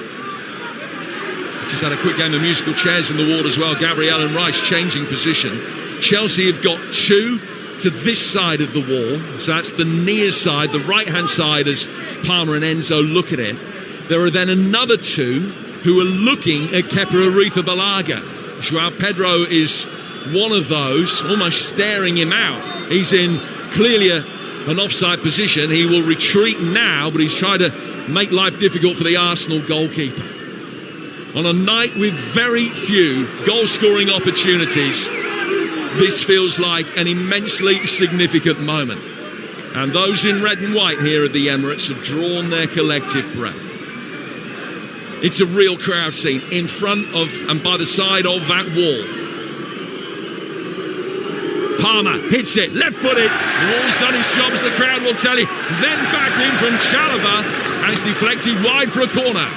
Just had a quick game of musical chairs in the wall as well. Gabriel and Rice changing position. Chelsea have got 2 to this side of the wall. So that's the near side, the right-hand side, as Palmer and Enzo look at it. There are then another 2 who are looking at Kepa Arrizabalaga. Joao Pedro is one of those, almost staring him out. He's in clearly a an offside position. He will retreat now, but he's trying to make life difficult for the Arsenal goalkeeper. On a night with very few goal-scoring opportunities, this feels like an immensely significant moment. And those in red and white here at the Emirates have drawn their collective breath. It's a real crowd scene in front of and by the side of that wall. Palmer hits it, left-footed. Wall's done his job, as the crowd will tell you. Then back in from Chalobah, and it's deflected wide for a corner.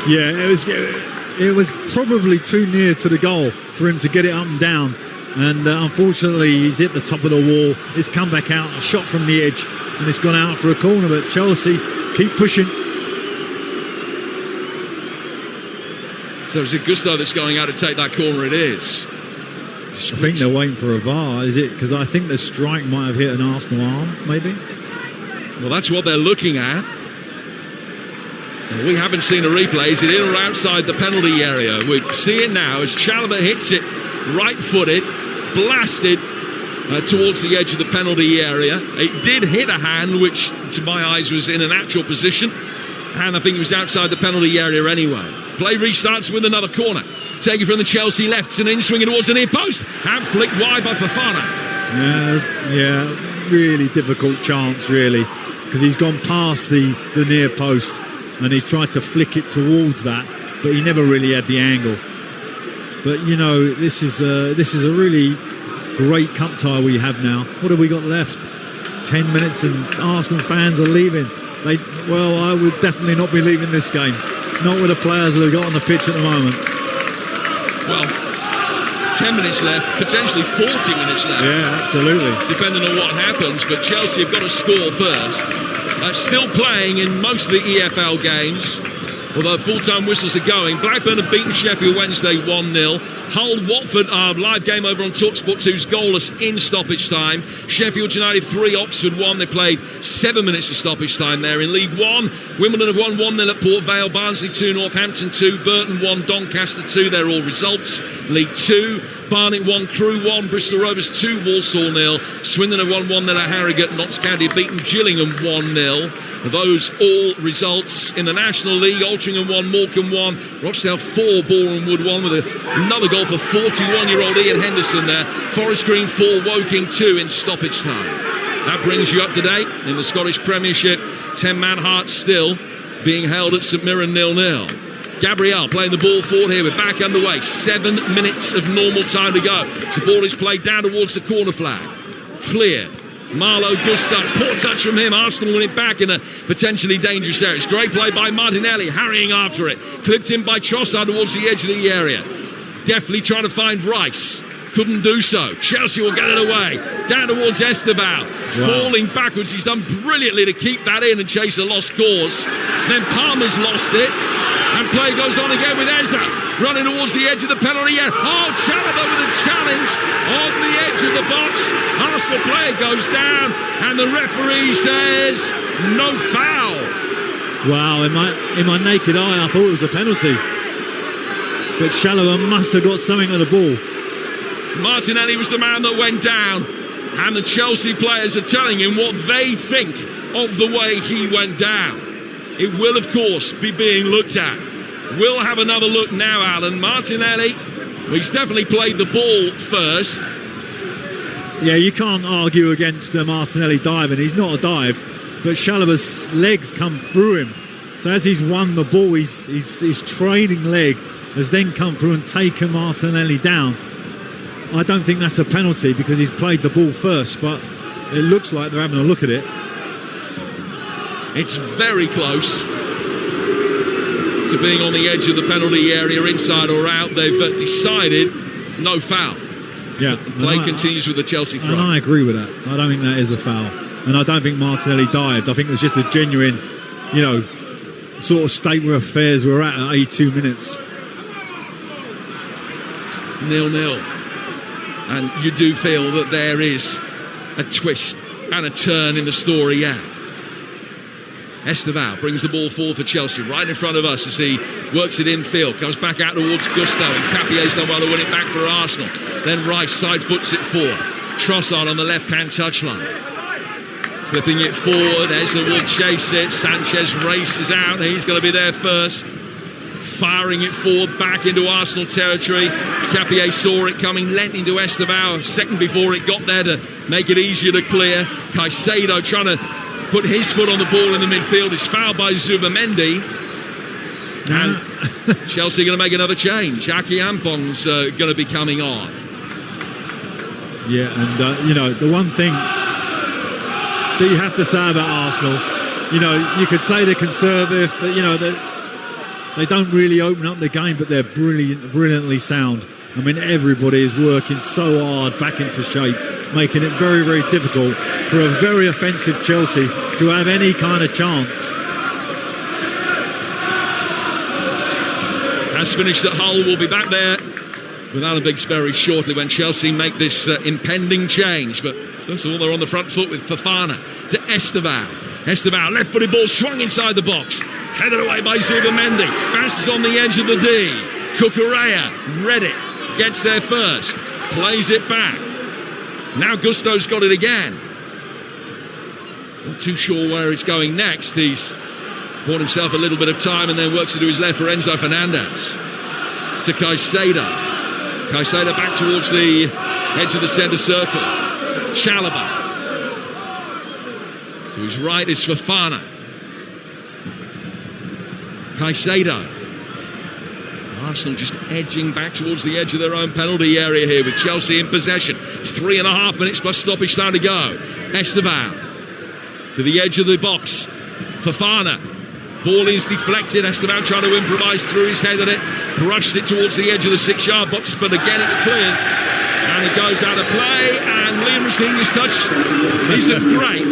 Yeah, it was probably too near to the goal for him to get it up and down. And unfortunately, he's hit the top of the wall. It's come back out, a shot from the edge, and it's gone out for a corner. But Chelsea keep pushing. So is it Gusto that's going out to take that corner? It is. I think they're waiting for a VAR. Is it? Because I think the strike might have hit an Arsenal arm, maybe. Well, that's what they're looking at. Well, we haven't seen a replay. Is it in or outside the penalty area? We see it now as Chalobah hits it right-footed, blasted towards the edge of the penalty area. It did hit a hand, which to my eyes was in an actual position, and I think it was outside the penalty area anyway. Play restarts with another corner. Taken from the Chelsea left, it's an in-swinging towards the near post, and flicked wide by Fofana. Yeah, really difficult chance, really, because he's gone past the near post, and he's tried to flick it towards that, but he never really had the angle. But you know, this is a really great cup tie we have now. What have we got left? 10 minutes, and Arsenal fans are leaving. I would definitely not be leaving this game. Not with the players that have got on the pitch at the moment. Well, 10 minutes left, potentially 40 minutes left. Yeah, absolutely. Depending on what happens, but Chelsea have got to score first. Still playing in most of the EFL games, although full-time whistles are going. Blackburn have beaten Sheffield Wednesday 1-0. Hull Watford are live game over on Talksport 2's goalless in stoppage time. Sheffield United 3, Oxford 1. They played 7 minutes of stoppage time there. In League 1, Wimbledon have won 1-0 at Port Vale, Barnsley 2, Northampton 2, Burton 1, Doncaster 2. They're all results. League 2, Barnet 1, Crewe 1, Bristol Rovers 2, Walsall 0. Swindon have won 1-0 at Harrogate. Notts County have beaten Gillingham 1-0. Those all results in the National League. Altrincham 1, Morecambe 1, Rochdale 4, Boreham Wood 1 with another goal for 41-year-old Ian Henderson there. Forest Green 4, Woking 2 in stoppage time. That brings you up to date in the Scottish Premiership. 10-man Hearts still being held at St Mirren 0-0. Gabriel playing the ball forward here. We're back underway. 7 minutes of normal time to go. The ball is played down towards the corner flag. Cleared. Marlo Gustav, poor touch from him. Arsenal win it back in a potentially dangerous area. It's great play by Martinelli, harrying after it. Clipped in by Trossard towards the edge of the area. Definitely trying to find Rice. Couldn't do so. Chelsea will get it away. Down towards Esteban. Wow. Falling backwards. He's done brilliantly to keep that in and chase a lost cause. Then Palmer's lost it. And play goes on again with Eza. Running towards the edge of the penalty area. Oh, Chalobah with a challenge on the edge of the box. Arsenal player goes down. And the referee says no foul. Wow, in my naked eye, I thought it was a penalty. But Chalobah must have got something on the ball. Martinelli was the man that went down, and the Chelsea players are telling him what they think of the way he went down. It will, of course, be being looked at. We'll have another look now, Alan. Martinelli, he's definitely played the ball first. Yeah, you can't argue against Martinelli diving. He's not dived, but Chalobah's legs come through him. So as he's won the ball, his trailing leg has then come through and taken Martinelli down. I don't think that's a penalty because he's played the ball first, but it looks like they're having a look at it. It's very close to being on the edge of the penalty area, inside or out. They've decided no foul. Yeah, play continues with the Chelsea throw. And I agree with that. I don't think that is a foul. And I don't think Martinelli dived. I think it was just a genuine, sort of state where affairs were at 82 minutes. 0-0. And you do feel that there is a twist and a turn in the story, yeah. Esteban brings the ball forward for Chelsea, right in front of us as he works it infield, comes back out towards Gusto, and Capier's done well to win it back for Arsenal. Then Rice side foots it forward. Trossard on the left-hand touchline. Flipping it forward, Ezra will chase it. Sanchez races out, he's going to be there first. Firing it forward back into Arsenal territory. Capier saw it coming, lent into Estevao a second before it got there to make it easier to clear. Caicedo trying to put his foot on the ball in the midfield is fouled by Zubamendi. And Chelsea going to make another change. Aki Ampong's going to be coming on. Yeah, and the one thing that you have to say about Arsenal, you could say they're conservative, but they don't really open up the game, but they're brilliantly sound. I mean, everybody is working so hard back into shape, making it very, very difficult for a very offensive Chelsea to have any kind of chance. Has finished at Hull, will be back there with Alan Biggs very shortly when Chelsea make this impending change. But first of all, they're on the front foot with Fofana to Estevao. Estevao, left-footed ball swung inside the box. Headed away by Zubamendi. Bounces on the edge of the D. Cucurella read it. Gets there first. Plays it back. Now Gusto's got it again. Not too sure where it's going next. He's bought himself a little bit of time and then works it to his left for Enzo Fernandez. To Caicedo. Caicedo back towards the edge of the centre circle. Chalobah. To his right is Fofana. Caicedo. Arsenal just edging back towards the edge of their own penalty area here with Chelsea in possession. 3.5 minutes plus stoppage time to go. Estevao to the edge of the box. Fofana. Ball is deflected. Estevao trying to improvise, threw his head at it, brushed it towards the edge of the 6-yard box, but again it's cleared. And it goes out of play, and Liam Rosenior's touch isn't great.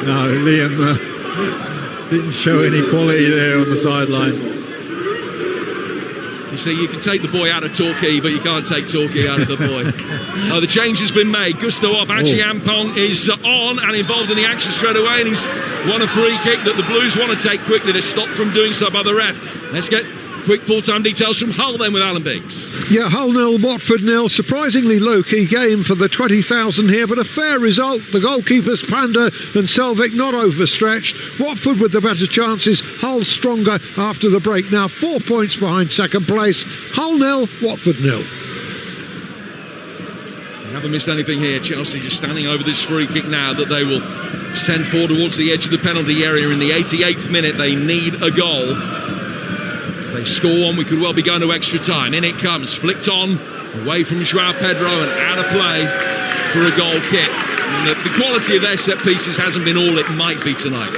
No, Liam didn't show any quality there on the sideline. You see, you can take the boy out of Torquay, but you can't take Torquay out of the boy. The change has been made. Gusto off. Archie Ampong is on and involved in the action straight away, and he's won a free kick that the Blues want to take quickly. They're stopped from doing so by the ref. Let's get quick full-time details from Hull then with Alan Biggs. Yeah, Hull 0, Watford 0. Surprisingly low-key game for the 20,000 here, but a fair result. The goalkeepers Panda and Selvik not overstretched. Watford with the better chances. Hull stronger after the break. Now 4 points behind second place. Hull 0, Watford 0. Haven't missed anything here. Chelsea just standing over this free kick now that they will send forward towards the edge of the penalty area in the 88th minute. They need a goal. They score one, we could well be going to extra time. In it comes, flicked on, away from João Pedro and out of play for a goal kick. And the quality of their set pieces hasn't been all it might be tonight.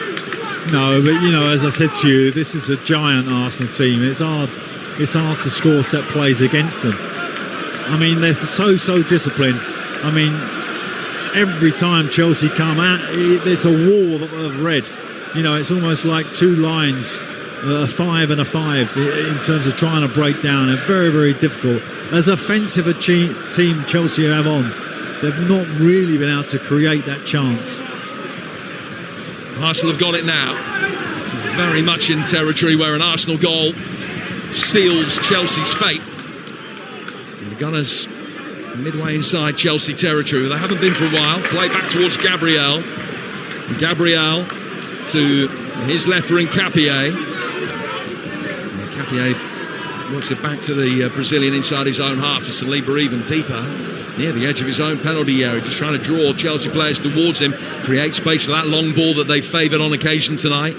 No, but as I said to you, this is a giant Arsenal team. It's hard to score set plays against them. I mean, they're so disciplined. I mean, every time Chelsea come out, there's a wall of red. It's almost like two lines. A 5 and a 5 in terms of trying to break down. And very, very difficult. As offensive a team Chelsea have on, they've not really been able to create that chance. Arsenal have got it now. Very much in territory where an Arsenal goal seals Chelsea's fate. And the Gunners midway inside Chelsea territory. They haven't been for a while. Play back towards Gabriel. Gabriel to his left for Capier. Capier works it back to the Brazilian inside his own half for Saliba even deeper near the edge of his own penalty area, just trying to draw Chelsea players towards him, create space for that long ball that they favoured on occasion tonight.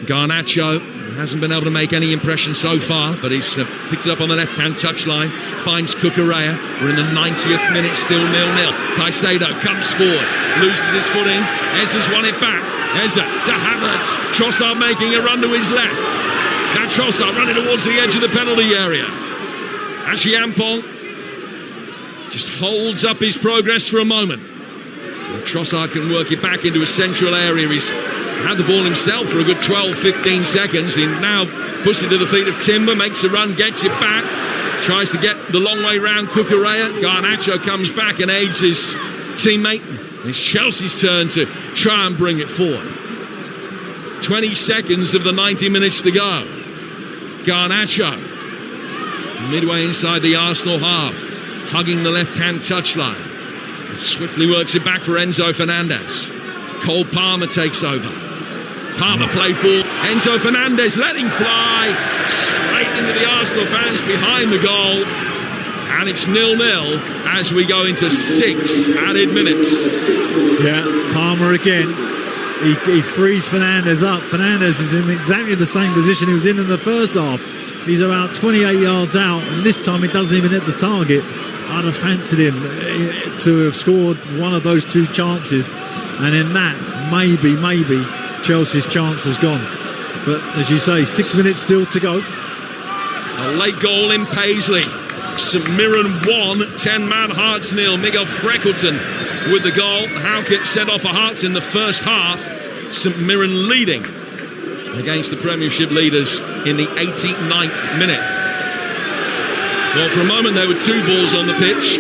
Garnacho hasn't been able to make any impression so far, but he's picked it up on the left-hand touchline, finds Cucurella. We're in the 90th minute, still 0-0. Caicedo comes forward, loses his footing. Ezra's won it back. Ezra to Havertz. Trossard making a run to his left. Now Trossard running towards the edge of the penalty area. Archie Ampong just holds up his progress for a moment. And Trossard can work it back into a central area. He's had the ball himself for a good 12-15 seconds. He now puts it to the feet of Timber, makes a run, gets it back, tries to get the long way round Cucurella. Garnacho comes back and aids his teammate. It's Chelsea's turn to try and bring it forward. 20 seconds of the 90 minutes to go. Garnacho midway inside the Arsenal half, hugging the left-hand touchline. Swiftly works it back for Enzo Fernandez. Cole Palmer takes over. Palmer play for Enzo Fernandez, letting fly straight into the Arsenal fans behind the goal. And it's 0-0 as we go into 6 added minutes. Yeah, Palmer again. He frees Fernandez up. Fernandez is in exactly the same position he was in the first half. He's about 28 yards out, and this time he doesn't even hit the target. I'd have fancied him to have scored one of those 2 chances, and in that, maybe Chelsea's chance has gone. But as you say, 6 minutes still to go. A late goal in Paisley. St Mirren 1, 10-man Hearts 0. Miguel Freckleton with the goal. Howkett set off for Hearts in the first half. St Mirren leading against the Premiership leaders in the 89th minute. Well, for a moment there were 2 balls on the pitch.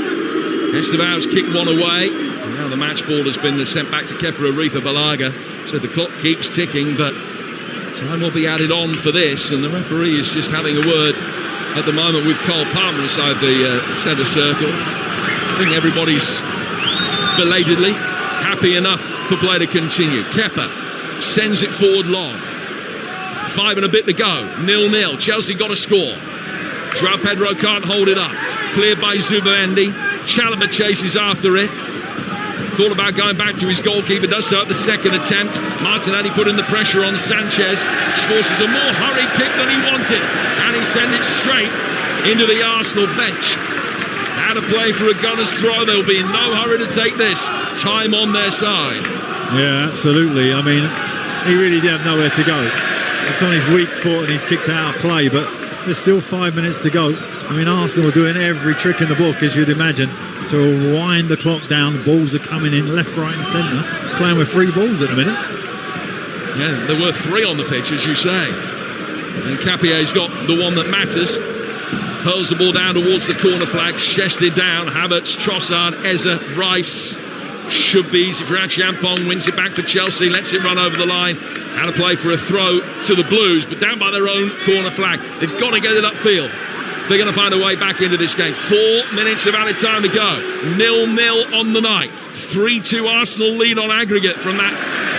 Estevao's kicked one away. Now the match ball has been sent back to Kepa Arrizabalaga. So the clock keeps ticking, but time will be added on for this. And the referee is just having a word at the moment with Cole Palmer inside the centre circle. I think everybody's belatedly happy enough for play to continue. Kepa sends it forward long. 5 and a bit to go. 0-0. Chelsea got a score. Joao Pedro can't hold it up. Cleared by Zubimendi. Chalobah chases after it. Thought about going back to his goalkeeper. Does so at the second attempt. Martinelli put in the pressure on Sanchez, which forces a more hurried kick than he wanted. And he sent it straight into the Arsenal bench. Out of play for a gunner's throw. They'll be in no hurry to take this. Time on their side. Yeah, absolutely. I mean, he really did have nowhere to go. It's on his weak foot and he's kicked out of play, but there's still 5 minutes to go. I mean, Arsenal are doing every trick in the book, as you'd imagine, to wind the clock down. The balls are coming in left, right and centre. Playing with 3 balls at the minute. Yeah, there were 3 on the pitch, as you say. And Capier's got the one that matters. Hurls the ball down towards the corner flag. Chested down. Havertz, Trossard, Eze, Rice. Should be easy for Achiampong. Wins it back for Chelsea. Lets it run over the line. Out of play for a throw to the Blues, but down by their own corner flag. They've got to get it upfield. They're going to find a way back into this game. 4 minutes of added time to go. 0-0 on the night. 3-2 Arsenal lead on aggregate from that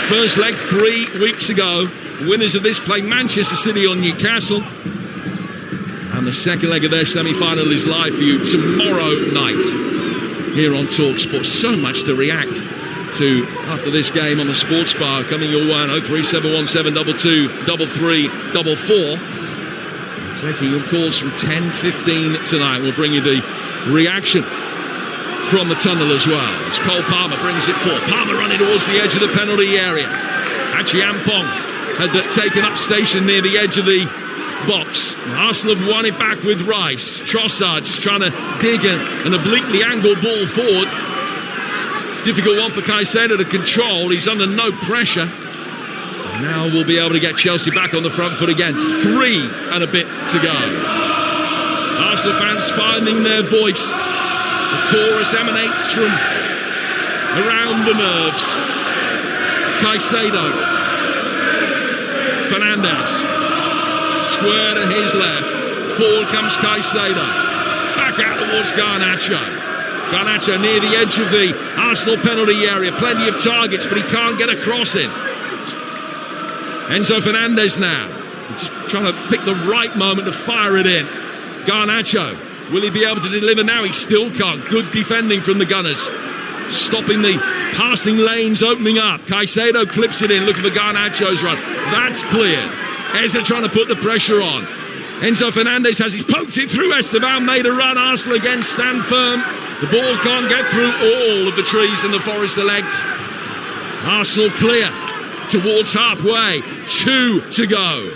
first leg 3 weeks ago. Winners of this play Manchester City on Newcastle. And the second leg of their semi-final is live for you tomorrow night here on Talksport. So much to react to after this game on the Sports Bar. Coming your way on 03717223344. Taking your calls from 10:15 tonight. We'll bring you the reaction from the tunnel as well. As Cole Palmer brings it forward. Palmer running towards the edge of the penalty area. Achiampong had taken up station near the edge of the box. Arsenal have won it back with Rice. Trossard just trying to dig an obliquely angled ball forward. Difficult one for Caicedo to control. He's under no pressure. Now we'll be able to get Chelsea back on the front foot again. 3 and a bit to go. Arsenal fans finding their voice. The chorus emanates from around the nerves. Caicedo. Fernandez. Square to his left. Forward comes Caicedo. Back out towards Garnacho. Garnacho near the edge of the Arsenal penalty area. Plenty of targets, but he can't get a cross in. Enzo Fernandez now. Just trying to pick the right moment to fire it in. Garnacho. Will he be able to deliver now? He still can't. Good defending from the Gunners. Stopping the passing lanes opening up. Caicedo clips it in, looking for Garnacho's run. That's cleared. Eze trying to put the pressure on. Enzo Fernandez has poked it through. Esteban made a run. Arsenal again stand firm. The ball can't get through all of the trees in the Forest of legs. Arsenal clear towards halfway. 2 to go.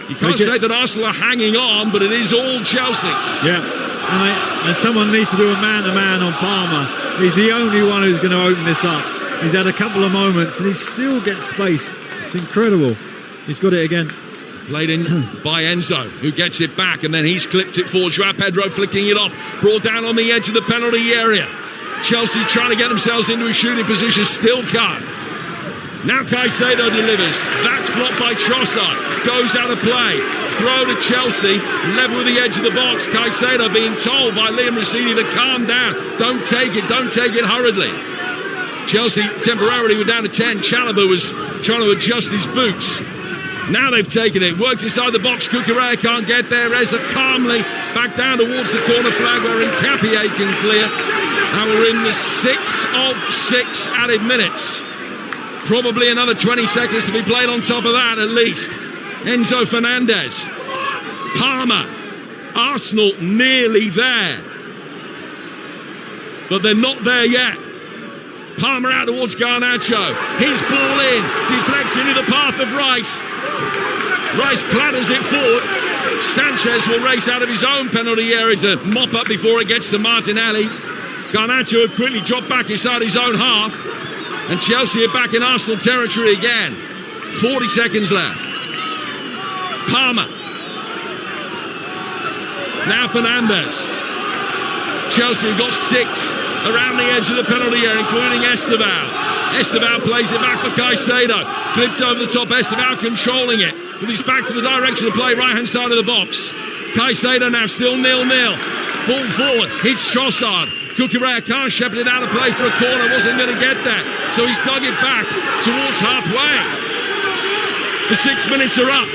You can't say that Arsenal are hanging on, but it is all Chelsea. Yeah, and someone needs to do a man-to-man on Palmer. He's the only one who's going to open this up. He's had a couple of moments and he still gets space. It's incredible. He's got it again. Played in by Enzo, who gets it back, and then he's clipped it for Joao Pedro, flicking it off. Brought down on the edge of the penalty area. Chelsea trying to get themselves into a shooting position, still can't. Now Caicedo delivers. That's blocked by Trossard. Goes out of play. Throw to Chelsea. Level with the edge of the box. Caicedo being told by Liam Rossini to calm down. Don't take it hurriedly. Chelsea temporarily were down to 10. Chalobah was trying to adjust his boots. Now they've taken it. Works inside the box. Cucurella can't get there. Reza calmly back down towards the corner flag where Nkapie can clear. And we're in the 6 of 6 added minutes. Probably another 20 seconds to be played on top of that at least. Enzo Fernandez. Palmer. Arsenal nearly there. But they're not there yet. Palmer out towards Garnacho. His ball in. Deflects into the path of Rice. Rice clatters it forward. Sanchez will race out of his own penalty area to mop up before it gets to Martinelli. Garnacho will quickly drop back inside his own half. And Chelsea are back in Arsenal territory again. 40 seconds left. Palmer. Now Fernandez. Chelsea have got 6 around the edge of the penalty area, including Esteval. Esteval plays it back for Caicedo. Clipped over the top. Esteval controlling it with his back to the direction of play, right-hand side of the box. Caicedo now still 0-0. Ball forward. Hits Trossard. Cucurella can't shepherd it out of play for a corner. Wasn't going to get there. So he's dug it back towards halfway. The 6 minutes are up.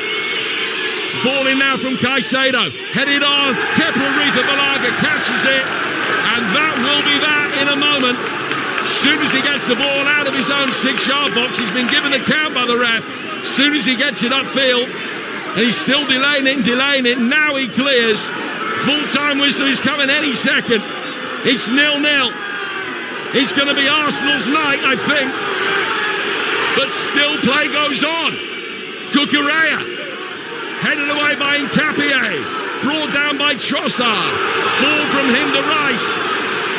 Ball in now from Caicedo. Headed on. Kepa Arrizabalaga catches it. And that will be that in a moment. As soon as he gets the ball out of his own 6-yard box, he's been given a count by the ref. As soon as he gets it upfield, and he's still delaying it. Now he clears. Full-time whistle is coming any second. It's 0-0. It's going to be Arsenal's night, I think. But still play goes on. Cucurella. Headed away by Nkapie. Brought down by Trossard. Forward from him to Rice.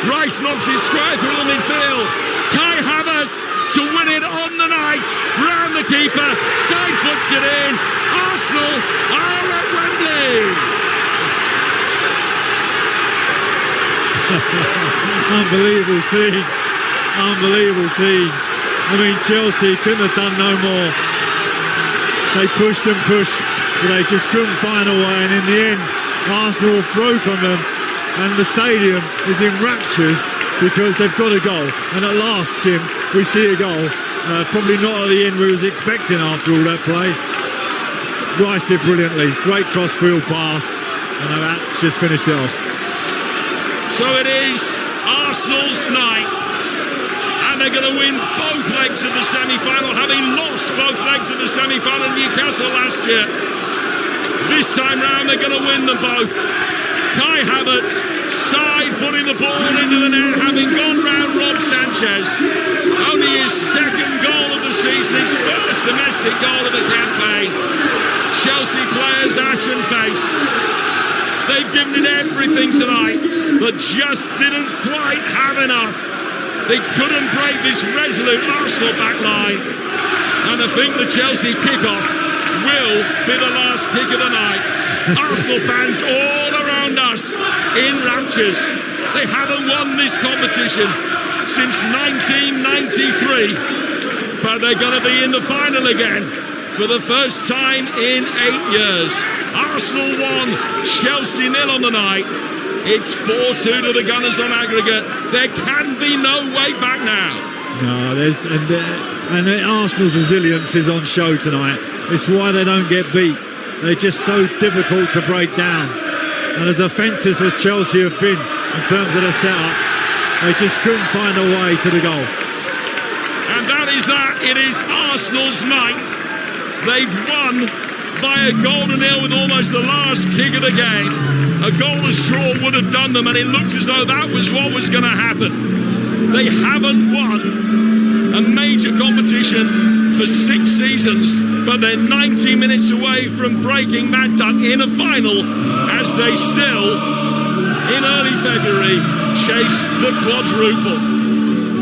Rice knocks his square through the midfield. Kai Havertz to win it on the night. Round the keeper. Side puts it in. Arsenal are at Wembley. Unbelievable scenes. Unbelievable scenes. I mean, Chelsea couldn't have done no more. They pushed and pushed, but they just couldn't find a way. And in the end, Arsenal broke on them. And the stadium is in raptures because they've got a goal. And at last, Jim, we see a goal. Probably not at the end we was expecting after all that play. Rice did brilliantly. Great cross-field pass. And that's just finished it off. So it is Arsenal's night, and they're going to win both legs of the semi-final, having lost both legs of the semi-final in Newcastle last year. This time round they're going to win them both. Kai Havertz side-footing the ball into the net, having gone round Rob Sanchez. Only his second goal of the season, his first domestic goal of the campaign. Chelsea players ashen-faced. They've given it everything tonight, but just didn't quite have enough. They couldn't break this resolute Arsenal back line. And I think the Chelsea kickoff will be the last kick of the night. Arsenal fans all around us in raptures. They haven't won this competition since 1993, but they're going to be in the final again for the first time in 8 years. Arsenal 1, Chelsea 0 on the night. It's 4-2 to the Gunners on aggregate. There can be no way back now. No, and Arsenal's resilience is on show tonight. It's why they don't get beat. They're just so difficult to break down. And as offensive as Chelsea have been in terms of the setup, they just couldn't find a way to the goal. And that is that. It is Arsenal's night. They've won by a goal to nil with almost the last kick of the game. A goalless draw would have done them, and it looks as though that was what was going to happen. They haven't won a major competition for 6 seasons, but they're 90 minutes away from breaking that duck in a final as they still, in early February, chase the quadruple.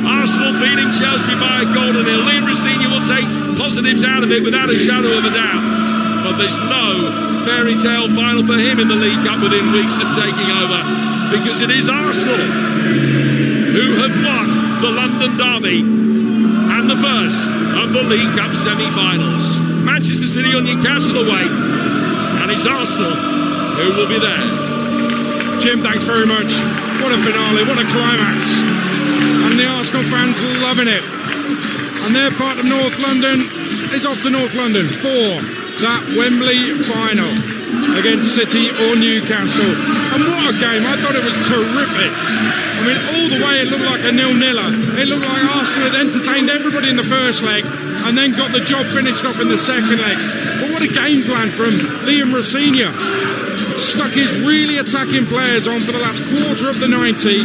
Arsenal beating Chelsea by a goal to nil. Liam Rossini will take positives out of it without a shadow of a doubt. But there's no fairy tale final for him in the League Cup within weeks of taking over, because it is Arsenal who have won the London Derby, and the first of the League Cup semi-finals. Manchester City on Newcastle away, and it's Arsenal who will be there. Jim, thanks very much. What a finale, what a climax. And the Arsenal fans loving it. And their part of North London is off to North London for that Wembley final against City or Newcastle. And what a game. I thought it was terrific. I mean, all the way it looked like a 0-0. It looked like Arsenal had entertained everybody in the first leg and then got the job finished off in the second leg. But what a game plan from Liam Rosenior. Stuck his really attacking players on for the last quarter of the 90,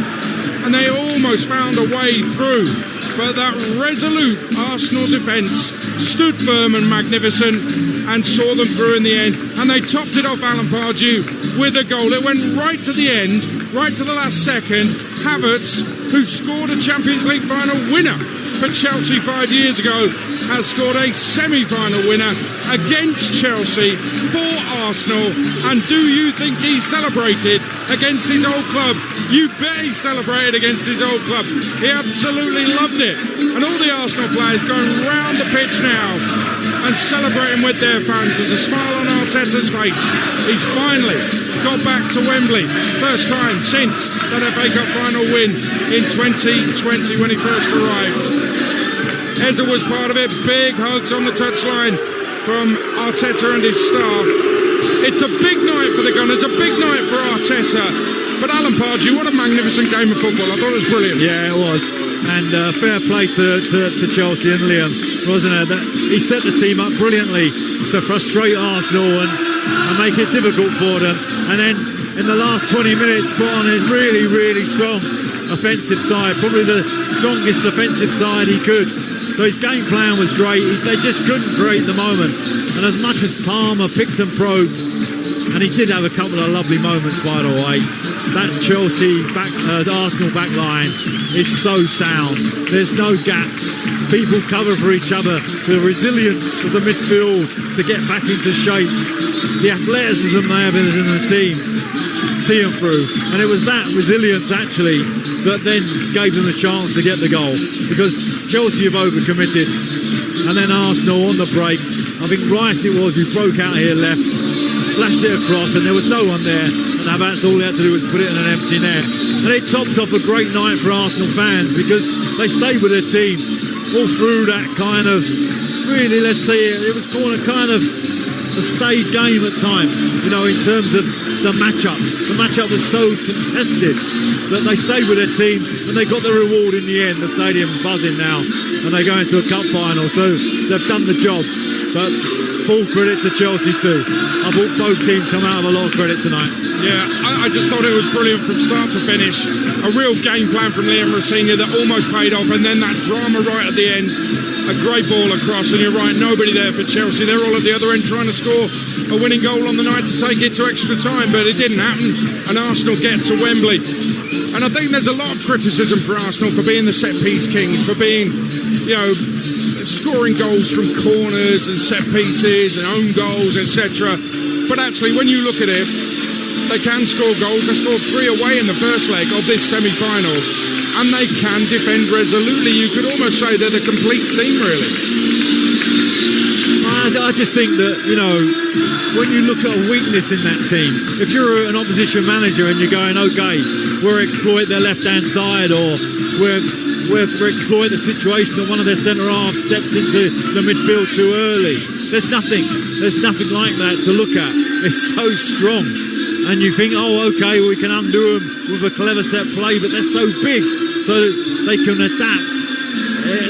and they almost found a way through. But that resolute Arsenal defence stood firm and magnificent and saw them through in the end. And they topped it off, Alan Pardew, with a goal. It went right to the end, right to the last second. Havertz, who scored a Champions League final winner for Chelsea 5 years ago, has scored a semi-final winner against Chelsea for Arsenal. And do you think he celebrated against his old club? You bet he celebrated against his old club. He absolutely loved it. And all the Arsenal players going round the pitch now and celebrating with their fans. There's a smile on Arteta's face. He's finally got back to Wembley. First time since that FA Cup final win in 2020 when he first arrived. Eza was part of it. Big hugs on the touchline from Arteta and his staff. It's a big night for the Gunners, a big night for Arteta. But Alan Pardew, what a magnificent game of football. I thought it was brilliant. Yeah, it was. And fair play to Chelsea and Liam, wasn't it? He set the team up brilliantly to frustrate Arsenal and make it difficult for them. And then in the last 20 minutes put on a really, really strong offensive side, probably the strongest offensive side he could. So his game plan was great. They just couldn't create the moment. And as much as Palmer picked and probed, and he did have a couple of lovely moments, by the way, that Arsenal back line is so sound. There's no gaps. People cover for each other. The resilience of the midfield to get back into shape. The athleticism they have in the team. See them through. And it was that resilience, actually, that then gave them the chance to get the goal. Because Chelsea have overcommitted. And then Arsenal on the break. I think Rice it was who broke out here left. Flashed it across and there was no one there, and Havertz all he had to do was put it in an empty net. And it topped off a great night for Arsenal fans because they stayed with their team all through that kind of, really, let's say it was kind of a staid game at times, you know, in terms of the matchup. The matchup was so contested that they stayed with their team and they got the reward in the end. The stadium's buzzing now and they go into a cup final, so they've done the job. But full credit to Chelsea too. I thought both teams come out of a lot of credit tonight. Yeah, I just thought it was brilliant from start to finish. A real game plan from Liam Rosenior that almost paid off, and then that drama right at the end. A great ball across, and you're right, nobody there for Chelsea. They're all at the other end trying to score a winning goal on the night to take it to extra time, but it didn't happen, and Arsenal get to Wembley. And I think there's a lot of criticism for Arsenal for being the set-piece kings, for being, you know, scoring goals from corners and set pieces and own goals, etc. But actually, when you look at it, they can score goals. They scored 3 away in the first leg of this semi-final, and they can defend resolutely. You could almost say they're the complete team, really. I just think that, you know, when you look at a weakness in that team, if you're an opposition manager and you're going, okay, we'll exploit their left-hand side, or we'll exploit the situation that one of their centre-halves steps into the midfield too early. There's nothing like that to look at. It's so strong. And you think, oh, okay, we can undo them with a clever set play, but they're so big, so they can adapt.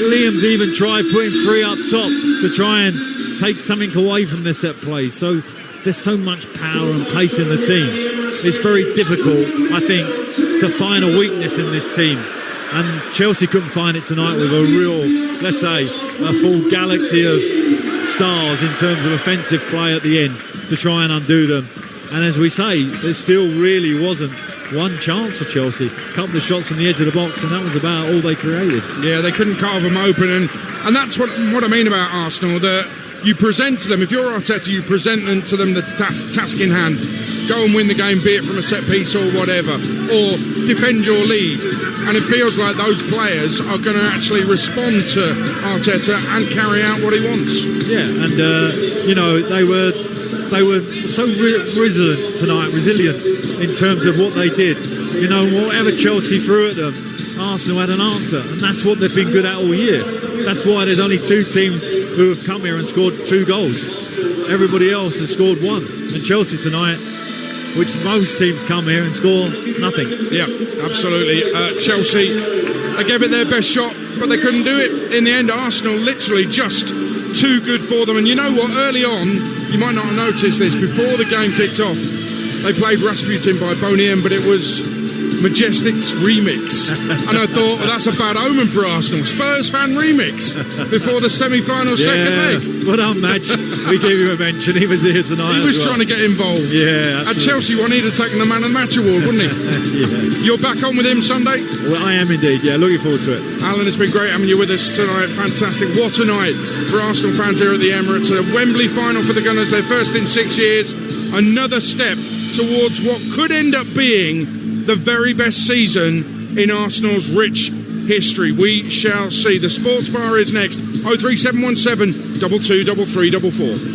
Liam's even tried putting 3 up top to try and take something away from their set play. So there's so much power and pace in the team. It's very difficult, I think, to find a weakness in this team. And Chelsea couldn't find it tonight with a real, let's say, a full galaxy of stars in terms of offensive play at the end to try and undo them. And as we say, there still really wasn't one chance for Chelsea. A couple of shots on the edge of the box, and that was about all they created. Yeah, they couldn't carve them open, and that's what I mean about Arsenal. That you present to them, if you're Arteta, you present them to them the task in hand. Go and win the game, be it from a set piece or whatever, or defend your lead. And it feels like those players are going to actually respond to Arteta and carry out what he wants. Yeah, and they were so resilient in terms of what they did. Whatever Chelsea threw at them, Arsenal had an answer, and that's what they've been good at all year. That's why there's only 2 teams who have come here and scored 2 goals. Everybody else has scored 1. And Chelsea tonight, which most teams come here and score nothing. Yeah, absolutely. Chelsea, they gave it their best shot, but they couldn't do it. In the end, Arsenal literally just too good for them. And you know what? Early on, you might not have noticed this, before the game kicked off, they played Rasputin by Boney M, but it was Majestic's remix. And I thought, well, that's a bad omen for Arsenal. Spurs fan remix before the semi-final second leg. Well done, Madge. We gave you a mention. He was here tonight. He was trying to get involved. Yeah, at Chelsea one, he'd have taken the Man of the Match award, wouldn't he? Yeah. You're back on with him Sunday? Well, I am indeed. Yeah, looking forward to it. Alan, it's been great having you with us tonight. Fantastic. What a night for Arsenal fans here at the Emirates. A Wembley final for the Gunners, their first in 6 years. Another step towards what could end up being the very best season in Arsenal's rich history. We shall see. The Sports Bar is next. 03717 223344.